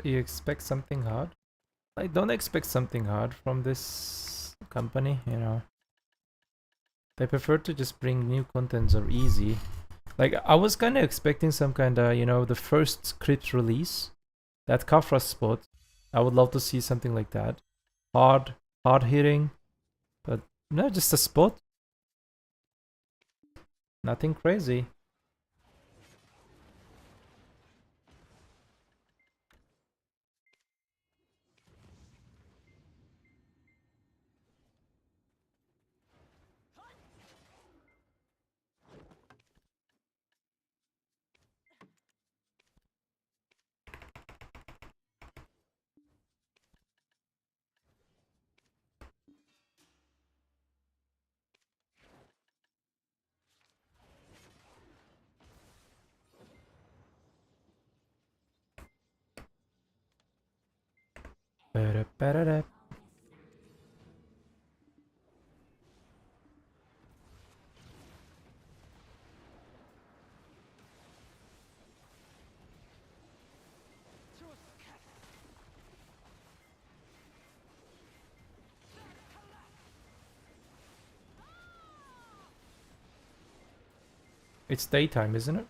You expect something hard? I don't expect something hard from this company, you know. They prefer to just bring new contents or easy. Like, I was kind of expecting some kind of, you know, the first script release, that Kafra spot. I would love to see something like that. Hard hitting, but no, just a spot. Nothing crazy. Ba-da-ba-da-da. It's daytime, isn't it?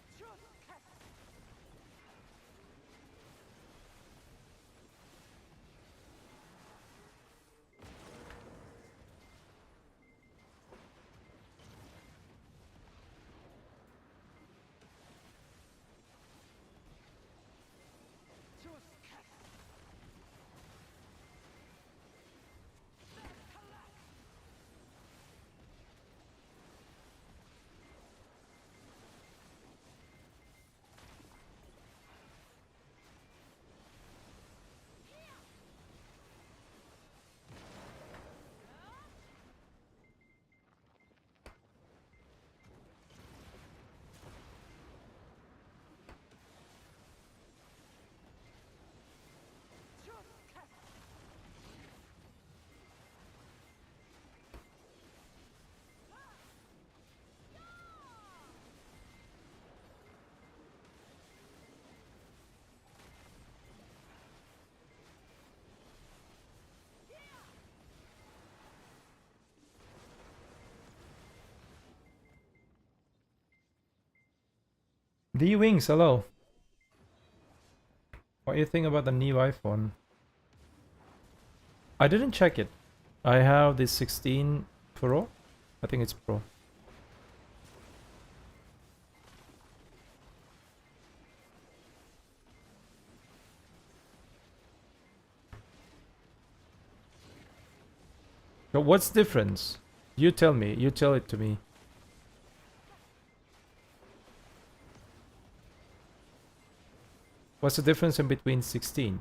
D-Wings, hello. What do you think about the new iPhone? I didn't check it. I have the 16 Pro. I think it's Pro. But what's difference? You tell me. You tell it to me. What's the difference in between 16?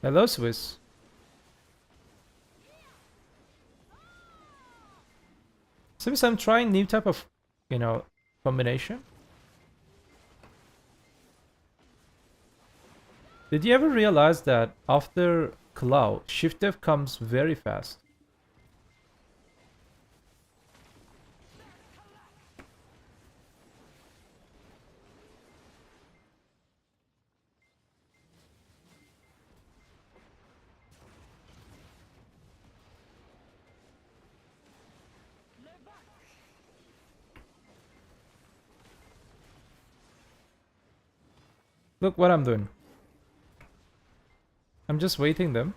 Hello, Swiss. Swiss, I'm trying new type of, you know, combination. Did you ever realize that after Cloud, Shift F comes very fast? Look what I'm doing. I'm just waiting them.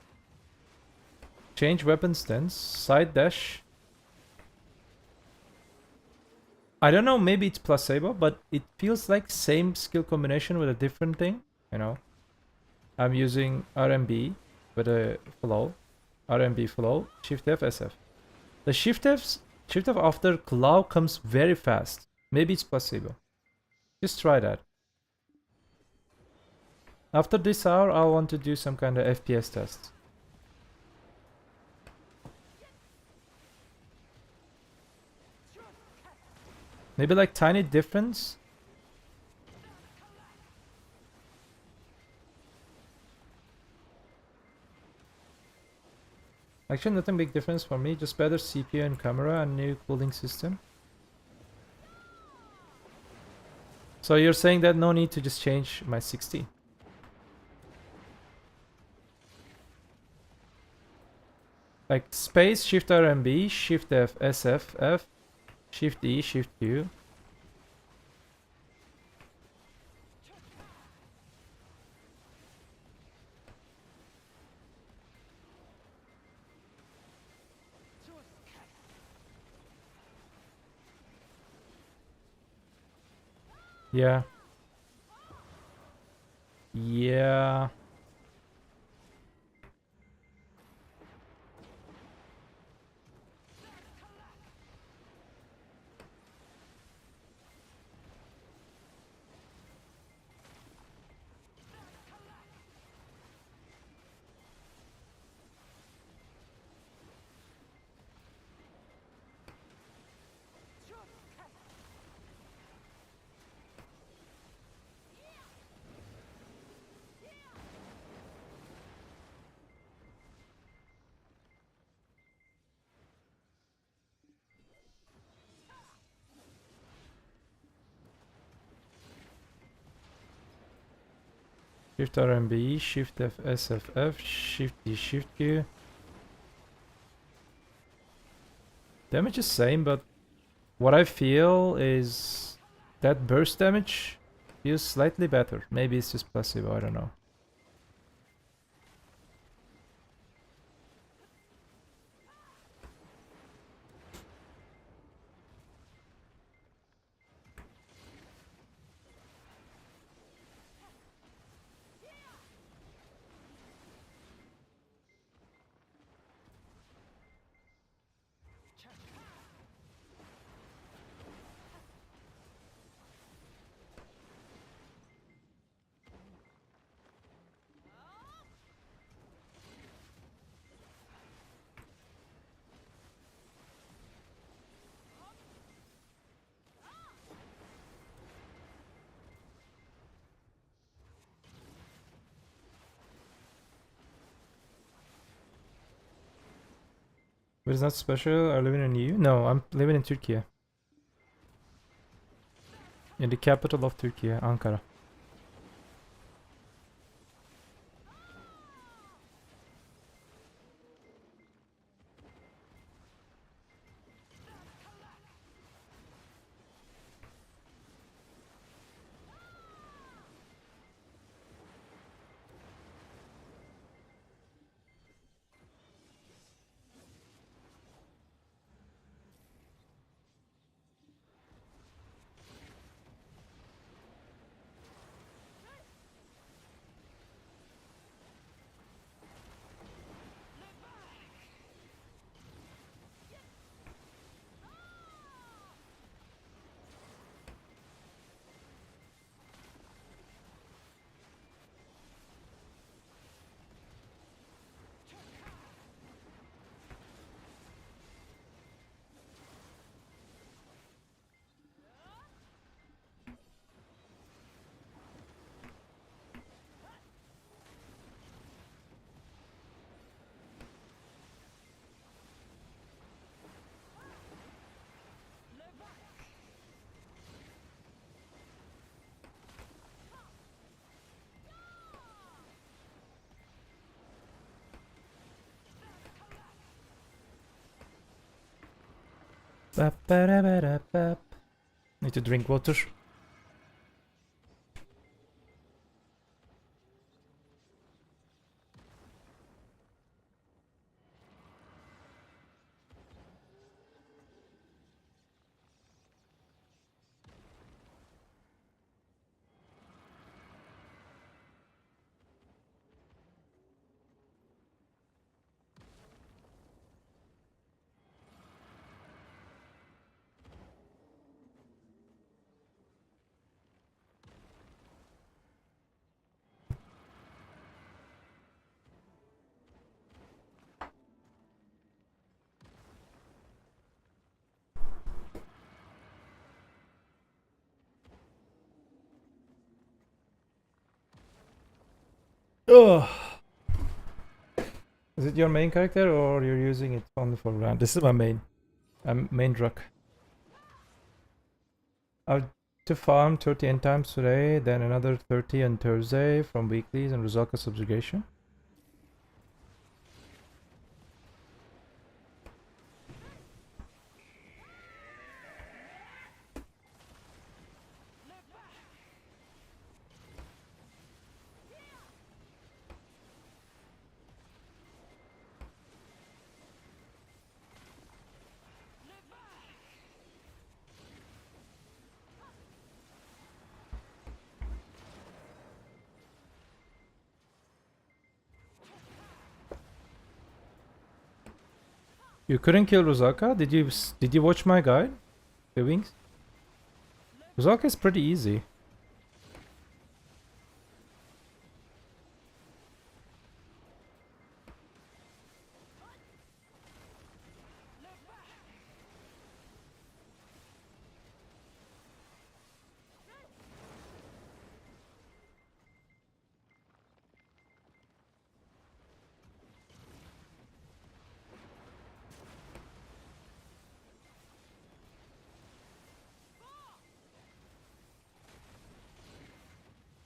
Change weapon stance, side dash. I don't know, maybe it's placebo, but it feels like same skill combination with a different thing, you know. I'm using RMB with a flow, RMB flow, Shift F, SF. The Shift F after Claw comes very fast. Maybe it's placebo. Just try that. After this hour, I want to do some kind of FPS test. Maybe like tiny difference. Actually, nothing big difference for me. Just better CPU and camera and new cooling system. So you're saying that no need to just change my 60. Like space, Shift RMB, Shift F, SF, F, Shift E, Shift Q. Yeah. Yeah. Shift RMB, Shift F, SFF, Shift D, Shift Q. Damage is same, but what I feel is that burst damage feels slightly better. Maybe it's just placebo, I don't know. But it's not special. Are living in EU? No, I'm living in Turkey. In the capital of Turkey, Ankara. Need to drink water. Oh. Is it your main character or you're using it only for round? This is my main. I'm main drug. I've to farm 30 end times today, then another 30 on Thursday from weeklies and Rizalka subjugation. You couldn't kill Rizalka? Did you watch my guide? The wings? Rizalka is pretty easy.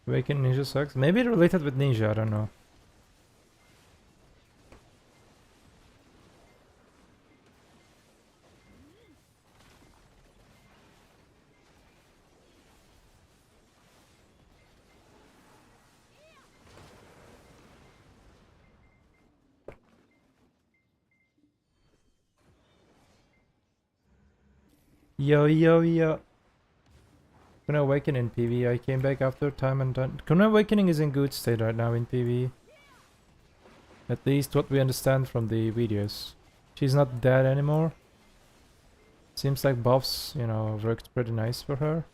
Awakened Ninja sucks. Maybe related with Ninja, I don't know. Yo, yo, yo. Kuna Awaken in PV. I came back after time and done. Kuna Awakening is in good state right now in PV. At least what we understand from the videos. She's not dead anymore. Seems like buffs, you know, worked pretty nice for her.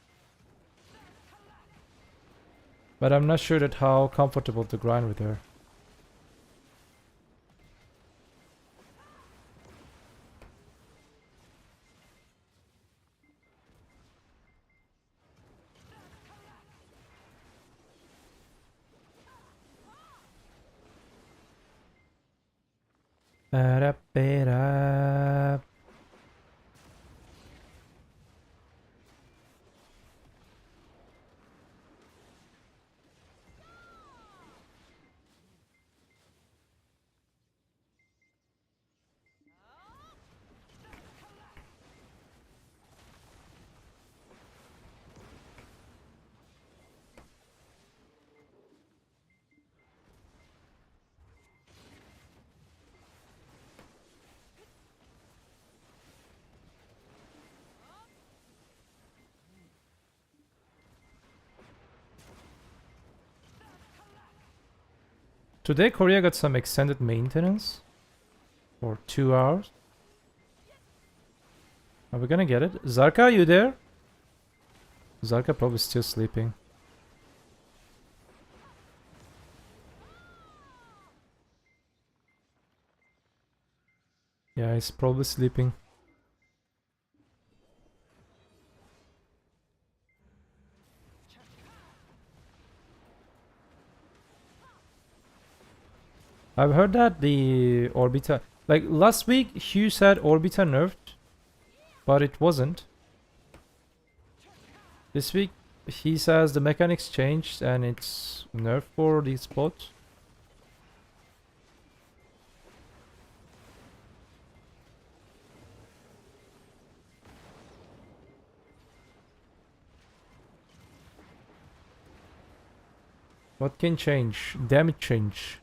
But I'm not sure that how comfortable to grind with her. Today Korea got some extended maintenance for 2 hours. Are we gonna get it? Zarka, you there? Zarka probably still sleeping. Yeah, he's probably sleeping. I've heard that the Orbita... Like, last week, Hugh said Orbita nerfed, but it wasn't. This week, he says the mechanics changed and it's nerfed for these spots. What can change? Damage change.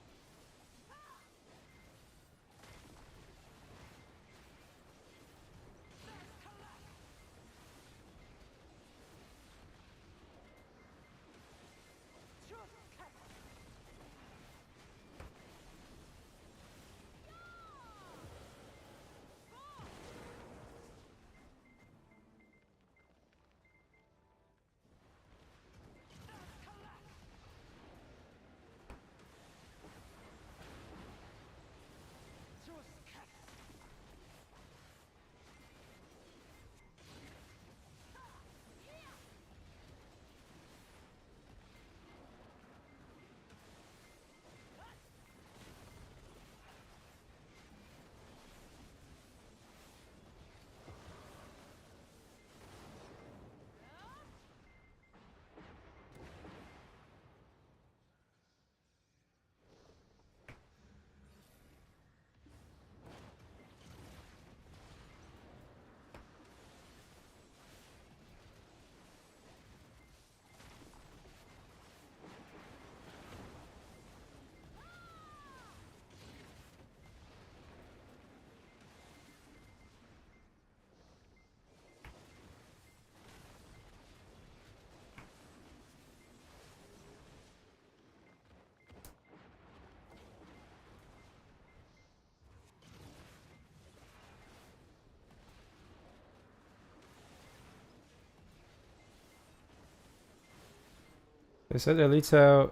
They said elites have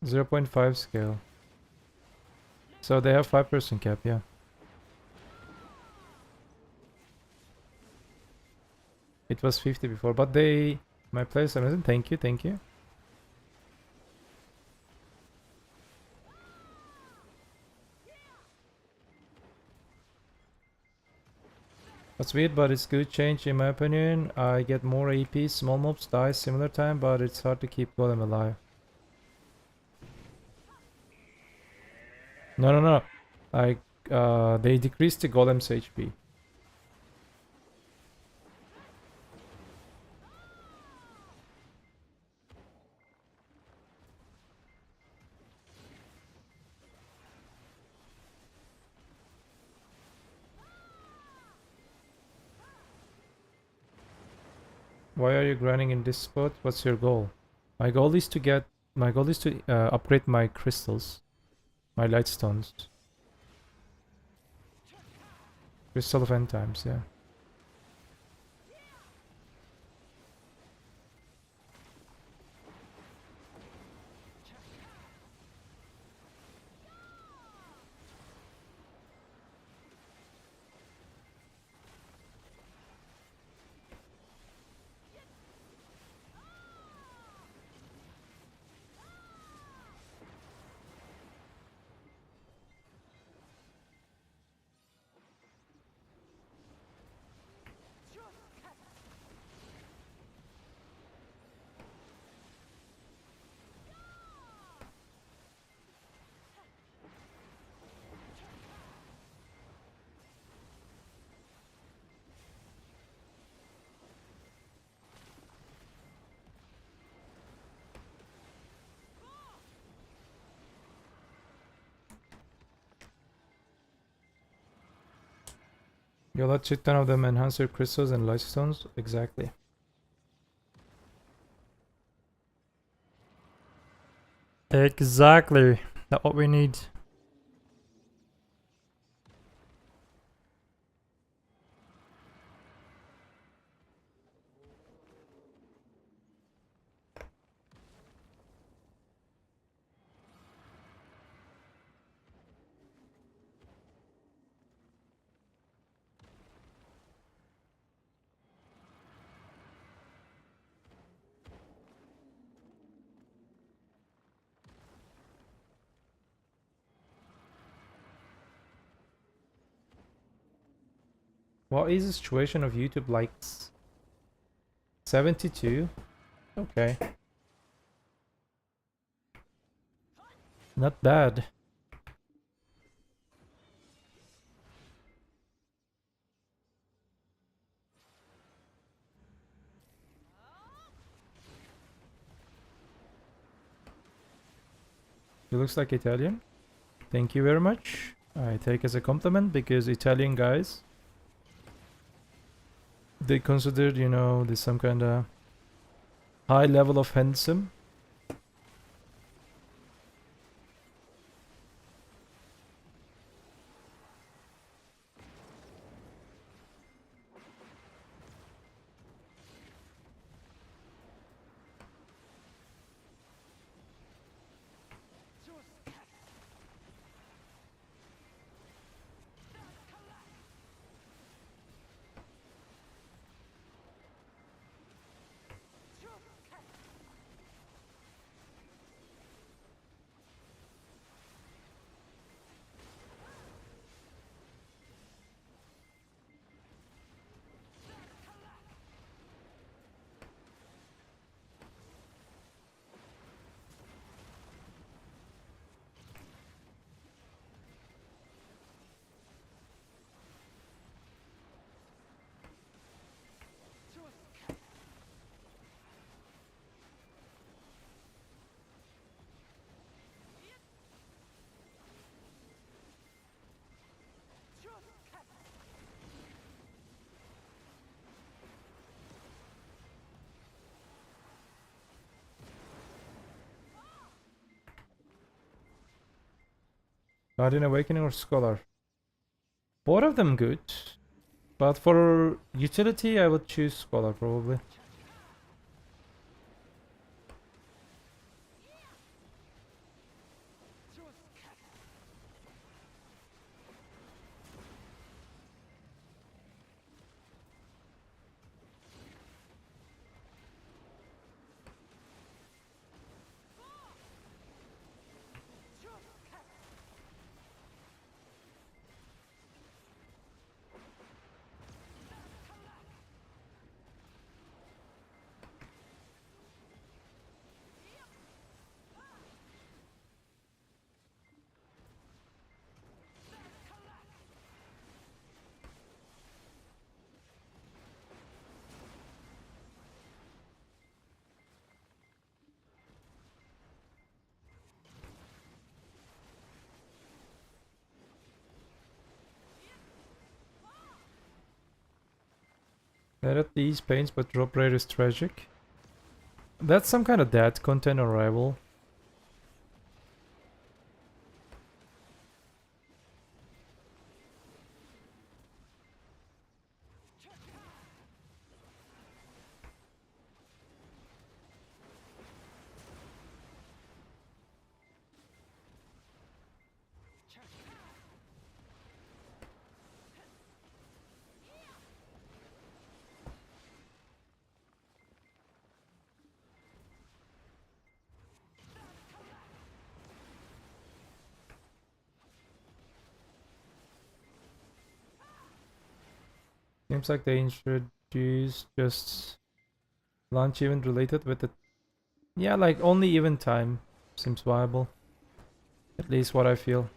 0.5 scale. So they have 5% cap, yeah. It was 50 before, but they... My place Amazon, thank you, thank you. That's weird, but it's good change in my opinion. I get more AP, small mobs die similar time, but it's hard to keep golem alive. No, no, no. They decreased the golem's HP. Why are you grinding in this spot? What's your goal? My goal is to upgrade my crystals. My light stones. Crystal of end times, yeah. You'll let shit ton of them enhance your crystals and light stones? Exactly. Exactly. That's what we need. What is the situation of YouTube likes? 72? Okay. Not bad. looks like Italian. Thank you very much. I take as a compliment because Italian guys, they consider, you know, there's some kind of high level of handsome. Guardian Awakening or Scholar? Both of them good. But for utility, I would choose Scholar probably. Let at these paints, but drop rate is tragic. That's some kind of dead content or rival. Seems like they introduced just launch event related with it. Yeah, like only event time seems viable. At least what I feel.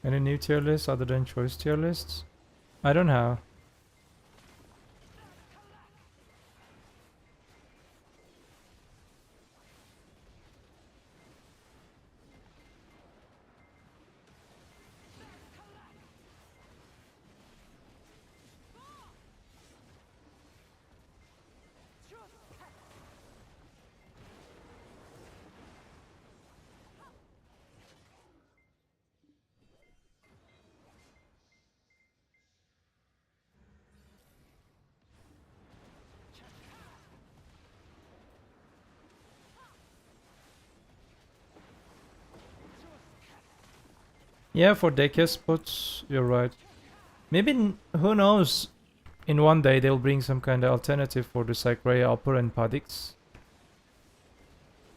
Any new tier lists other than choice tier lists? I don't have. Yeah, for daycare spots, you're right. Maybe, who knows, in one day they'll bring some kind of alternative for the Cycrea Upper and Padix.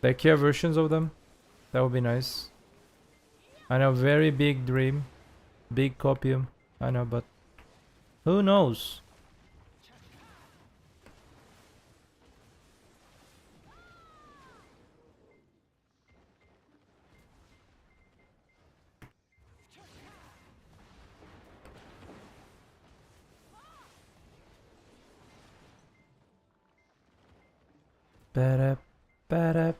Daycare versions of them. That would be nice. I know, very big dream. Big copium. I know, but who knows? Ba-da, ba-da.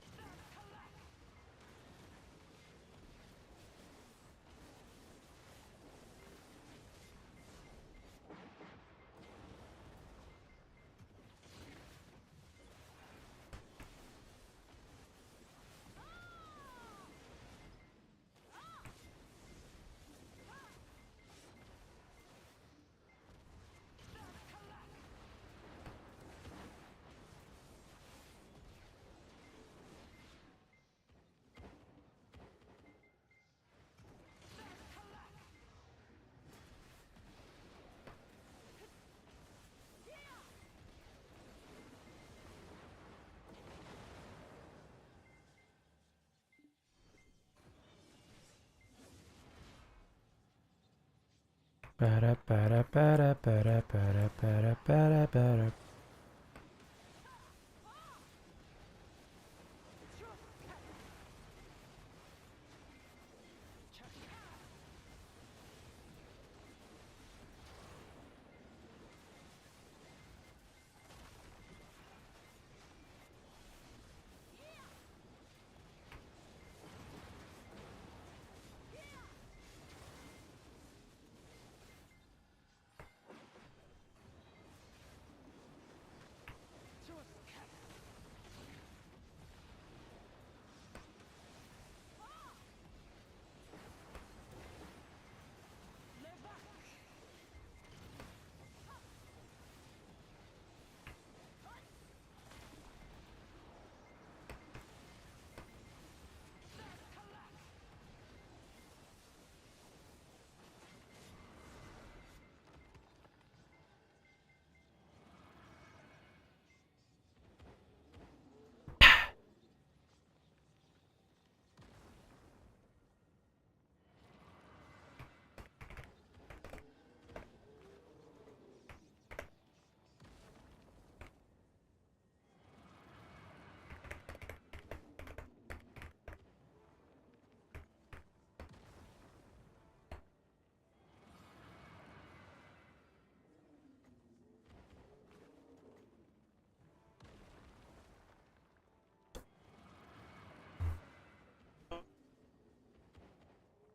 Ba-da, ba-da, ba-da, ba-da, ba-da, ba-da, ba-da, ba-da.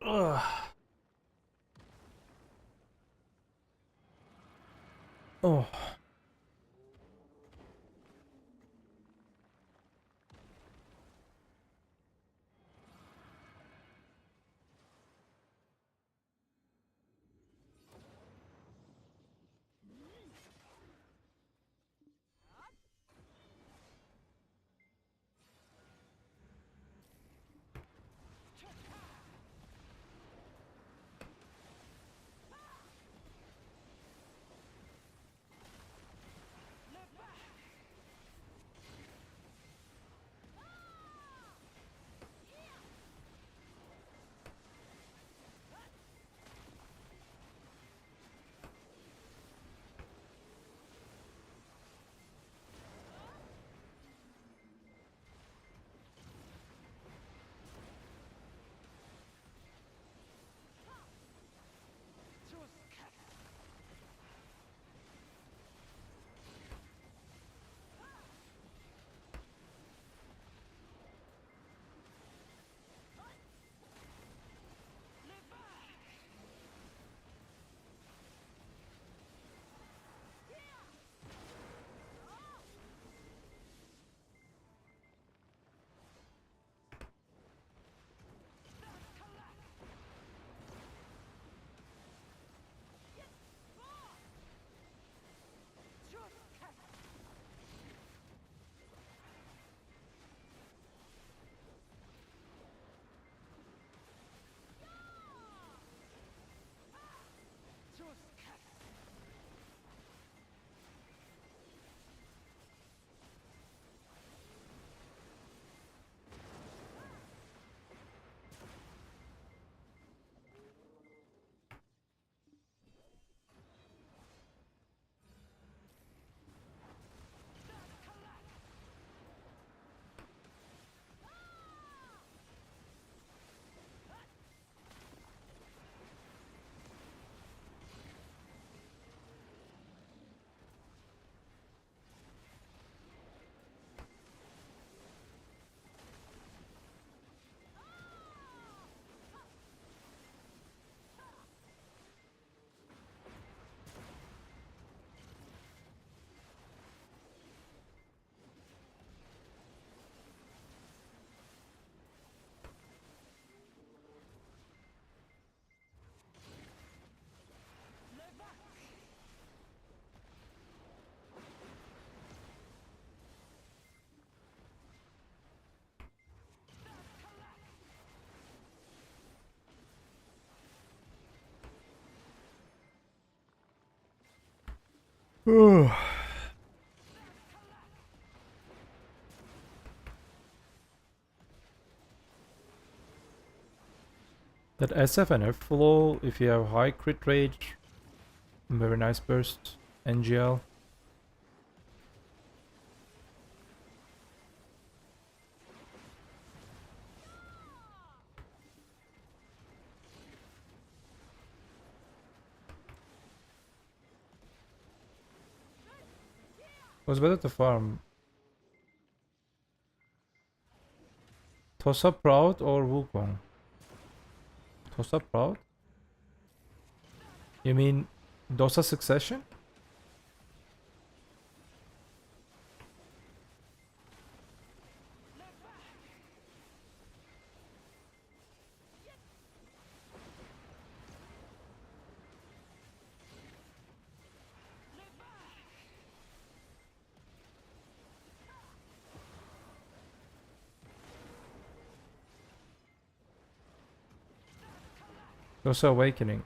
Ugh. Oh. That SF and airflow, if you have high crit rate, very nice burst, NGL. Was better to farm. Tosa Proud or Wukong? Tosa Proud? You mean Dosa Succession? Dosa Awakening.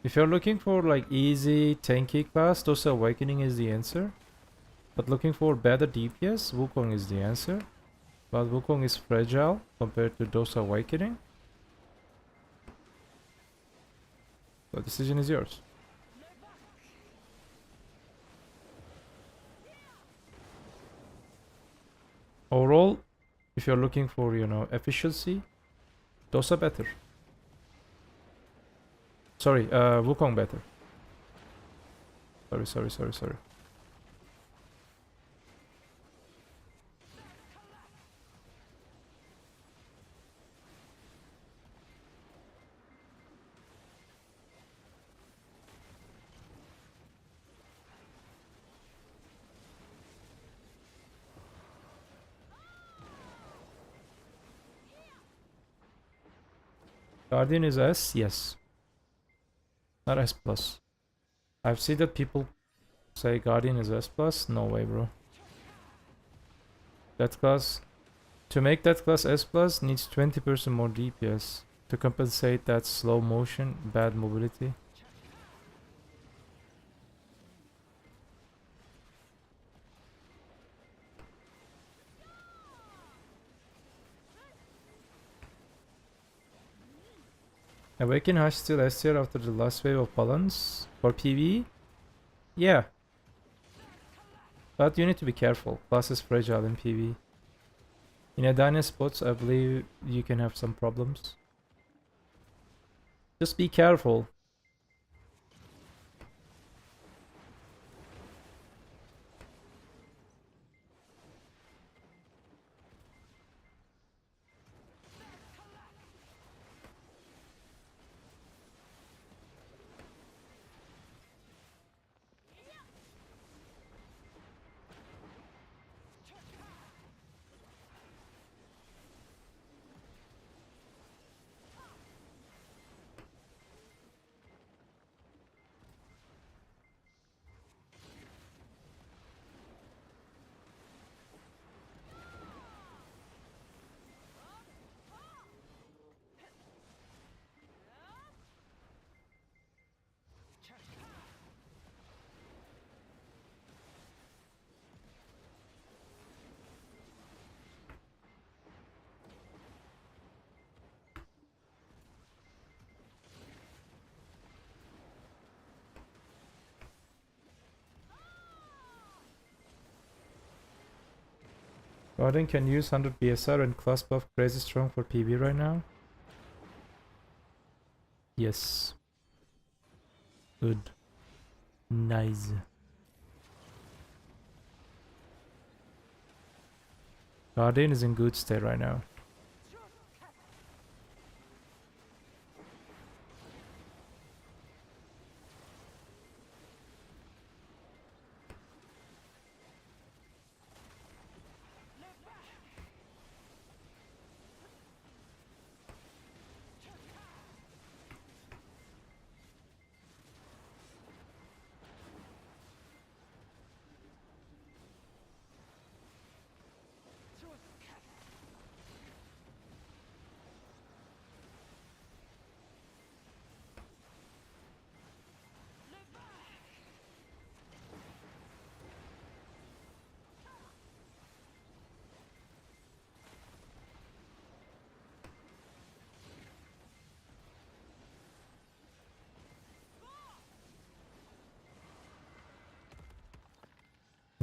If you're looking for like easy tanky class, Dosa Awakening is the answer. But looking for better DPS, Wukong is the answer. But Wukong is fragile compared to Dosa Awakening. The decision is yours. Overall, if you're looking for, you know, efficiency, Dosa better. Sorry, Wukong better. Sorry. Guardian is S? Yes. Not S plus. I've seen that people say Guardian is S plus. No way, bro. That class, to make that class S plus, needs 20% more DPS to compensate that slow motion, bad mobility. Awaken Hush still S tier after the last wave of balance for PvE? Yeah. But you need to be careful. Class is fragile in PvE. In Adania spots, I believe you can have some problems. Just be careful. Guardian can use 100 BSR and class buff crazy strong for PB right now. Yes. Good. Nice. Guardian is in good state right now.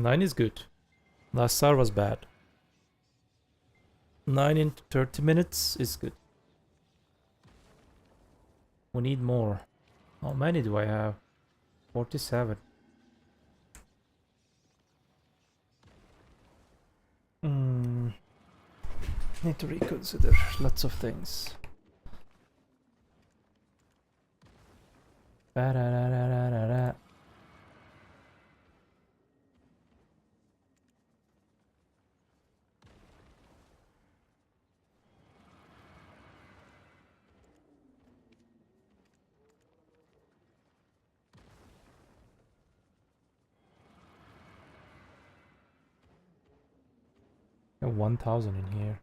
9 is good. Last SAR was bad. 9 in 30 minutes is good. We need more. How many do I have? 47. Need to reconsider lots of things. Ba-da-da-da-da-da. I have 1000 in here.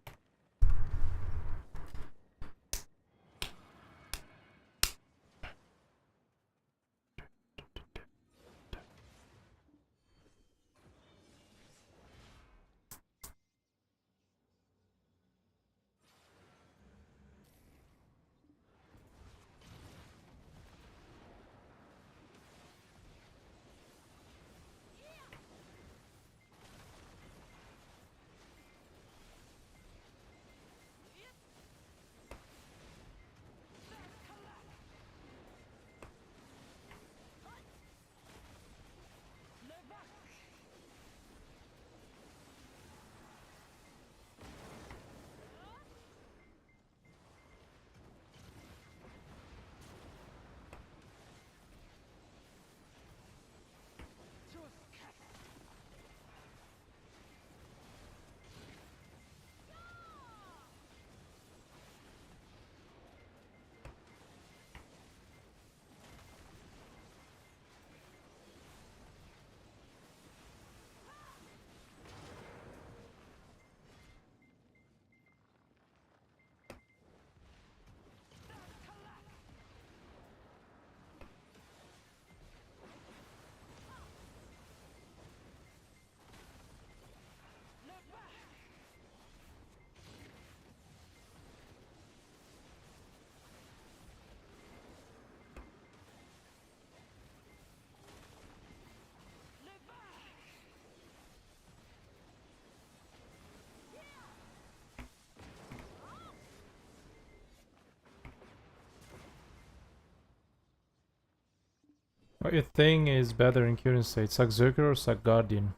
What you think is better in current state, Saxzerker or Sack Guardian?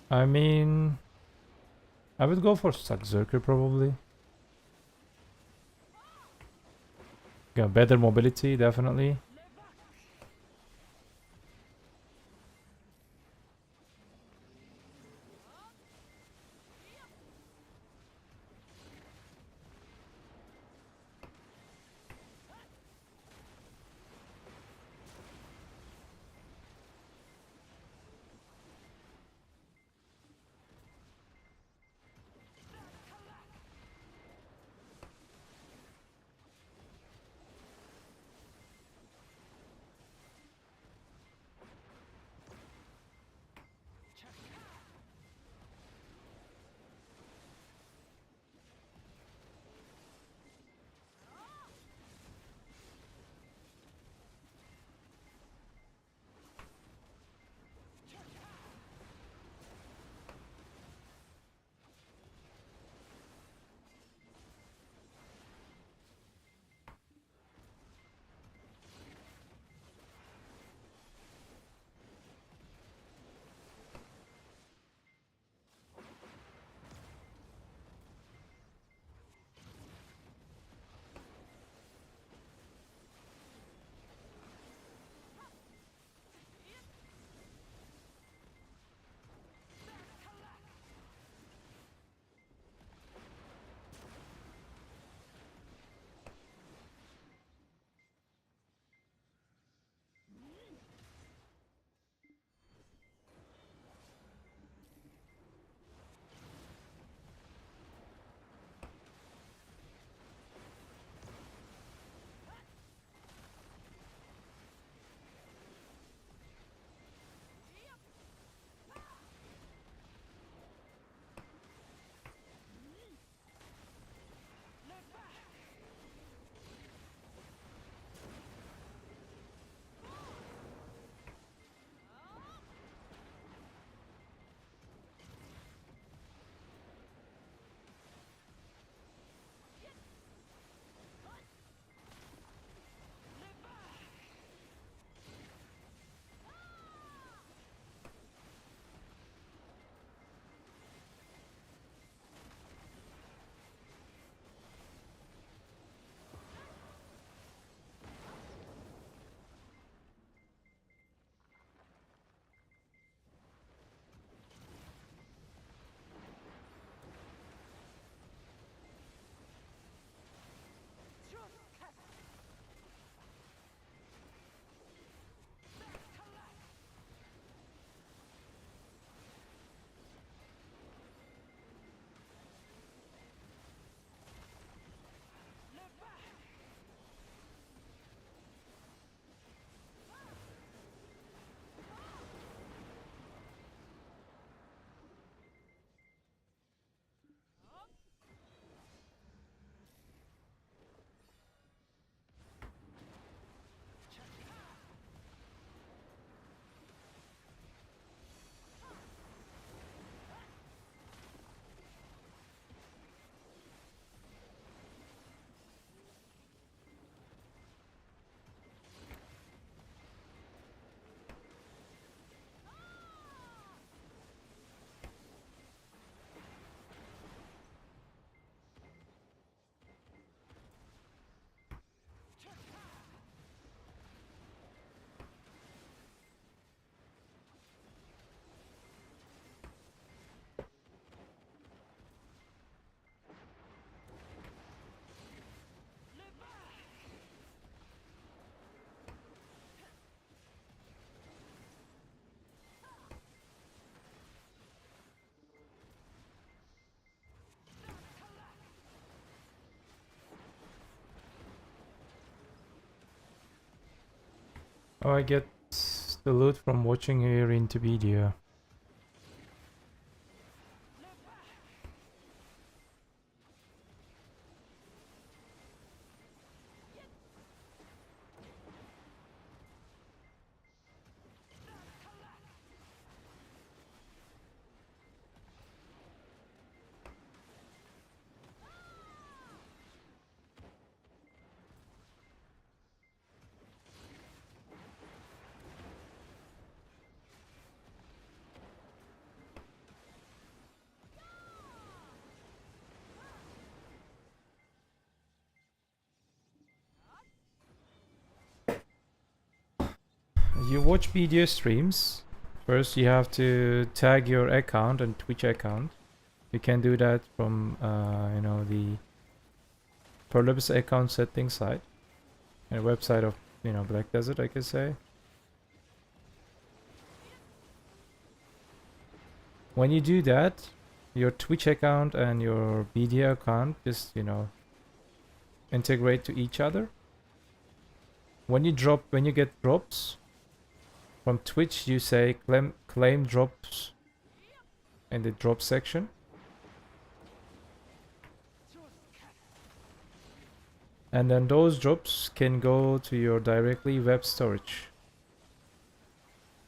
I mean, I would go for Saxzerker probably. Got better mobility, definitely. Oh, I get the loot from watching here into video. You watch video streams. First, you have to tag your account and Twitch account. You can do that from, you know, the Perlibs account settings site and website of, you know, Black Desert, I could say. When you do that, your Twitch account and your media account just, you know, integrate to each other. When you get drops from Twitch, you say claim drops in the drop section. And then those drops can go to your directly web storage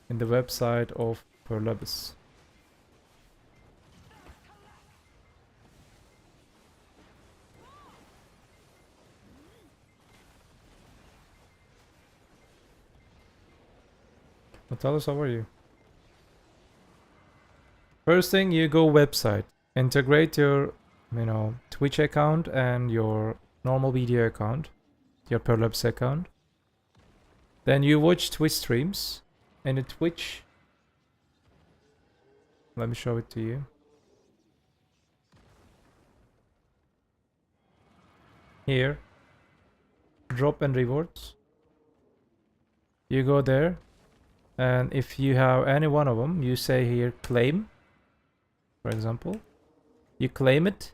in the website of Perlibs. Tell us, how are you? First thing, you go website. Integrate your, you know, Twitch account and your normal video account, your Perlibs account. Then you watch Twitch streams. And the Twitch, let me show it to you. Here, drop and rewards. You go there. And if you have any one of them, you say here claim, for example. You claim it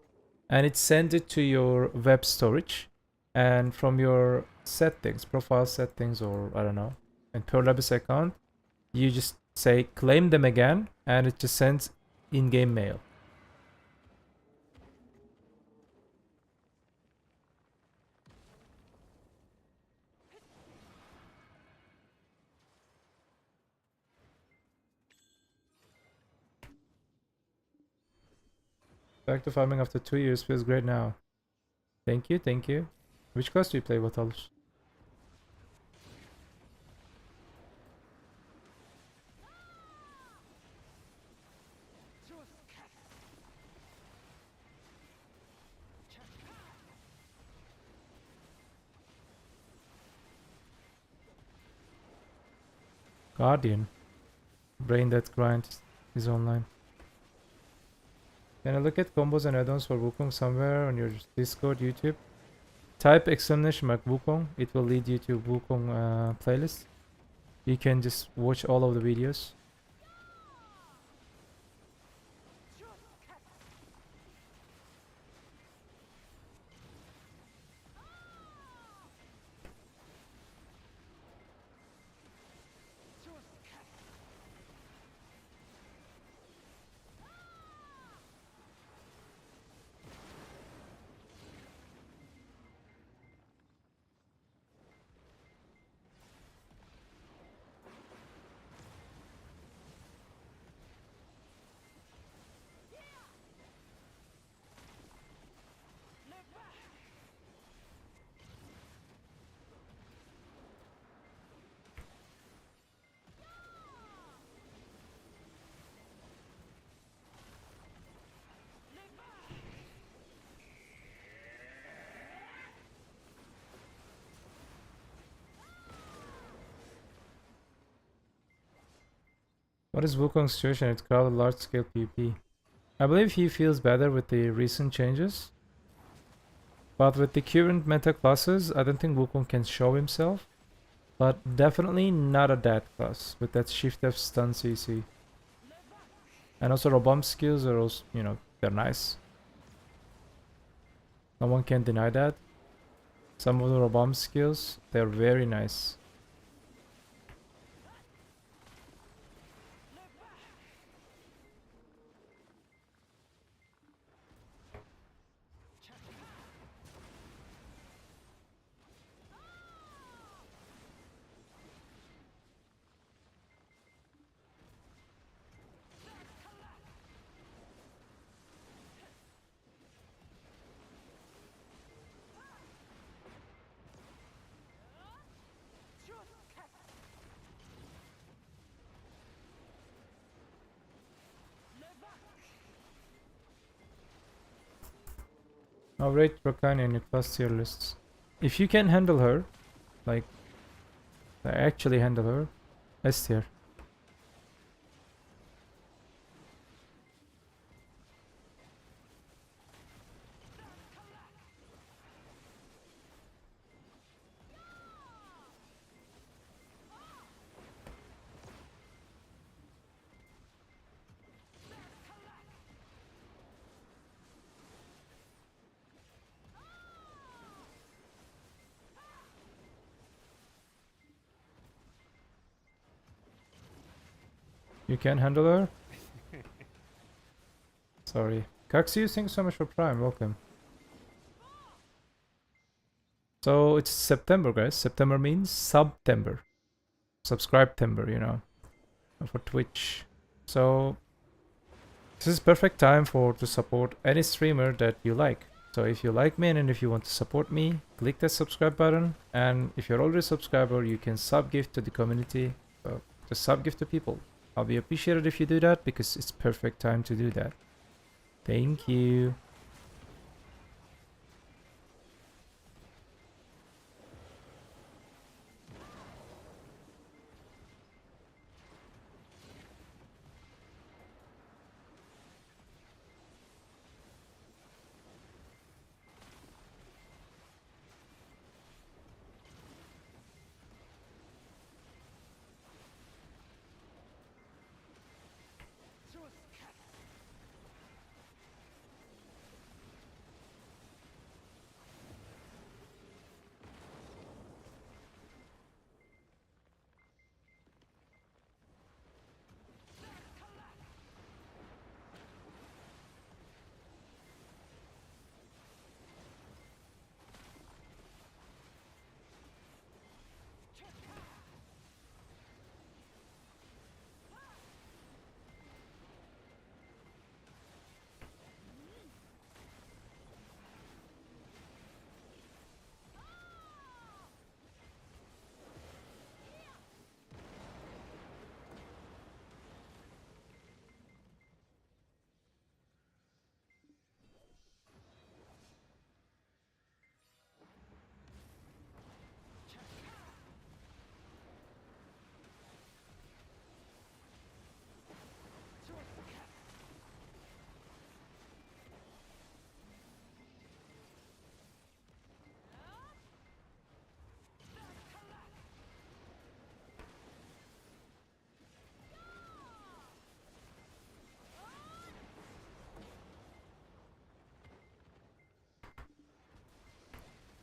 and it sends it to your web storage. And from your settings, profile settings, or I don't know, and Perlibs account, you just say claim them again and it just sends in-game mail. Back to farming after 2 years feels great now. Thank you, thank you. Which class do you play, Vatalos? Guardian. Brain that grind is online. Can I look at combos and add-ons for Wukong somewhere on your Discord, YouTube? Type !mark Wukong. It will lead you to Wukong playlist. You can just watch all of the videos. What is Wukong's situation? It's called a large-scale PvP. I believe he feels better with the recent changes. But with the current meta classes, I don't think Wukong can show himself. But definitely not a that class with that Shift F stun CC. And also Robomb skills are also, you know, they're nice. No one can deny that. Some of the Robomb skills, they're very nice. I'll rate Rokani in your first tier lists. If you can handle her, like, actually handle her, S tier. You can handle her? Sorry. Kaxu, thanks so much for Prime, welcome. So it's September, guys. September means September. Subscribe-tember, you know, for Twitch. So this is perfect time to support any streamer that you like. So if you like me and if you want to support me, click that subscribe button. And if you're already a subscriber, you can sub-gift to the community. Just sub-gift to people. I'll be appreciated if you do that because it's perfect time to do that. Thank you.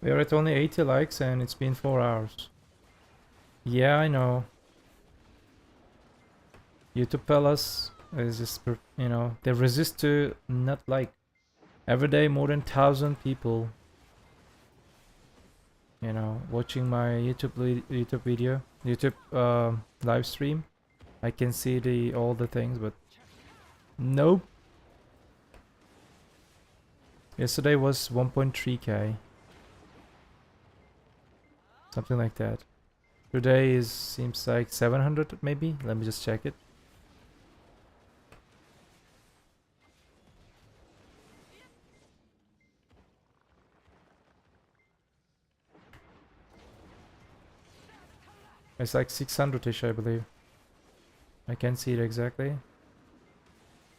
We're at only 80 likes and it's been 4 hours. Yeah, I know. YouTube fellas is just, you know, they resist to not like. Every day more than 1,000 people, you know, watching my YouTube video, live stream. I can see all the things, but nope. Yesterday was 1.3k. Something like that. Today seems like 700 maybe. Let me just check it. It's like 600ish, I believe. I can't see it exactly.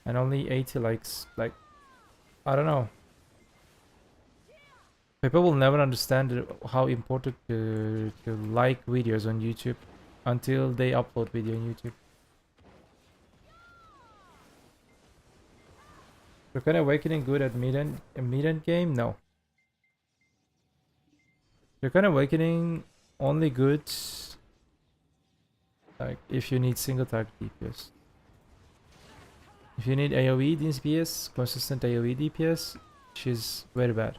And only 80 likes. Like, I don't know. People will never understand how important to like videos on YouTube until they upload video on YouTube. Recon Awakening good at mid-end game? No. Recon Awakening only good like if you need single target DPS. If you need AoE DPS, consistent AoE DPS, she's very bad.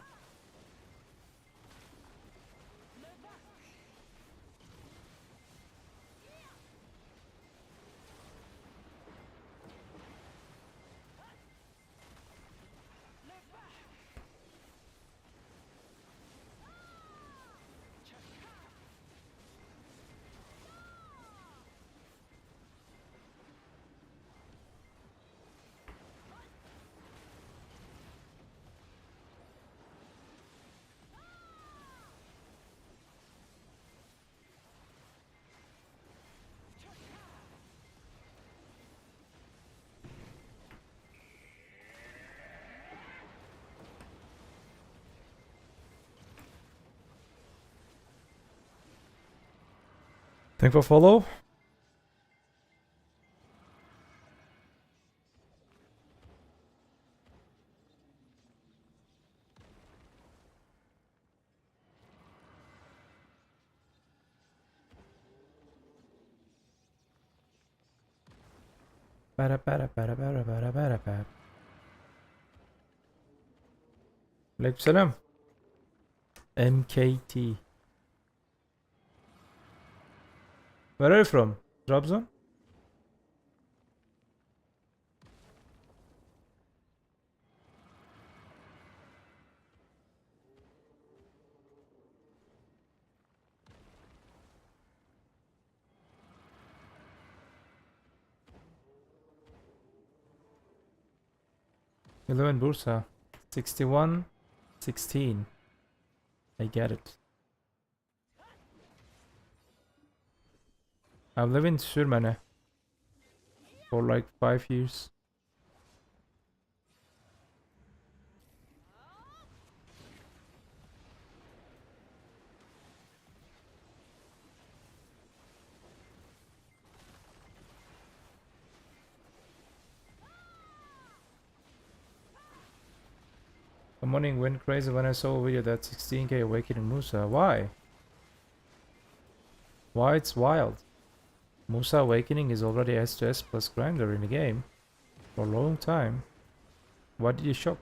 Thank for follow. Aleykümselam. MKT. Where are you from? Trabzon? You live in Bursa. 6116. I get it. I've lived in Sürmene for like 5 years. The morning went crazy when I saw a video that 16k awakening Musa. Why? Why it's wild? Musa awakening is already S2S plus grinder in the game for a long time. Why did you shock?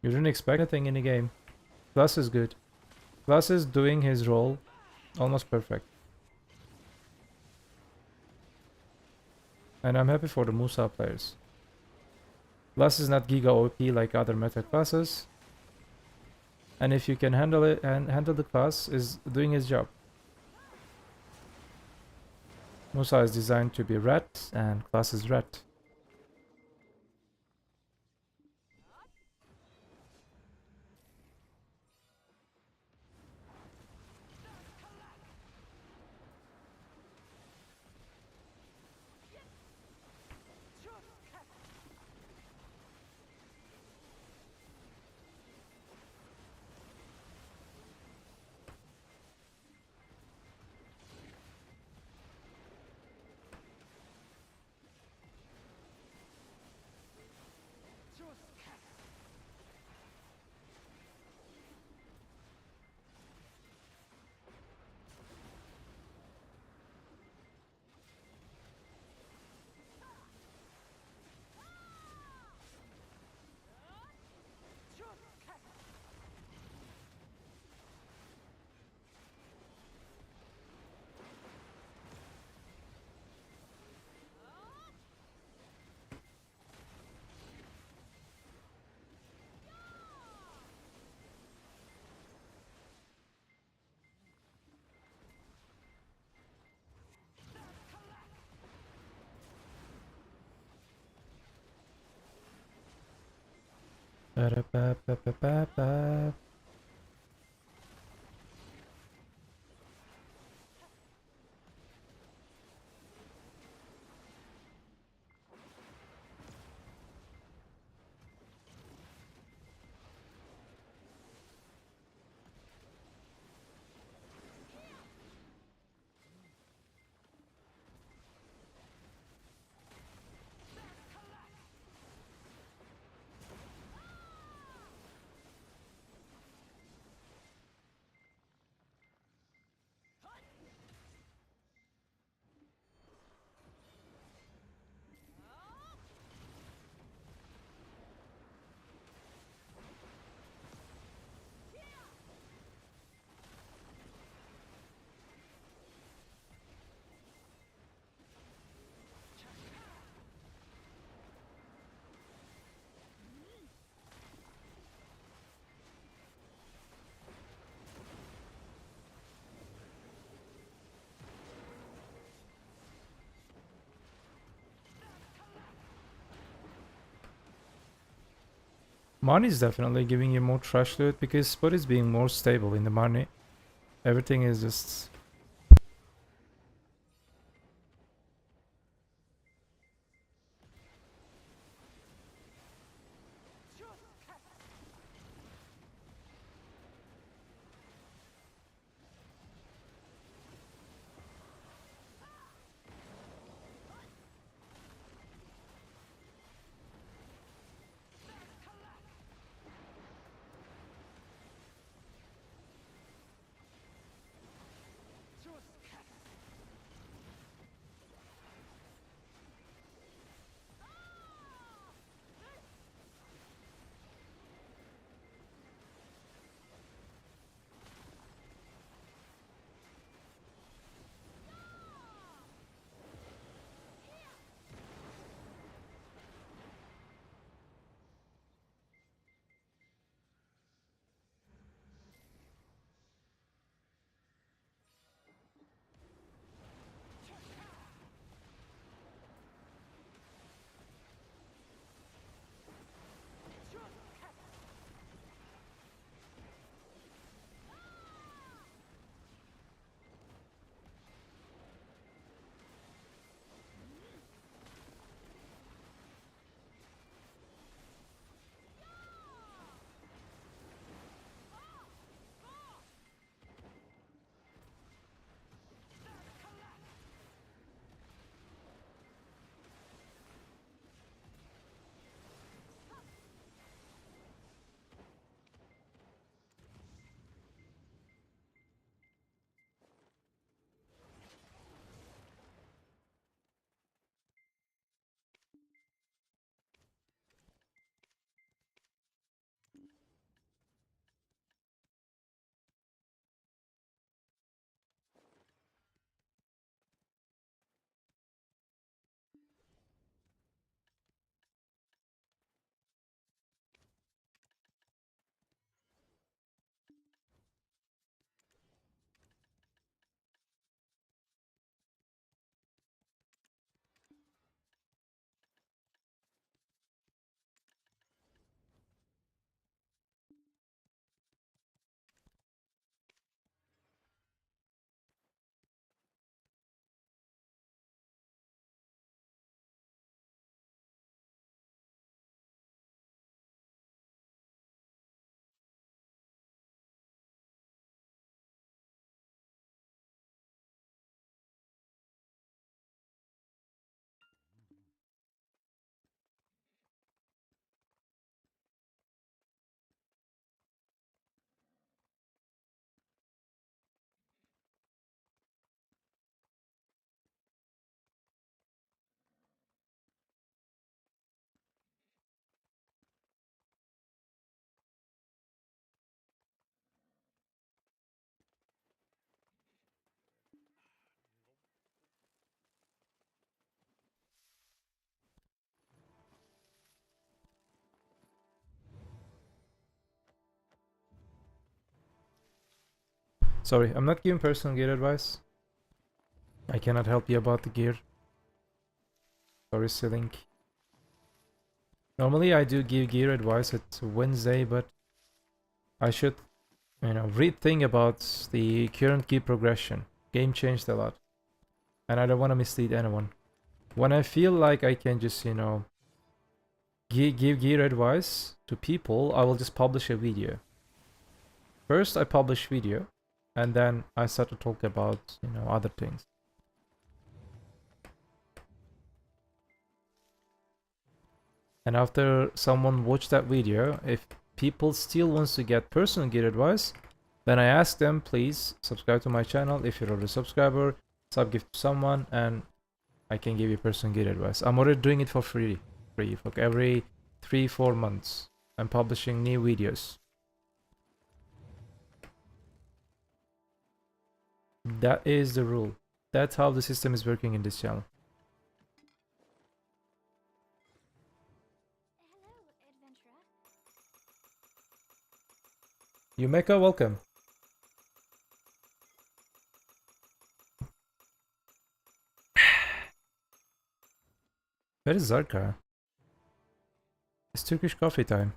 You didn't expect anything in the game. Plus is good. Plus is doing his role almost perfect. And I'm happy for the Musa players. Plus is not Giga OP like other meta classes. And if you can handle it and handle the class, is doing his job. Musa is designed to be red and class is red. Ba-da-ba-ba-ba-ba. Money is definitely giving you more trash loot because spot is being more stable in the money. Everything is just... Sorry, I'm not giving personal gear advice. I cannot help you about the gear. Sorry, Silink. Normally I do give gear advice at Wednesday, but I should, rethink about the current gear progression. Game changed a lot. And I don't want to mislead anyone. When I feel like I can just, give gear advice to people, I will just publish a video. First I publish video, and then I start to talk about, other things. And after someone watched that video, if people still wants to get personal gear advice, then I ask them, please subscribe to my channel. If you're already a subscriber, sub gift to someone, and I can give you personal gear advice. I'm already doing it for free. For every 3-4 months. I'm publishing new videos. That is the rule. That's how the system is working in this channel. Yumeka, welcome. Where is Zarka? It's Turkish coffee time.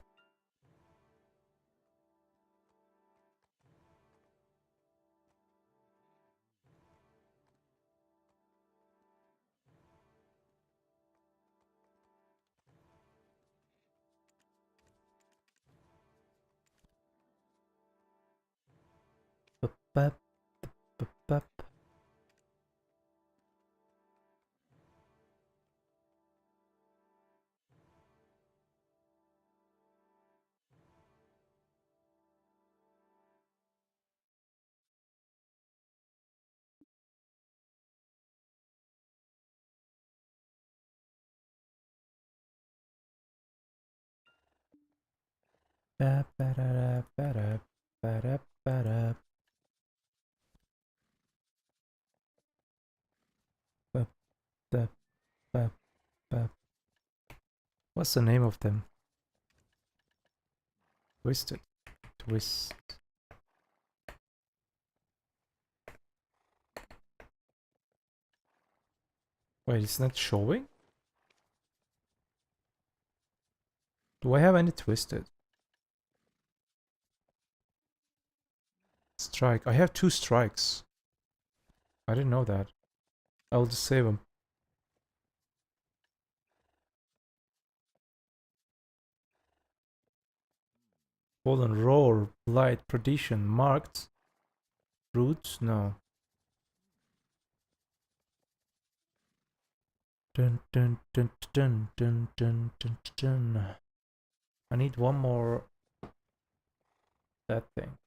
bap, bap, bap. Bap, ba-da-da, ba-da, ba-da, ba-da, bap, bap, bap, bap. What's the name of them? Twisted. Twist. Wait, it's not showing? Do I have any twisted? Strike. I have 2 strikes. I didn't know that. I'll just save them. Hold on. Roar. Light. Perdition. Marked. Roots? No. Dun dun dun dun dun dun dun dun. I need one more. That thing.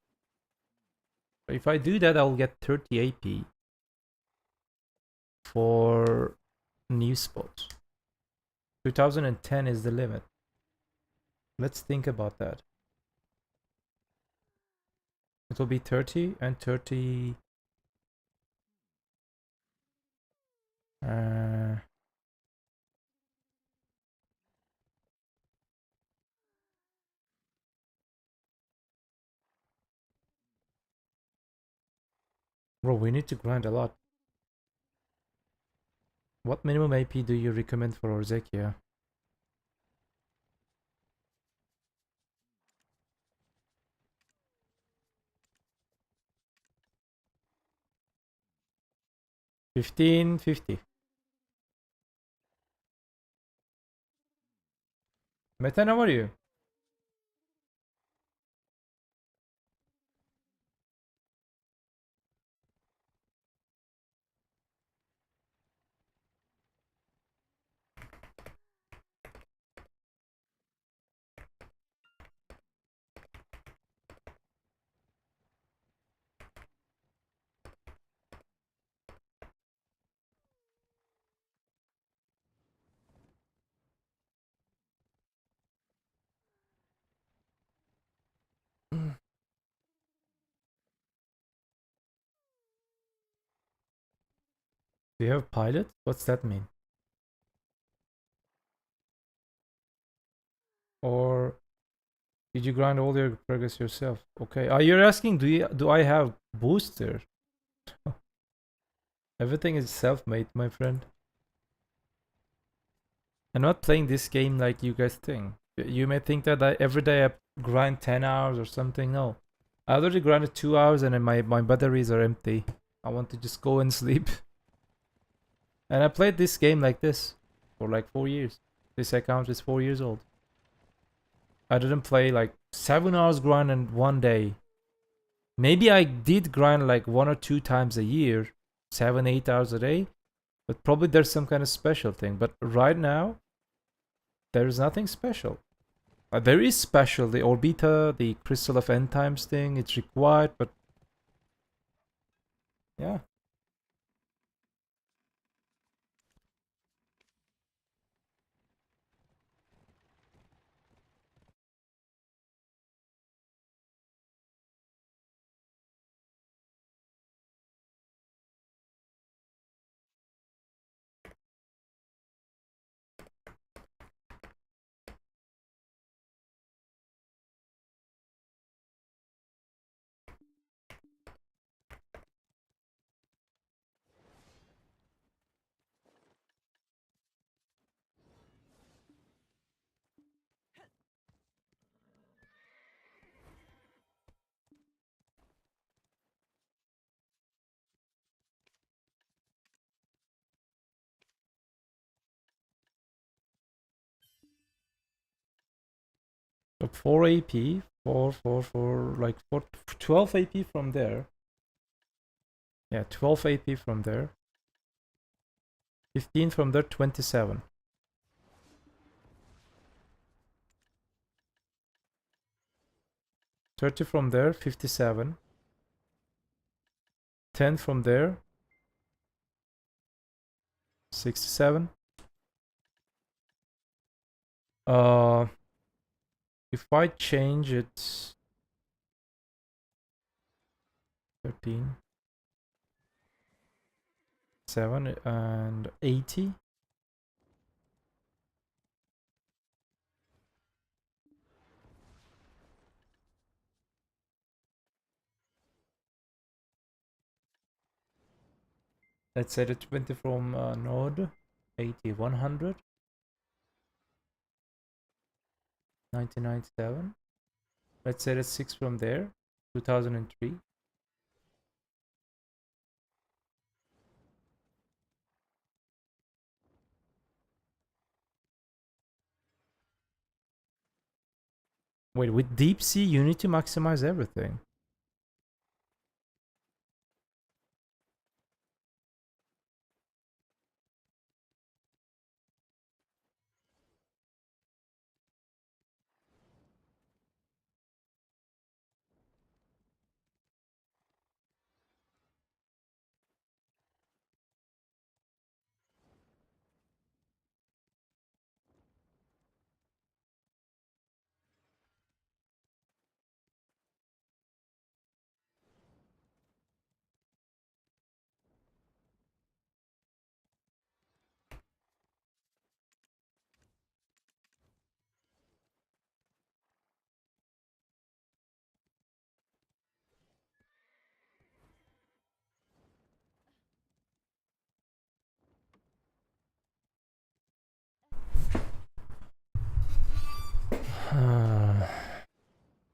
If I do that, I'll get 30 AP for new spots. 2010 is the limit. Let's think about that. It will be 30 and 30. Bro, we need to grind a lot. What minimum AP do you recommend for Orzekia? $15.50. Meten, how are you? Do you have pilot? What's that mean? Or did you grind all your progress yourself? Okay. Are you asking do I have booster? Everything is self-made, my friend. I'm not playing this game like you guys think. You may think that every day I grind 10 hours or something. No. I already grinded 2 hours and my batteries are empty. I want to just go and sleep. And I played this game like this for like 4 years. This account is 4 years old. I didn't play like 7 hours grind in one day. Maybe I did grind like 1 or 2 times a year, 7, 8 hours a day. But probably there's some kind of special thing. But right now, there's nothing special. There is special, the Orbita, the Crystal of End Times thing, it's required, but yeah. So 4 AP, 4, 4, 4, like 4, 12 AP from there. Yeah, 12 AP from there. 15 from there, 27. 30 from there, 57. 10 from there, 67. If I change it, 13, 7, and 80. Let's say the 20 from node, 80, 100, 1997. Let's say the 6 from there, 2003. Wait, with deep C, you need to maximize everything.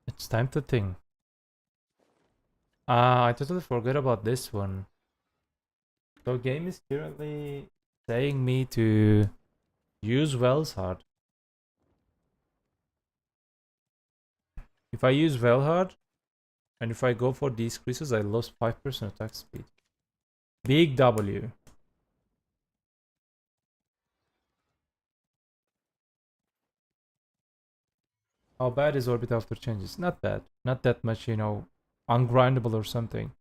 It's time to think. I totally forgot about this one. So game is currently saying me to use Wellhard. If I use Wellhard, and if I go for these creases, I lost 5% attack speed. Big W. How bad is Orbit after changes? Not bad. Not that much, you know, ungrindable or something.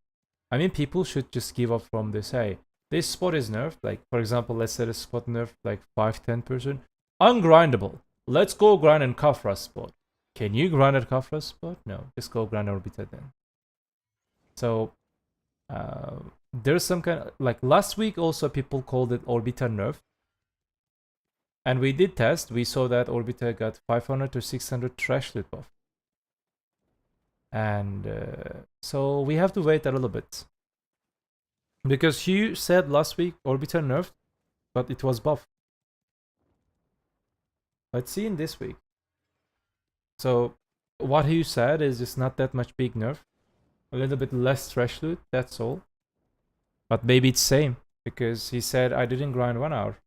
I mean, people should just give up from this. Hey, this spot is nerfed. Like, for example, let's say the spot nerfed like 5-10%. Ungrindable. Let's go grind and Kafra spot. Can you grind at Kafra spot? No. Just go grind Orbita then. So, there's some kind of, like last week also people called it Orbita nerf. And we did test. We saw that Orbita got 500 to 600 trash loot buff. And so we have to wait a little bit. Because Hugh said last week Orbiter nerfed, but it was buff. Let's see in this week. So what Hugh said is just not that much big nerf. A little bit less trash loot, that's all. But maybe it's same. Because he said I didn't grind 1 hour.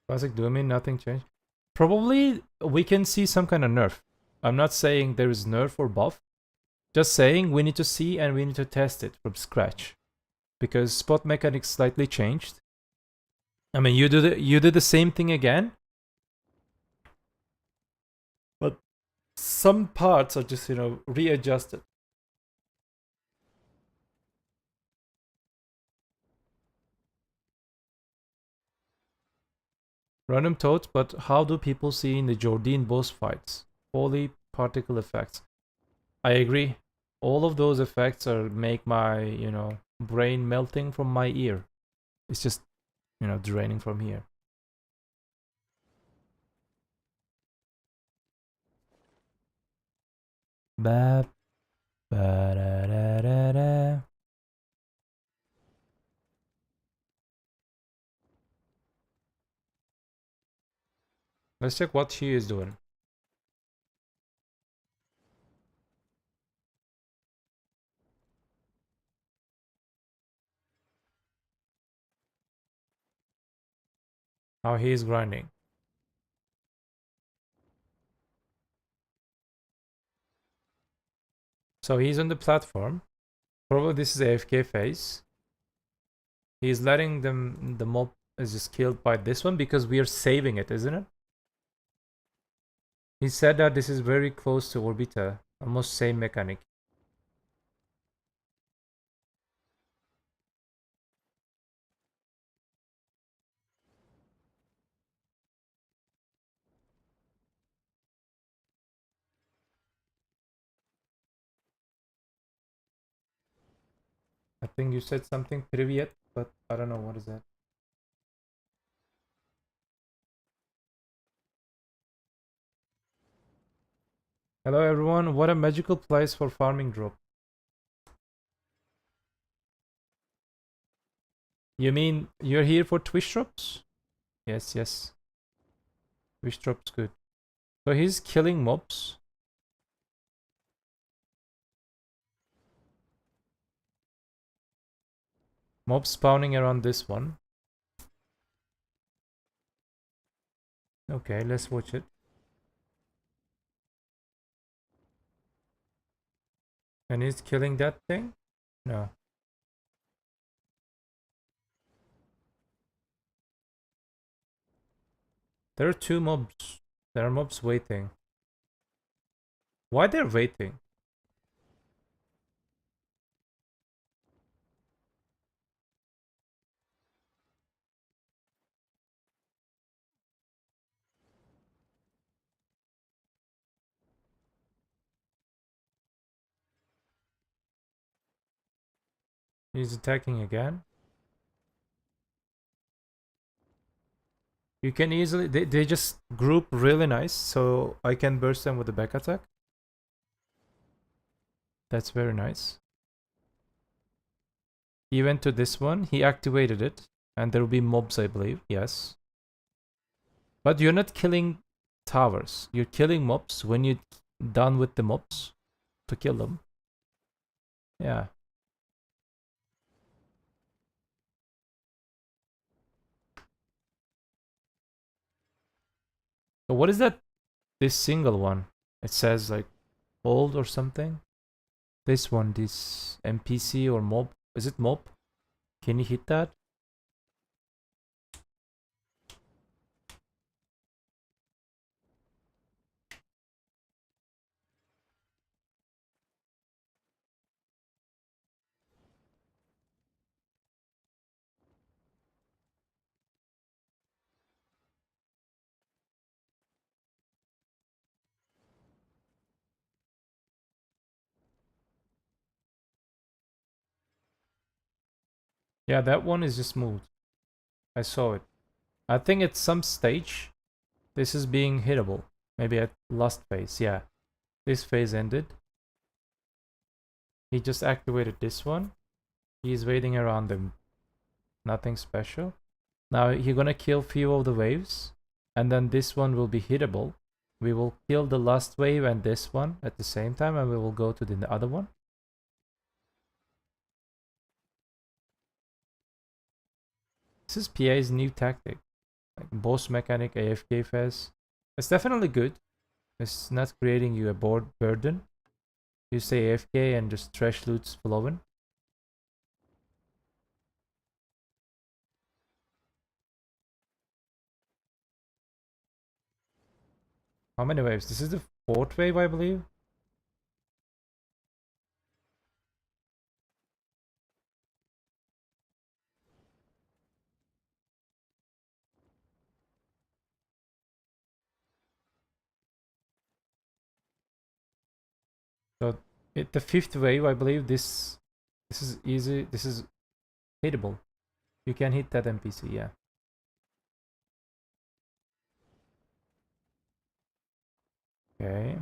Classic Domain, nothing changed. Probably we can see some kind of nerf. I'm not saying there is nerf or buff. Just saying we need to see and we need to test it from scratch. Because spot mechanics slightly changed. I mean, you did the same thing again. But some parts are just, you know, readjusted. Random thoughts, but how do people see in the Jordan boss fights? Holy particle effects. I agree. All of those effects are make my, you know, brain melting from my ear. It's just, you know, draining from here. Ba ba da da da da. Let's check what she is doing. How he is grinding. So he's on the platform. Probably this is AFK phase. He's letting the mob is just killed by this one because we are saving it, isn't it? He said that this is very close to Orbita, almost same mechanic. I think you said something Privyet, but I don't know what is that. Hello everyone, what a magical place for farming drop. You mean you're here for Twitch drops? Yes, yes. Twitch drops good. So he's killing mobs. Mobs spawning around this one. Okay, let's watch it. And he's killing that thing? No. There are two mobs. There are mobs waiting. Why they're waiting? He's attacking again. You can easily... They just group really nice, so I can burst them with the back attack. That's very nice. He went to this one, he activated it, and there will be mobs, I believe, yes. But you're not killing towers. You're killing mobs when you're done with the mobs to kill them. Yeah. So what is that? This single one. It says like old or something. This one, this NPC or mob. Is it mob? Can you hit that? Yeah, that one is just moved. I saw it. I think at some stage, this is being hittable. Maybe at last phase, yeah. This phase ended. He just activated this one. He's waiting around them. Nothing special. Now he's gonna kill few of the waves. And then this one will be hittable. We will kill the last wave and this one at the same time. And we will go to the other one. This is PA's new tactic. Like boss mechanic AFK phase. It's definitely good. It's not creating you a burden. You stay AFK and just trash loot's flowing. How many waves? This is the fourth wave, I believe. So the fifth wave, I believe this is easy. This is hittable. You can hit that NPC, yeah. Okay.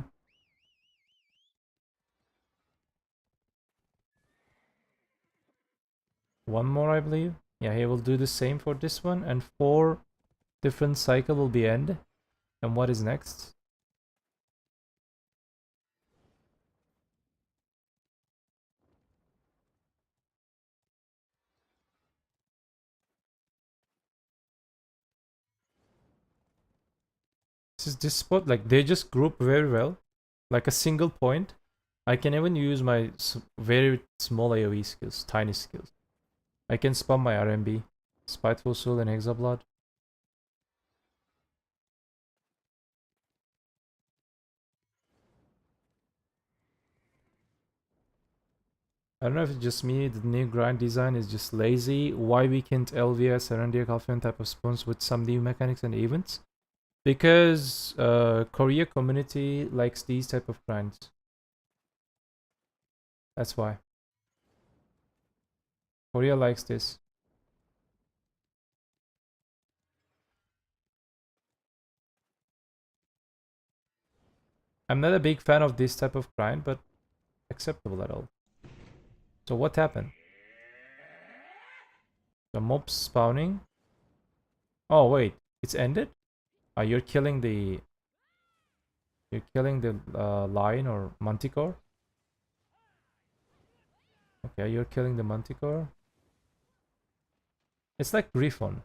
One more, I believe. Yeah, he will do the same for this one, and 4 different cycle will be end. And what is next? This spot, like they just group very well, like a single point. I can even use my very small AoE skills, tiny skills. I can spam my RMB, Spiteful Soul and Hexablood. I don't know if it's just me, the new grind design is just lazy. Why we can't LVS and Randir Kalfen type of spawns with some new mechanics and events? Because Korea community likes these type of grinds. That's why. Korea likes this. I'm not a big fan of this type of grind, but acceptable at all. So what happened? The mobs spawning. Oh wait, it's ended? You're killing the lion or manticore? Okay, you're killing the manticore. It's like Griffon.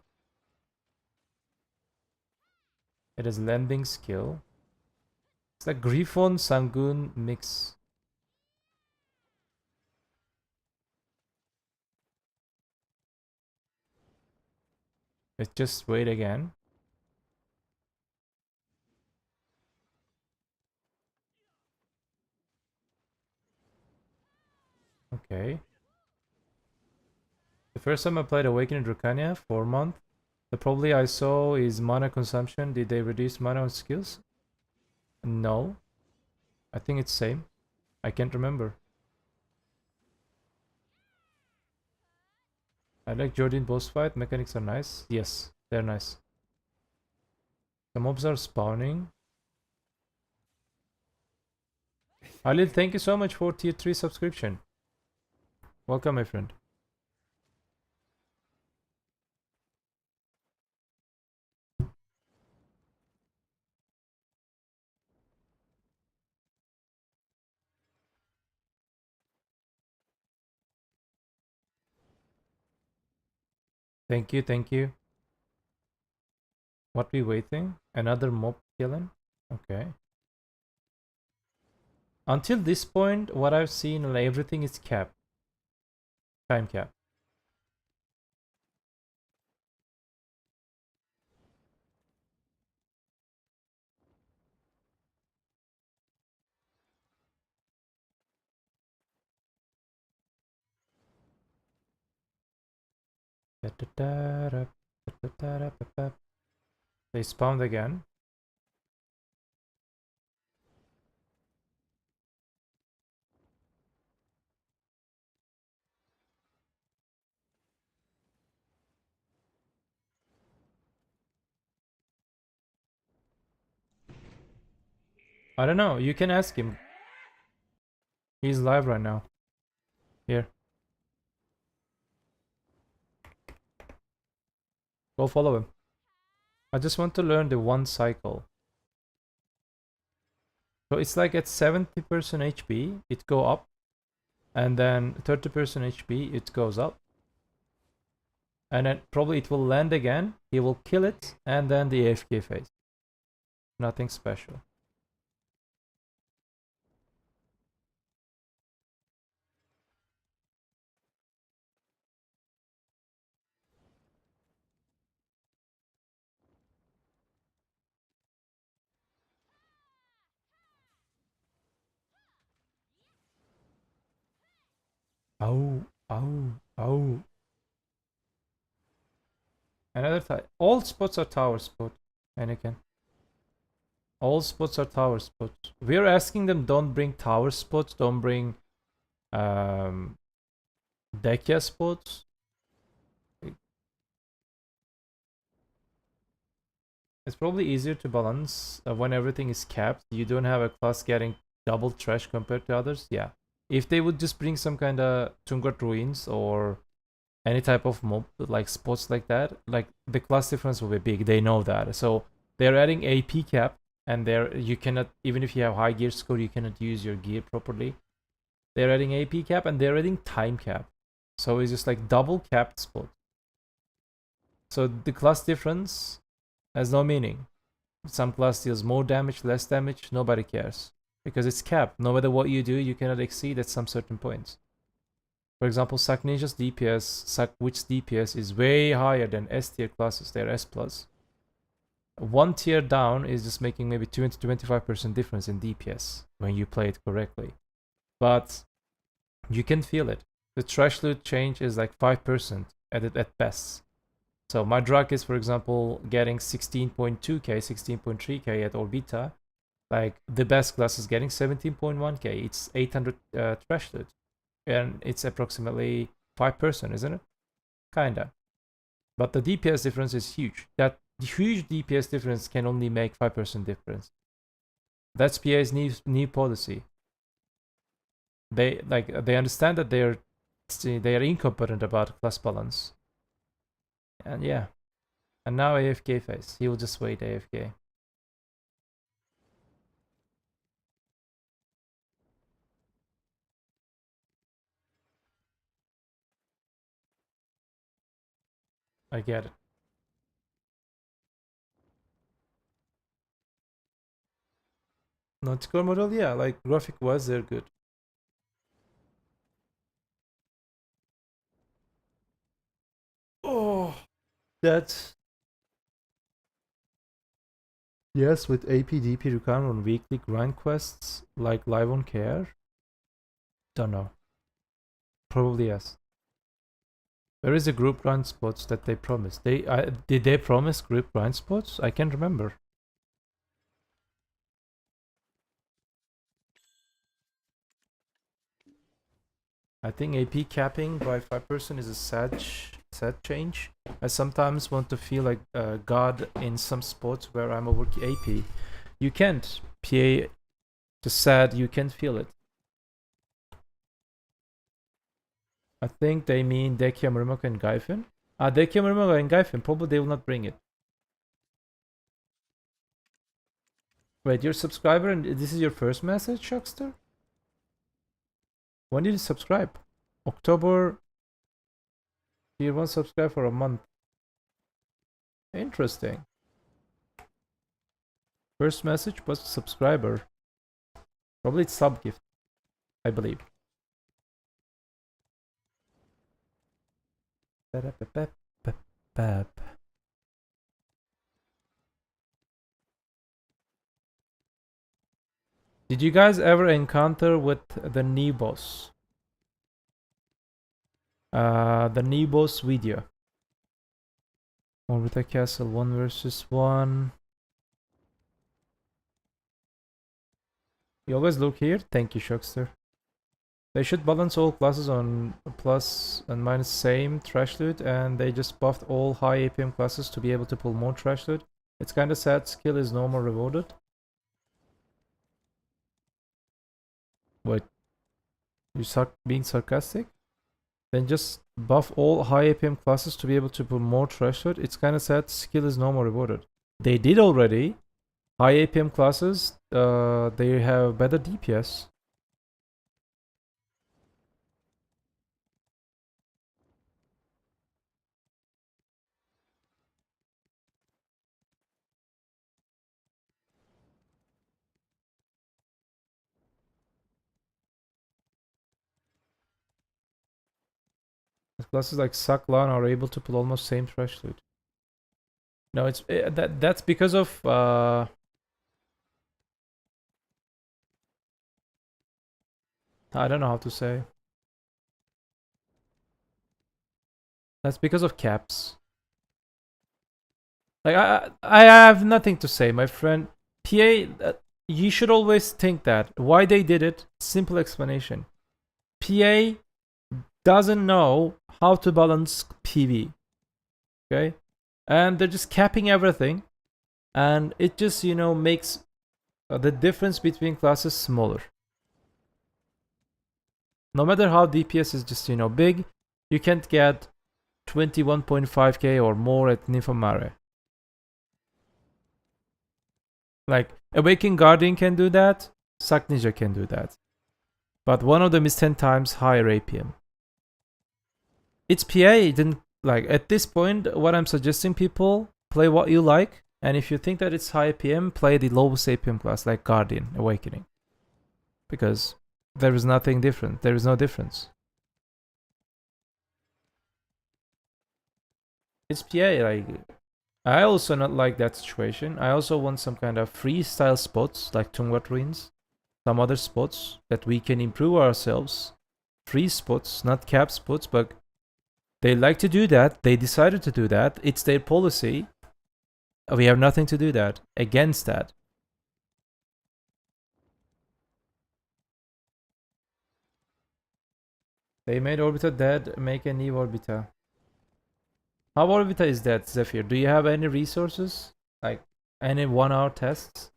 It is lending skill. It's like Griffon Sangun mix. Let's just wait again. Okay. The first time I played Awakening Dracania, 4 months. The probably I saw is mana consumption. Did they reduce mana on skills? No. I think it's same. I can't remember. I like Jordan boss fight. Mechanics are nice. Yes, they're nice. The mobs are spawning. Alil, thank you so much for tier 3 subscription. Welcome, my friend. Thank you, thank you. What we waiting? Another mob killing? Okay. Until this point, what I've seen, like, everything is capped. Time cap. They spawned again. I don't know. You can ask him. He's live right now. Here. Go follow him. I just want to learn the one cycle. So it's like at 70% HP, it go up. And then 30% HP, it goes up. And then probably it will land again. He will kill it. And then the AFK phase. Nothing special. Oh, oh, oh. Another time. All spots are tower spot, Anakin. All spots are tower spots. We're asking them, don't bring tower spots, don't bring Dekia spots. It's probably easier to balance when everything is capped. You don't have a class getting double trash compared to others. Yeah. If they would just bring some kind of Tungat ruins or any type of mob like spots like that, like the class difference will be big. They know that. So they're adding AP cap, and you cannot, even if you have high gear score, you cannot use your gear properly. They're adding AP cap and they're adding time cap. So it's just like double capped spot. So the class difference has no meaning. Some class deals more damage, less damage, nobody cares. Because it's capped. No matter what you do, you cannot exceed at some certain points. For example, Sac Ninja's DPS, Sac Witch's DPS is way higher than S tier classes. They're S+. One tier down is just making maybe 20-25% difference in DPS when you play it correctly. But you can feel it. The trash loot change is like 5% at best. So my drug is, for example, getting 16.2k, 16.3k at Orbita. Like the best class is getting 17.1k. It's 800 trash loot. And it's approximately 5%, isn't it? Kinda. But the DPS difference is huge. That huge DPS difference can only make 5% difference. That's PA's new policy. They understand that they are incompetent about class balance. And yeah. And now AFK face. He will just wait AFK. I get it. Not core model, yeah, like graphic wise, they're good. Oh, that's yes, with AP/DP requirement on weekly grind quests like live on KR. Don't know. Probably yes. Where is the group grind spots that they promised? Did they promise group grind spots? I can't remember. I think AP capping by 5% is a sad change. I sometimes want to feel like God in some spots where I'm over AP. You can't. PA just sad, you can't feel it. I think they mean Dekia Murmaka and Gaifin. Dekia Murmaka and Gaifin, probably they will not bring it. Wait, you're a subscriber and this is your first message, Shockster? When did you subscribe? October. You won't subscribe for a month. Interesting. First message was subscriber. Probably it's sub gift, I believe. Did you guys ever encounter with the new boss? The new boss video. Orbita Castle 1 versus 1. You always look here. Thank you, Shockster. They should balance all classes on plus and minus same trash loot, and they just buffed all high APM classes to be able to pull more trash loot. It's kinda sad skill is no more rewarded. What? You suck being sarcastic? Then just buff all high APM classes to be able to pull more trash loot. It's kinda sad skill is no more rewarded. They did already. High APM classes, they have better DPS. Classes like Saklan are able to pull almost same trash loot. No, it's that's because of I don't know how to say. That's because of caps. Like I have nothing to say, my friend. PA, you should always think that why they did it. Simple explanation. PA doesn't know how to balance PV. Okay, and they're just capping everything, and it just makes the difference between classes smaller. No matter how DPS is just big, you can't get 21.5k or more at Nymphomare. Like, Awakened Guardian can do that, Sack Ninja can do that. But one of them is 10 times higher APM. It's PA, didn't, like, at this point, what I'm suggesting people, play what you like, and if you think that it's high APM, play the lowest APM class, like Guardian, Awakening. Because there is nothing different, there is no difference. It's PA, like, I also not like that situation. I also want some kind of freestyle spots, like Tungvat Ruins, some other spots that we can improve ourselves. Free spots, not cap spots, but they like to do that. They decided to do that. It's their policy. We have nothing to do that against that. They made Orbita dead. Make a new Orbita. How Orbita is dead, Zephyr? Do you have any resources? Like any 1-hour tests?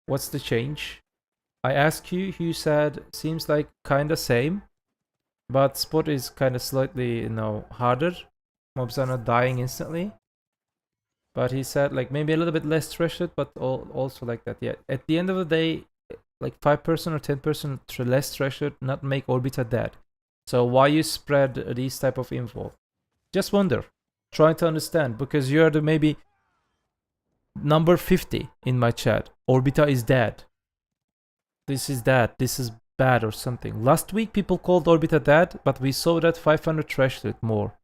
What's the change? I asked you. You said seems like kinda same, but spot is kinda slightly, you know, harder. Mobs are not dying instantly. But he said like maybe a little bit less threshold, but also like that. Yeah. At the end of the day, like 5% or 10% less threshold not make Orbita dead. So why you spread these type of info? Just wonder. Trying to understand, because you're the maybe number 50 in my chat. Orbita is dead. This is dead. This is bad or something. Last week people called Orbita dead, but we saw that 500 threshold more.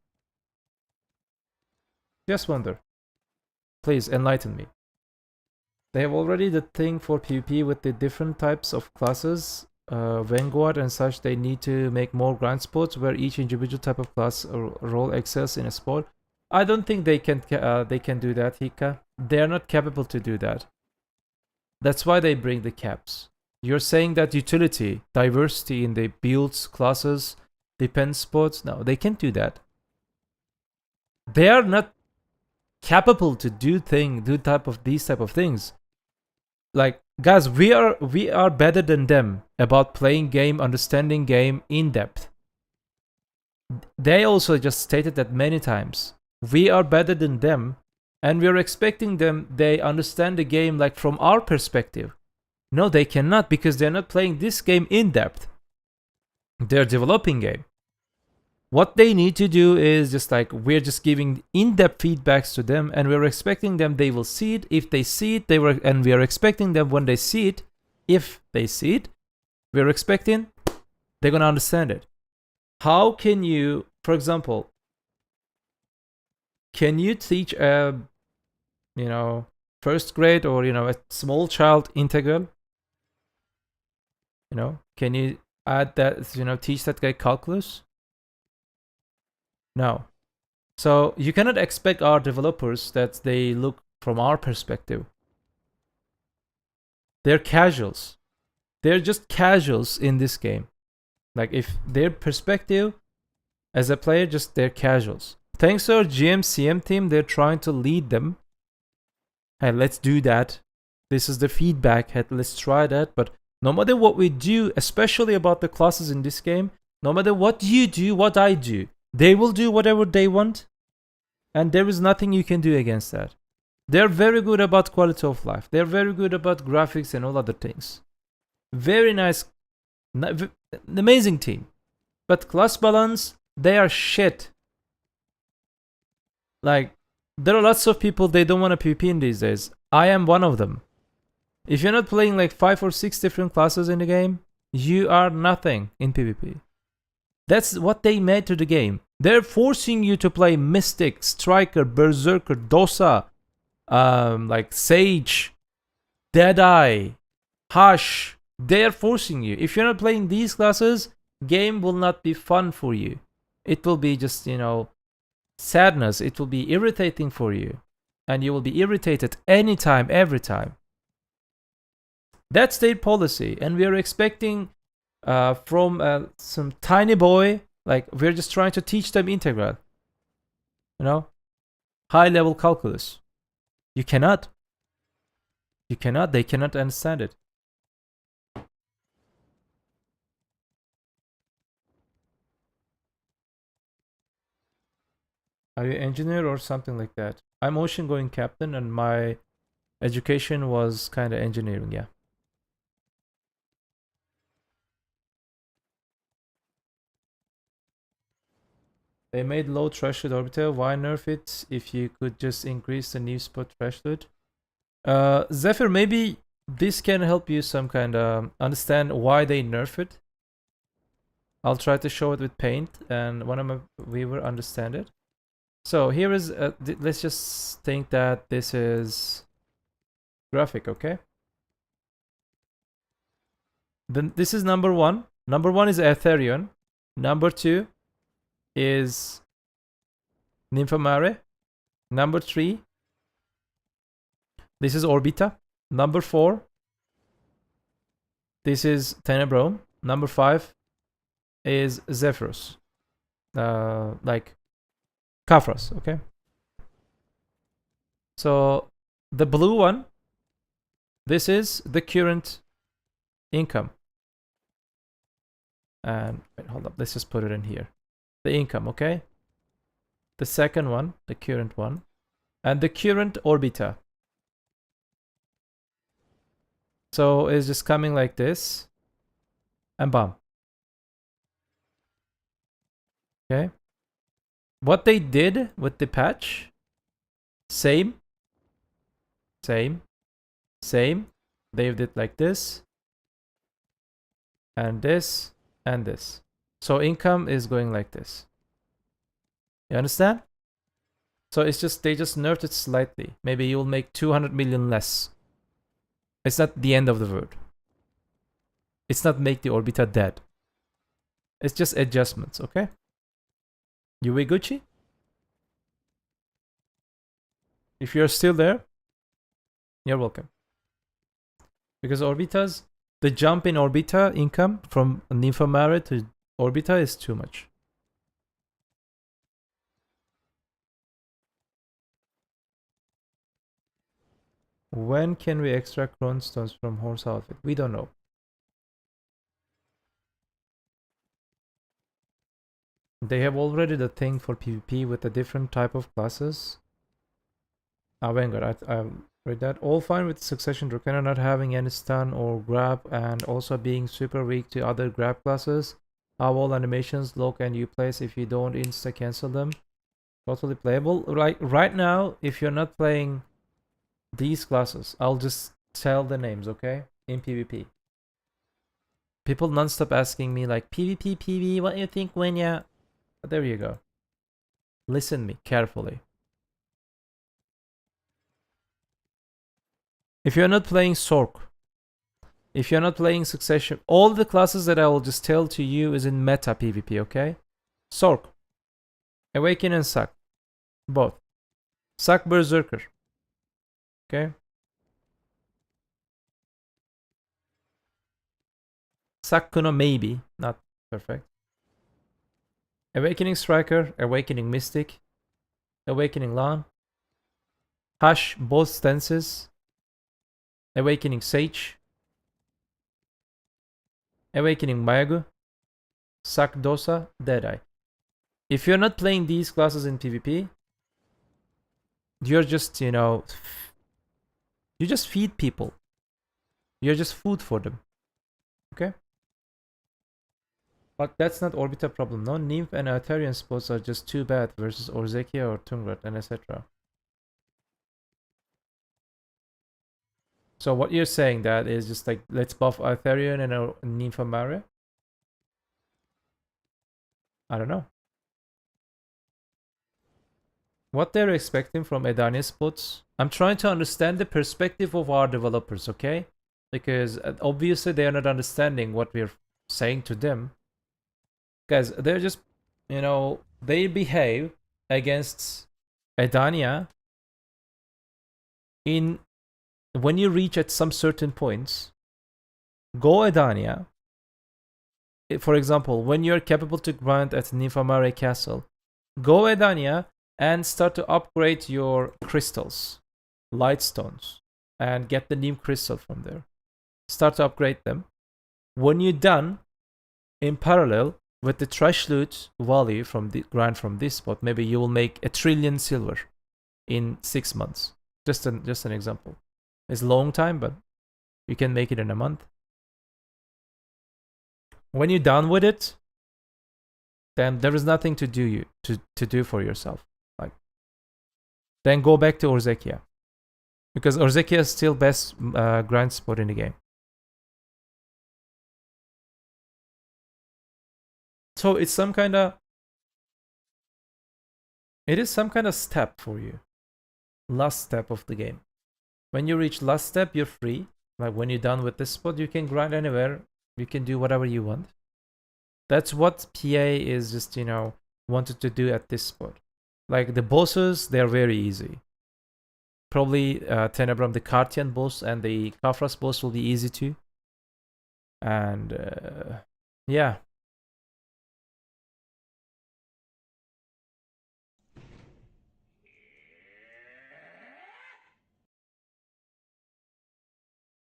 Just wonder. Please enlighten me. They have already the thing for PvP with the different types of classes, Vanguard and such. They need to make more grind spots where each individual type of class or role excels in a spot. I don't think they can do that, Hika. They are not capable to do that. That's why they bring the caps. You're saying that utility, diversity in the builds, classes, depend spots. No, they can't do that. They are not capable to do these type of things. Like, guys, we are better than them about playing game, understanding game in depth. They also just stated that many times. We are better than them, and we are expecting them. They understand the game like from our perspective. No, they cannot, because they're not playing this game in depth. They're developing game. What they need to do is just like we're just giving in-depth feedbacks to them, and we're expecting them they will see it. If they see it, and we are expecting them when they see it, if they see it, we're expecting they're gonna understand it. How can you, for example, can you teach a, you know, first grade or, you know, a small child integral? You know, can you add that, you know, teach that guy calculus? No. So you cannot expect our developers that they look from our perspective. They're casuals. They're just casuals in this game. Like, if their perspective as a player, just they're casuals. Thanks to our GM-CM team, they're trying to lead them. Hey, let's do that. This is the feedback. Hey, let's try that. But no matter what we do, especially about the classes in this game, no matter what you do, what I do, they will do whatever they want. And there is nothing you can do against that. They're very good about quality of life. They're very good about graphics and all other things. Very nice, amazing team. But class balance, they are shit. Like, there are lots of people, they don't want to PvP in these days. I am one of them. If you're not playing like 5 or 6 different classes in the game, you are nothing in PvP. That's what they made to the game. They're forcing you to play Mystic, Striker, Berserker, Dosa, like Sage, Deadeye, Hush. They're forcing you. If you're not playing these classes, game will not be fun for you. It will be just, you know, sadness. It will be irritating for you. And you will be irritated anytime, every time. That's their policy. And we are expecting from some tiny boy, like, we're just trying to teach them integral. You know? High level calculus. You cannot. You cannot. They cannot understand it. Are you engineer or something like that? I'm ocean going captain, and my Education was kind of engineering, yeah. They made low threshold Orbita. Why nerf it if you could just increase the new spot threshold? Zephyr, maybe this can help you some kind of understand why they nerf it. I'll try to show it with paint and one of my viewer understand it. So here is, let's just think that this is graphic, okay? Then this is number one. Number one is Ethereum. Number two is Nymphomare. Number three, this is Orbita. Number four, this is Tenebron. Number five is Zephyrus. Like Kafras, okay? So the blue one, this is the current income. And wait, hold up, let's just put it in here. The income, okay? The second one, the current one, and the current Orbita. So it's just coming like this, and bam. Okay. What they did with the patch, same. They did like this, and this, and this. So income is going like this. You understand? So it's just, they just nerfed it slightly. Maybe you'll make 200 million less. It's not the end of the world. It's not make the Orbita dead. It's just adjustments, okay? You with Gucci? If you're still there, you're welcome. Because Orbitas, the jump in Orbita income from Nymphomare to Orbita is too much. When can we extract clone stones from horse outfit? We don't know. They have already the thing for PvP with a different type of classes. Vanguard, I read that. All fine with succession Dracana not having any stun or grab and also being super weak to other grab classes. How all animations look and you place if you don't insta cancel them. Totally playable. Right now, if you're not playing these classes, I'll just tell the names, okay? In PvP. People non-stop asking me like, PvP, PV, what do you think when ya? There you go. Listen me carefully. If you're not playing Sork, if you're not playing Succession, all the classes that I will just tell to you is in meta PvP, okay? Sork, Awaken and Sack, both. Sack Berserker, okay? Sack Kuno maybe, not perfect. Awakening Striker, Awakening Mystic, Awakening Lan, Hush, both stances, Awakening Sage, Awakening Mayagu, Sack Dosa, Deadeye. If you're not playing these classes in PvP, you're just, you know, you just feed people. You're just food for them. Okay? But that's not Orbita problem. No, Nymph and Arterian spots are just too bad versus Orzekia or Tungrat and etc. So what you're saying that is just like, let's buff Artherian and Nymphomare? I don't know. What they're expecting from Edania spots, I'm trying to understand the perspective of our developers, okay? Because obviously they are not understanding what we're saying to them. Guys, they're just, you know, they behave against Edania in, when you reach at some certain points, go Edania. For example, when you're capable to grind at Nymphomare Castle, go Edania and start to upgrade your crystals, light stones, and get the Nymph crystal from there. Start to upgrade them. When you're done, in parallel with the trash loot value from the grind from this spot, maybe you will make 1 trillion silver in 6 months. Just an example. It's a long time, but you can make it in a month. When you're done with it, then there is nothing to do for yourself. Like, then go back to Orzekia, because Orzekia is still best grind spot in the game. So it's some kind of, it is some kind of step for you. Last step of the game. When you reach last step, you're free. Like when you're done with this spot, you can grind anywhere. You can do whatever you want. That's what PA is just, you know, wanted to do at this spot. Like the bosses, they're very easy. Probably Tenebrum, the Kartian boss and the Kafras boss will be easy too. And yeah.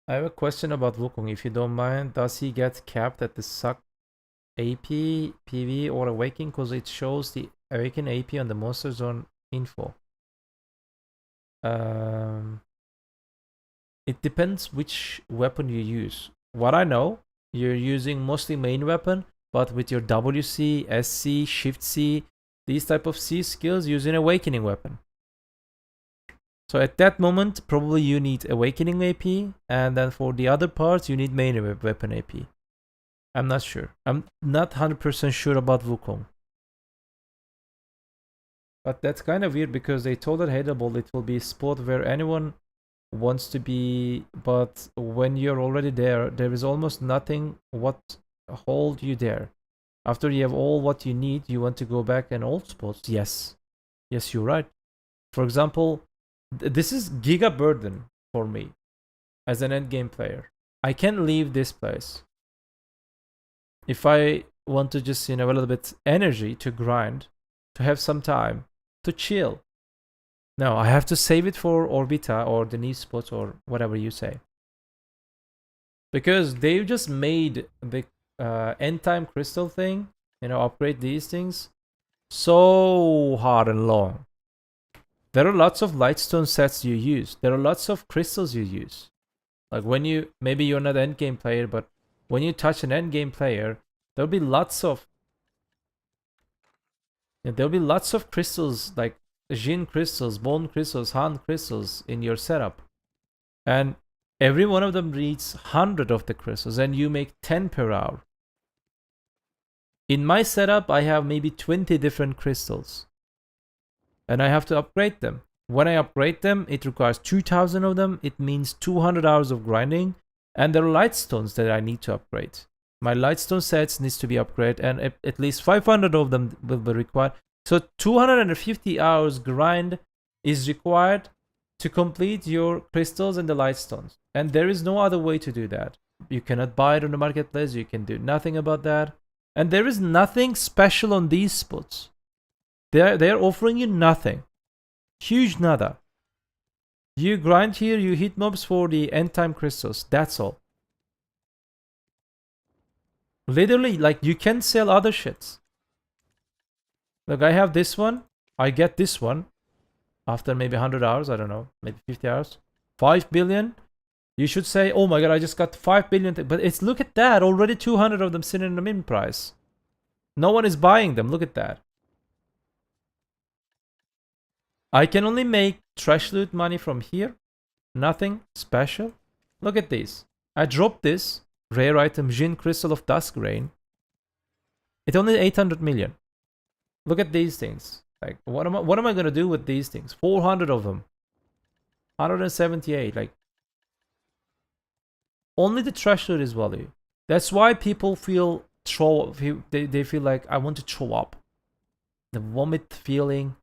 I have a question about Wukong, if you don't mind. Does he get capped at the suck AP, PV, or Awakening? Because it shows the Awaken AP on the Monster Zone info. It depends which weapon you use. What I know, you're using mostly main weapon, but with your WC, SC, Shift C, these type of C skills, using Awakening weapon. So at that moment, probably you need Awakening AP, and then for the other parts, you need main weapon AP. I'm not sure. I'm not 100% sure about Wukong. But that's kind of weird because they told at Hateable it will be a spot where anyone wants to be, but when you're already there, there is almost nothing what hold you there. After you have all what you need, you want to go back in old spots. Yes. Yes, you're right. For example, this is giga burden for me as an endgame player. I can't leave this place. If I want to just, you know, a little bit energy to grind, to have some time, to chill. No, I have to save it for Orbita or the niche spots or whatever you say. Because they just made the end time crystal thing, you know, upgrade these things, so hard and long. There are lots of lightstone sets you use. There are lots of crystals you use. Like when you, maybe you're not an endgame player, but when you touch an endgame player, there'll be lots of crystals, like Jin crystals, Bone crystals, Han crystals in your setup. And every one of them needs 100 of the crystals, and you make 10 per hour. In my setup, I have maybe 20 different crystals. And I have to upgrade them. When I upgrade them, it requires 2,000 of them. It means 200 hours of grinding. And there are lightstones that I need to upgrade. My lightstone sets needs to be upgraded, and at least 500 of them will be required. So 250 hours grind is required to complete your crystals and the lightstones. And there is no other way to do that. You cannot buy it on the marketplace. You can do nothing about that. And there is nothing special on these spots. They're offering you nothing. Huge nada. You grind here, you hit mobs for the end time crystals. That's all. Literally, like, you can sell other shits. Look, I have this one. I get this one after maybe 100 hours. I don't know. Maybe 50 hours. 5 billion. You should say, oh my god, I just got 5 billion. But it's, look at that. Already 200 of them sitting in the min price. No one is buying them. Look at that. I can only make trash loot money from here. Nothing special. Look at this. I dropped this rare item Jin Crystal of Dusk Rain. It's only 800 million. Look at these things. Like, what am I gonna do with these things? 400 of them. 178. Like, only the trash loot is value. That's why people feel they feel like I want to throw up. The vomit feeling.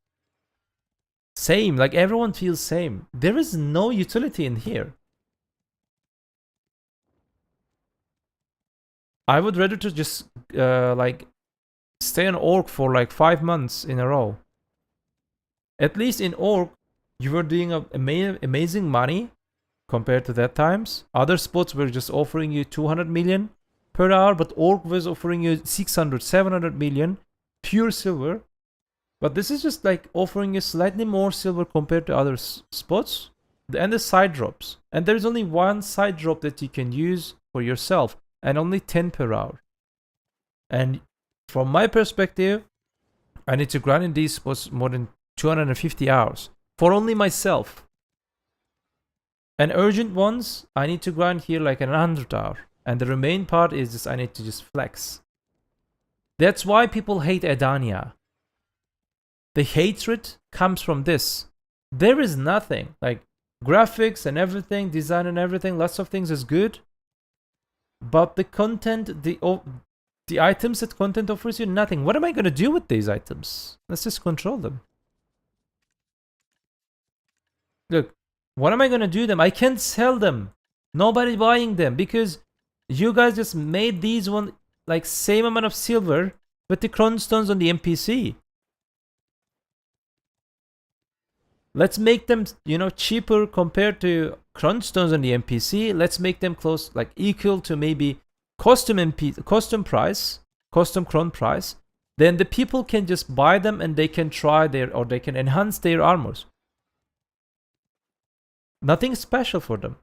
Same, like everyone feels same. There is no utility in here. I would rather to just like stay on Orc for like 5 months in a row. At least in Orc, you were doing amazing money compared to that times. Other spots were just offering you 200 million per hour, but Orc was offering you 600, 700 million pure silver. But this is just like offering you slightly more silver compared to other spots. and the side drops. And there's only one side drop that you can use for yourself, and only 10 per hour. And from my perspective, I need to grind in these spots more than 250 hours for only myself. And urgent ones, I need to grind here like 100 hours. And the remaining part is just I need to just flex. That's why people hate Adania. The hatred comes from this. There is nothing like graphics and everything, design and everything, lots of things is good. But the content, the items that content offers you, nothing. What am I going to do with these items? Let's just control them. Look, what am I going to do them? I can't sell them. Nobody's buying them because you guys just made these one like same amount of silver with the crown stones on the NPC. Let's make them, you know, cheaper compared to crown stones on the NPC. Let's make them close, like equal to maybe custom price, custom crown price. Then the people can just buy them and they can try their, or they can enhance their armors. Nothing special for them.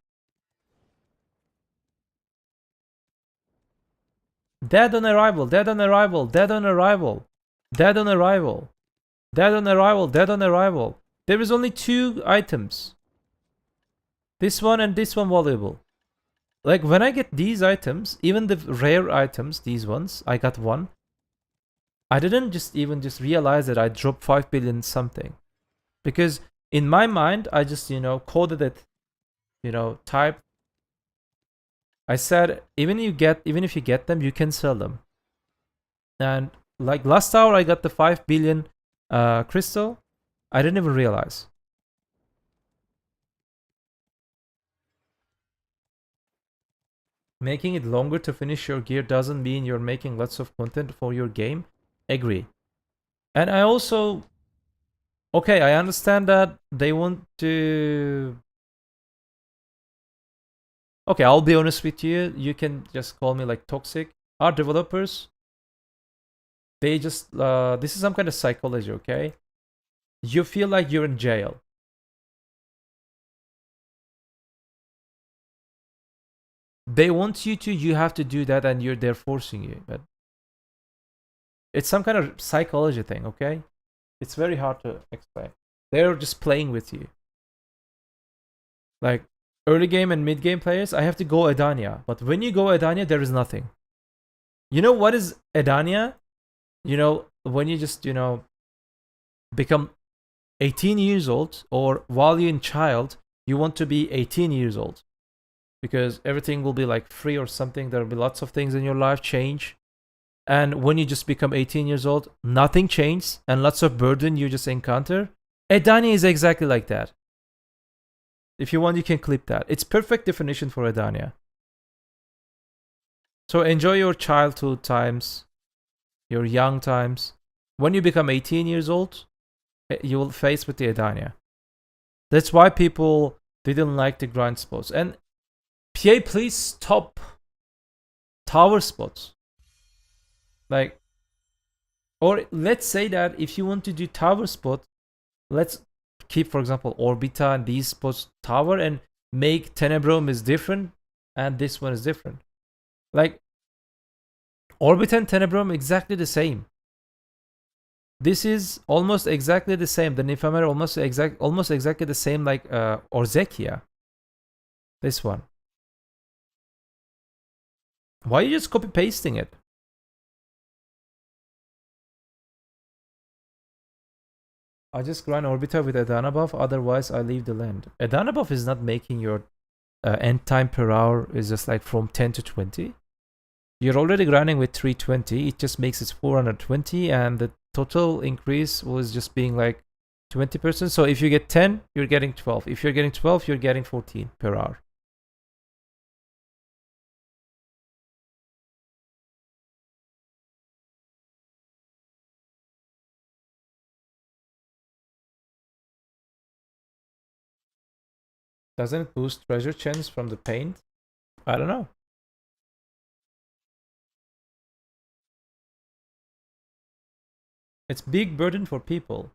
Dead on arrival, dead on arrival, dead on arrival, dead on arrival, dead on arrival, dead on arrival. There is only 2 items. This one and this one valuable. Like when I get these items, even the rare items, these ones, I got 1. I didn't just realize that I dropped 5 billion something. Because in my mind, I just, you know, coded it, you know, type. I said, even if you get them, you can sell them. And like last hour, I got the 5 billion crystal. I didn't even realize. Making it longer to finish your gear doesn't mean you're making lots of content for your game. Agree. And I also, okay, I understand that they want to. Okay, I'll be honest with you. You can just call me like toxic. Our developers, they just, this is some kind of psychology, okay? You feel like you're in jail. They want you to, you have to do that and they're forcing you. But it's some kind of psychology thing, okay? It's very hard to explain. They're just playing with you. Like early game and mid game players, I have to go Adania. But when you go Adania, there is nothing. You know what is Adania? You know, when you just, you know, become 18 years old, or while you're in child, you want to be 18 years old. Because everything will be like free or something. There will be lots of things in your life change. And when you just become 18 years old, nothing changes and lots of burden you just encounter. Adania is exactly like that. If you want, you can clip that. It's perfect definition for Adania. So enjoy your childhood times, your young times. When you become 18 years old, you will face with the Adania. That's why people didn't like the grind spots. And PA, please stop tower spots. Like, or let's say that if you want to do tower spot, let's keep, for example, Orbita and these spots tower and make Tenebrum is different and this one is different. Like, Orbita and Tenebrum exactly the same. This is almost exactly the same. The Nymphomere almost exactly the same like Orzekia. This one. Why are you just copy pasting it? I just grind Orbita with Adana buff, otherwise I leave the land. Adana buff is not making your end time per hour is just like from 10 to 20. You're already grinding with 320, it just makes it 420, and the total increase was just being like 20%. So if you get 10, you're getting 12. If you're getting 12, you're getting 14 per hour. Doesn't it boost treasure chance from the paint? I don't know. It's big burden for people.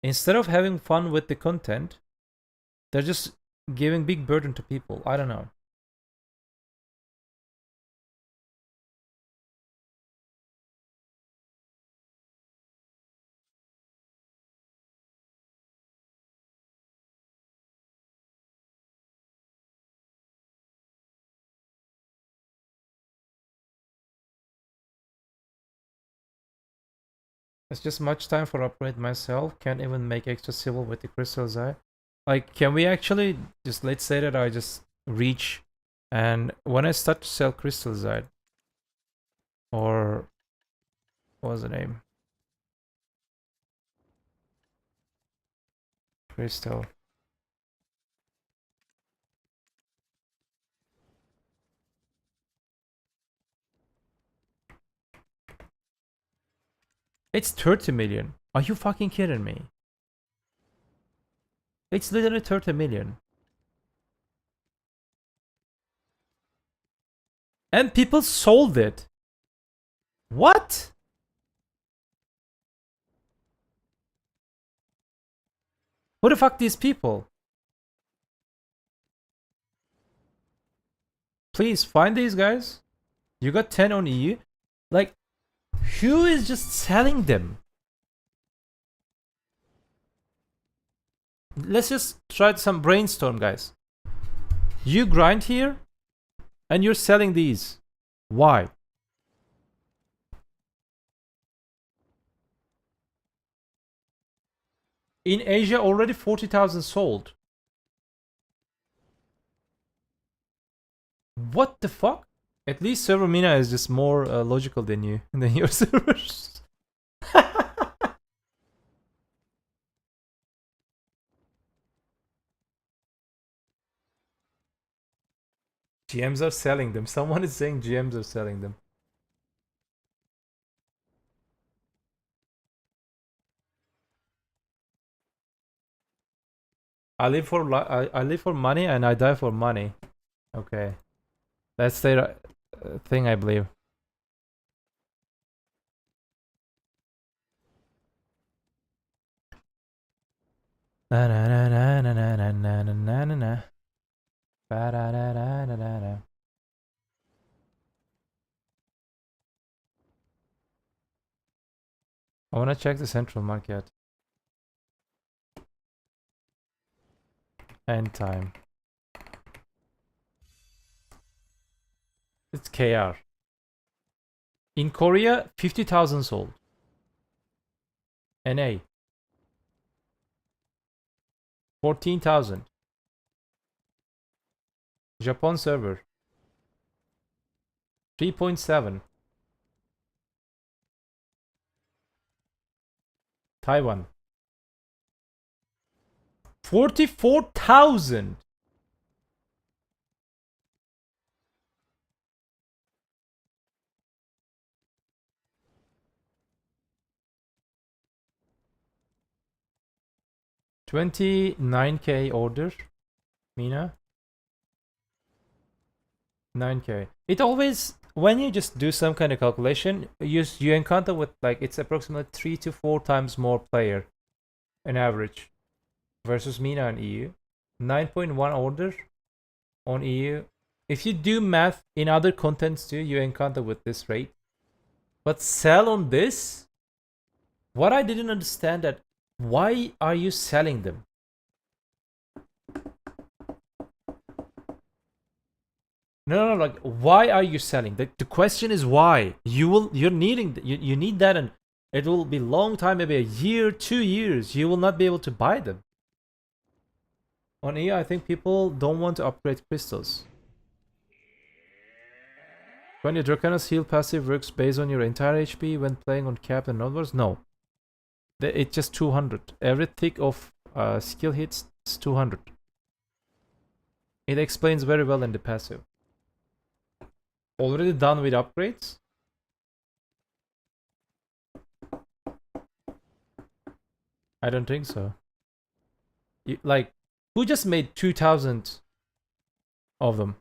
Instead of having fun with the content, They're just giving big burden to people. I don't know. It's just much time for upgrade myself. Can't even make extra civil with the crystal's eye. Like, can we actually just, let's say that I just reach, and when I start to sell crystal's eye, or what was the name? Crystal. It's 30 million. Are you fucking kidding me? It's literally 30 million. And people sold it. What? Who the fuck these people? Please find these guys. You got 10 on EU. Like, who is just selling them? Let's just try some brainstorm, guys. You grind here, and you're selling these. Why? In Asia, already 40,000 sold. What the fuck? At least server Mina is just more logical than you, than your servers. GMs are selling them. Someone is saying GMs are selling them. I live for money and I die for money. Okay, that's their thing, I believe. Na na na na na na na na na na na. Ba da da da da da da. I wanna check the central market. End time. It's KR. In Korea, 50,000 sold. NA. 14,000. Japan server. 3.7. Taiwan. 44,000. $29K order, Mina. 9K. It always, when you just do some kind of calculation, you encounter with like it's approximately 3 to 4 times more player on average versus Mina and EU. 9.1 order on EU. If you do math in other contents too, you encounter with this rate. But sell on this? What I didn't understand that, why are you selling them? No, like, why are you selling? The question is why. You're needing, you need that, and it will be long time, maybe a year, 2 years. You will not be able to buy them. On AI, I think people don't want to upgrade crystals. When your Dracanis heal passive works based on your entire HP when playing on cap and onwards? No. It's just 200. Every tick of skill hits is 200. It explains very well in the passive. Already done with upgrades? I don't think so. Like, who just made 2,000 of them?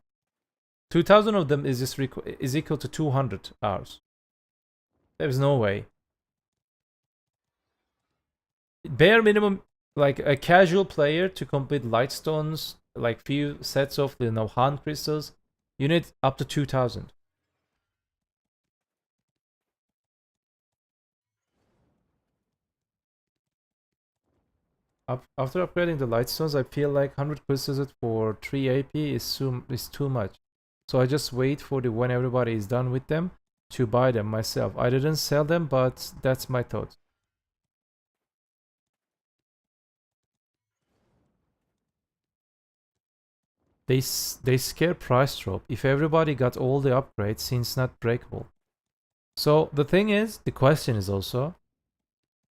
2,000 of them is just is equal to 200 hours. There's no way. Bare minimum like a casual player to complete lightstones, like few sets of Han crystals, you need up to 2,000. After upgrading the lightstones, I feel like 100 crystals for 3 AP is too much. So I just wait for the when everybody is done with them to buy them myself. I didn't sell them, but that's my thought. They scare price drop. If everybody got all the upgrades, since not breakable. So the thing is, the question is also,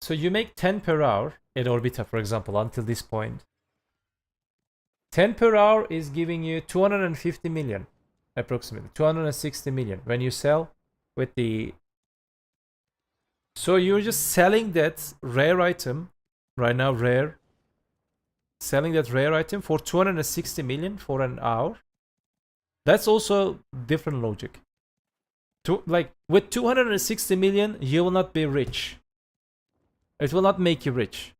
so you make 10 per hour at Orbita, for example, until this point. 10 per hour is giving you 250 million, approximately 260 million when you sell with the. So you're just selling that rare item right now, selling that rare item for 260 million for an hour. That's also different logic. Like with 260 million, you will not be rich. It will not make you rich.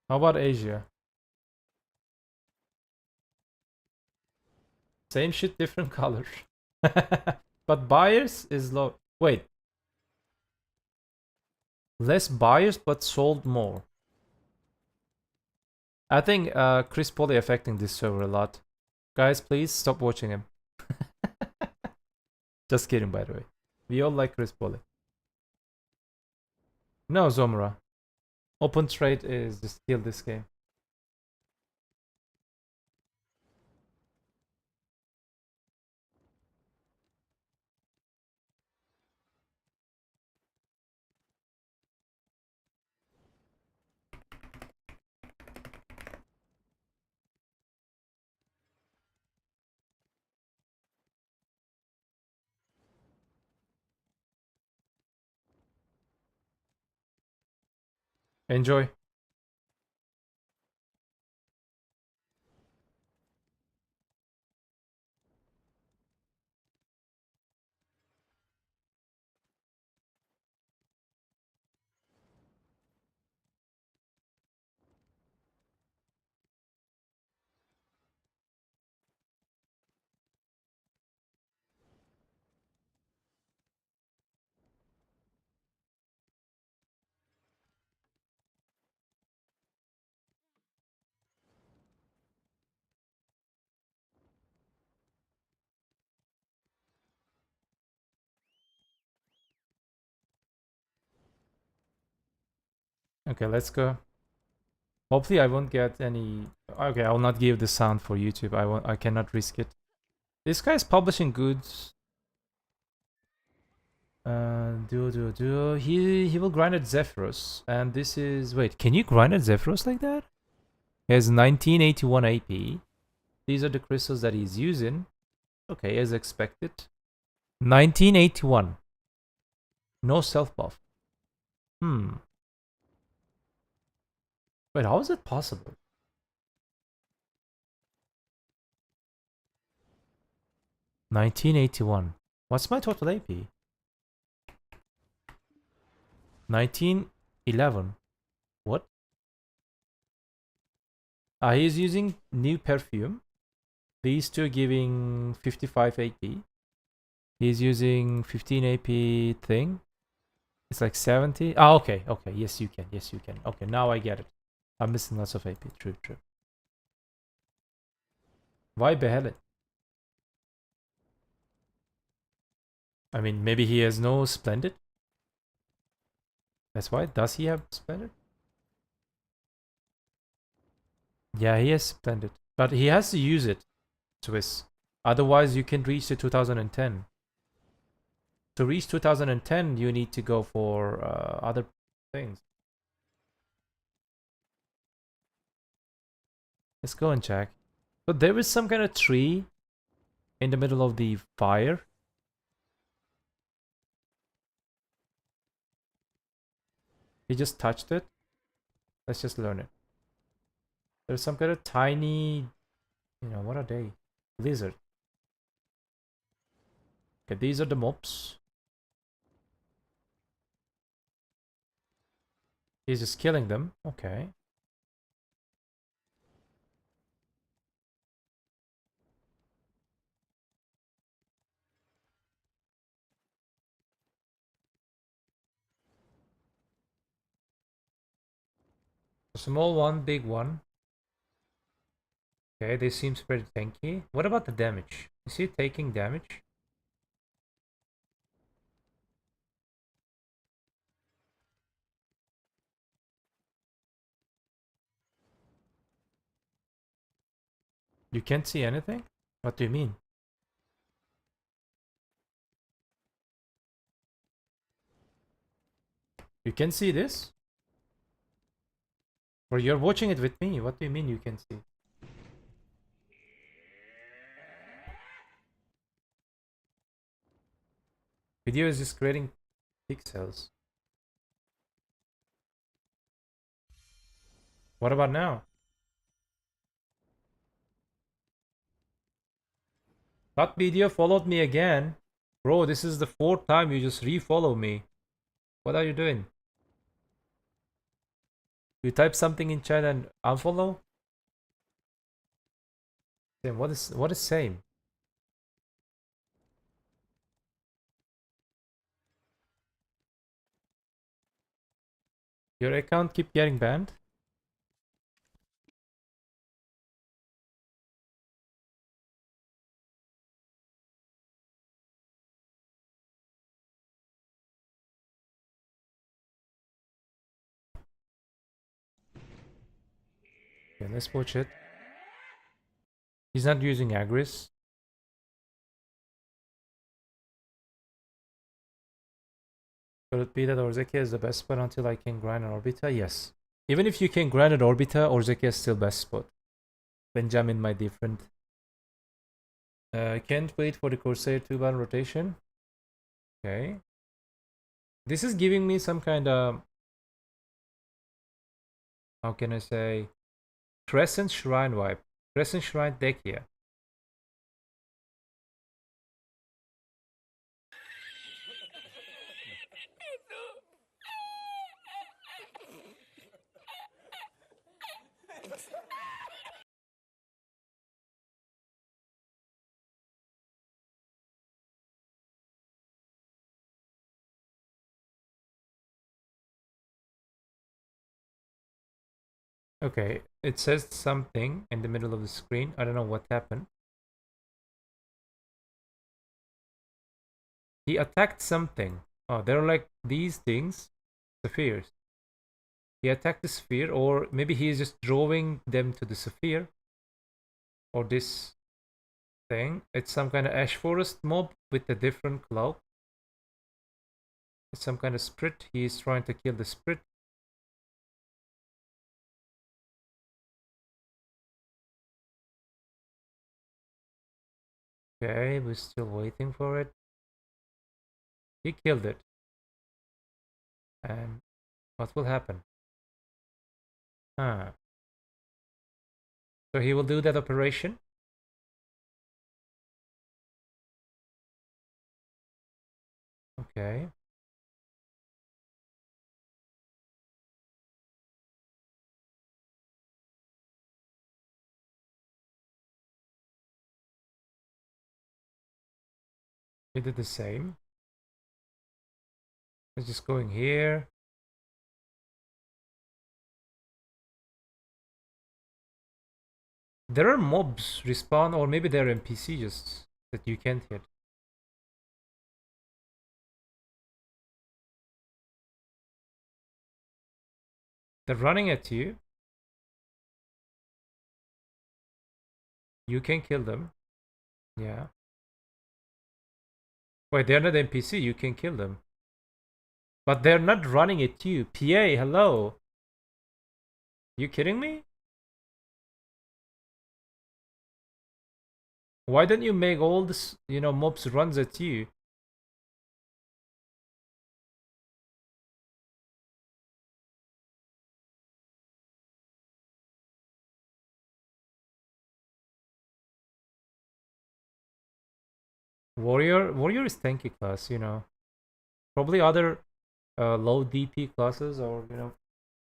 How about Asia? Same shit, different color. But buyers is low. Wait, less buyers but sold more. I think Chris Polly affecting this server a lot. Guys, please stop watching him. Just kidding, by the way. We all like Chris Polly. No, Zomra. Open trade is just kill this game. Enjoy. Okay, let's go. Hopefully I won't get any. Okay, I will not give the sound for YouTube. I cannot risk it. This guy's publishing goods. He will grind at Zephyrus, and this is wait. Can you grind at Zephyrus like that? He has 1981 AP. These are the crystals that he's using. Okay, as expected. 1981. No self buff. Wait, how is it possible? 1981. What's my total AP? 1911. What? He's using new perfume. These two giving 55 AP. He's using 15 AP thing. It's like 70. Ah, okay, okay. Yes, you can. Yes, you can. Okay, now I get it. I'm missing lots of AP. True, true. Why Behelit? I mean, maybe he has no Splendid? That's why. Does he have Splendid? Yeah, he has Splendid. But he has to use it, Swiss. Otherwise, you can reach the 2010. To reach 2010, you need to go for other things. Let's go and check. But there is some kind of tree in the middle of the fire. He just touched it. Let's just learn it. There's some kind of tiny, what are they? Lizard. Okay, these are the mobs. He's just killing them. Okay. A small one, big one. Okay, this seems pretty tanky. What about the damage? Is he taking damage? You can't see anything? What do you mean? You can see this? Or you're watching it with me? What do you mean you can see? Video is just creating pixels. What about now? That video followed me again. Bro, this is the 4th time you just refollow me. What are you doing? You type something in chat and unfollow? Same. What is same? Your account keep getting banned? Okay, let's watch it. He's not using AORUS. Could it be that Orzeki is the best spot until I can grind an Orbita? Yes. Even if you can grind an Orbita, Orzeki is still best spot. Benjamin, my dear friend. Can't wait for the Corsair 2-band rotation. Okay. This is giving me some kind of... How can I say? Crescent Shrine vibe. Crescent Shrine deck here. Okay, it says something in the middle of the screen. I don't know what happened. He attacked something. Oh, they're like these things. Spheres. He attacked the sphere, or maybe he is just drawing them to the sphere. Or this thing. It's some kind of ash forest mob with a different cloak. It's some kind of spirit. He is trying to kill the spirit. Okay, we're still waiting for it. He killed it. And what will happen? Huh. So he will do that operation. Okay. He did the same. It's just going here. There are mobs respawn, or maybe they're NPC just that you can't hit. They're running at you. You can kill them. Yeah. Wait, they're not NPC. You can kill them. But they're not running at you. PA, hello. You kidding me? Why don't you make all this, mobs runs at you? Warrior is tanky class, you know. Probably other low DP classes or, you know,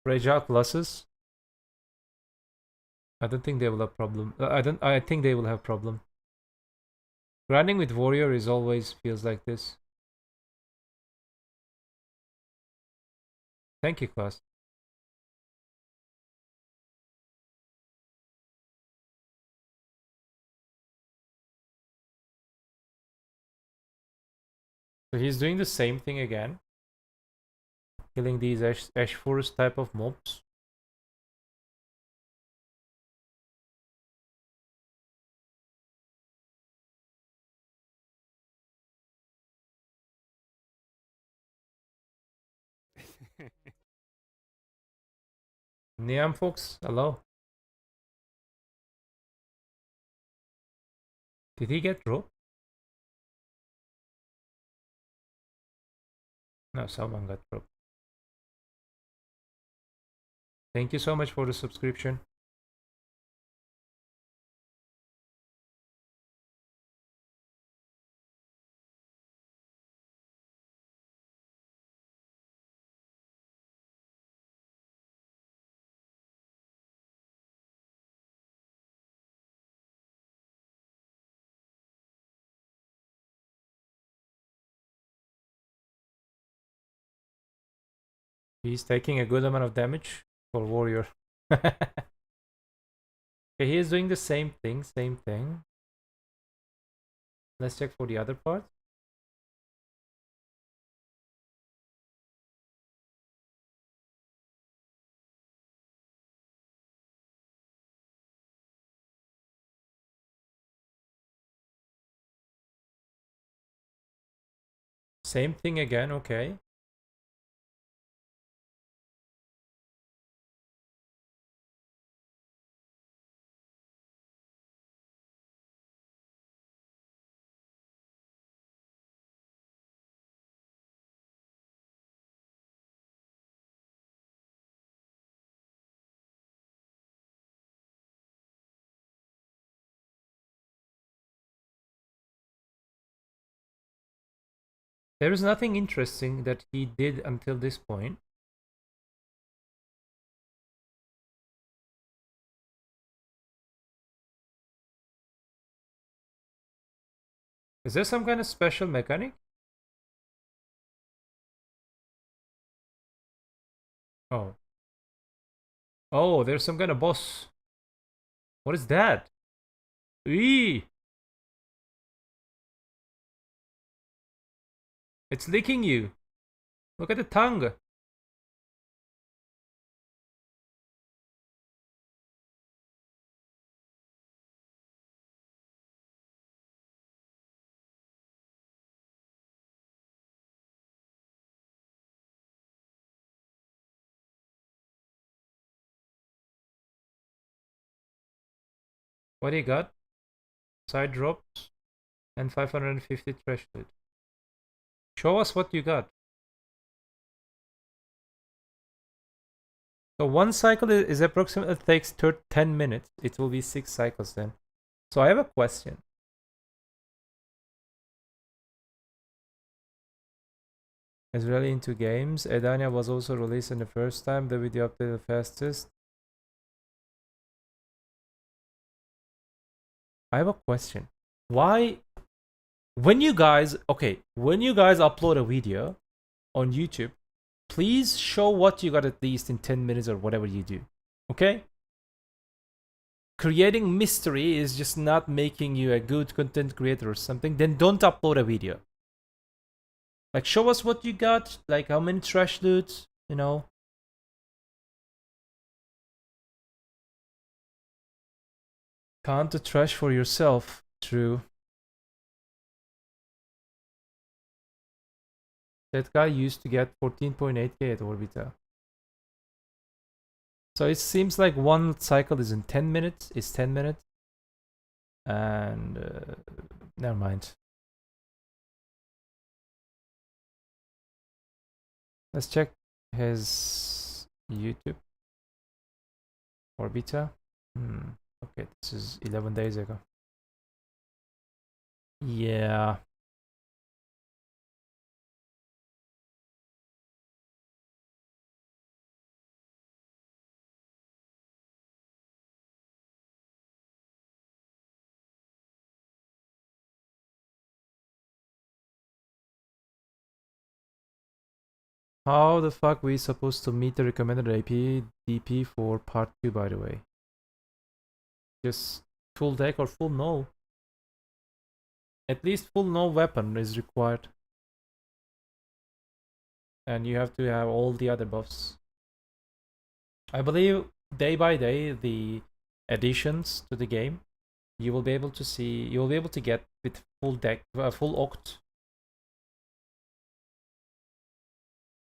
fragile classes. I don't think they will have problem. I think they will have problem. Grinding with warrior is always feels like this. Tanky class. So he's doing the same thing again. Killing these AORUS type of mobs. Niam folks, hello. Did he get dropped? No, someone got dropped. Thank you so much for the subscription. He's taking a good amount of damage for warrior. Okay, he is doing the same thing, Let's check for the other part. Same thing again, okay. There is nothing interesting that he did until this point. Is there some kind of special mechanic? Oh. Oh, there's some kind of boss. What is that? Eee! It's licking you. Look at the tongue. What do you got? Side drops and 550 trash loot. Show us what you got. So one cycle is approximately takes 10 minutes. It will be 6 cycles then. So I have a question. Is really into games. Edania was also released in the first time. The video update the fastest. I have a question. Why, when you guys upload a video on YouTube, please show what you got at least in 10 minutes or whatever you do. Okay? Creating mystery is just not making you a good content creator or something. Then don't upload a video. Like, show us what you got, like how many trash loots, you know. Count the trash for yourself. True. That guy used to get 14.8k at Orbita. So it seems like one cycle is in 10 minutes. It's 10 minutes. And never mind. Let's check his YouTube. Orbita. Okay, this is 11 days ago. Yeah. How the fuck we supposed to meet the recommended AP DP for part 2, by the way? Just full deck or full no? At least full no weapon is required. And you have to have all the other buffs. I believe day by day the additions to the game you will be able to see, you will be able to get with full deck, full oct.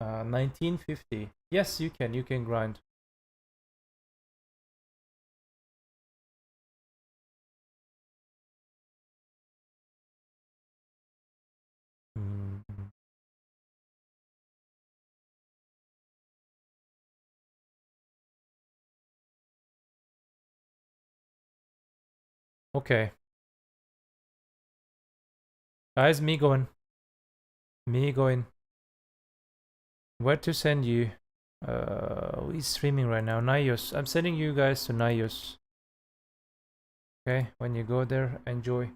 1950. Yes, you can grind. Okay. Guys, me going. Where to send you? He's streaming right now. Naios. I'm sending you guys to Naios. Okay, when you go there, enjoy.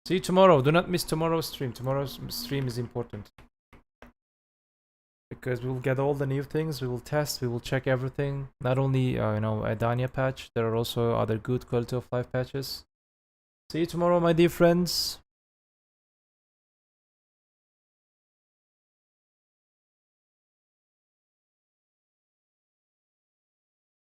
See you tomorrow. Do not miss tomorrow's stream. Tomorrow's stream is important. Because we will get all the new things, we will test, we will check everything. Not only, a Dania patch, there are also other good quality of life patches. See you tomorrow, my dear friends.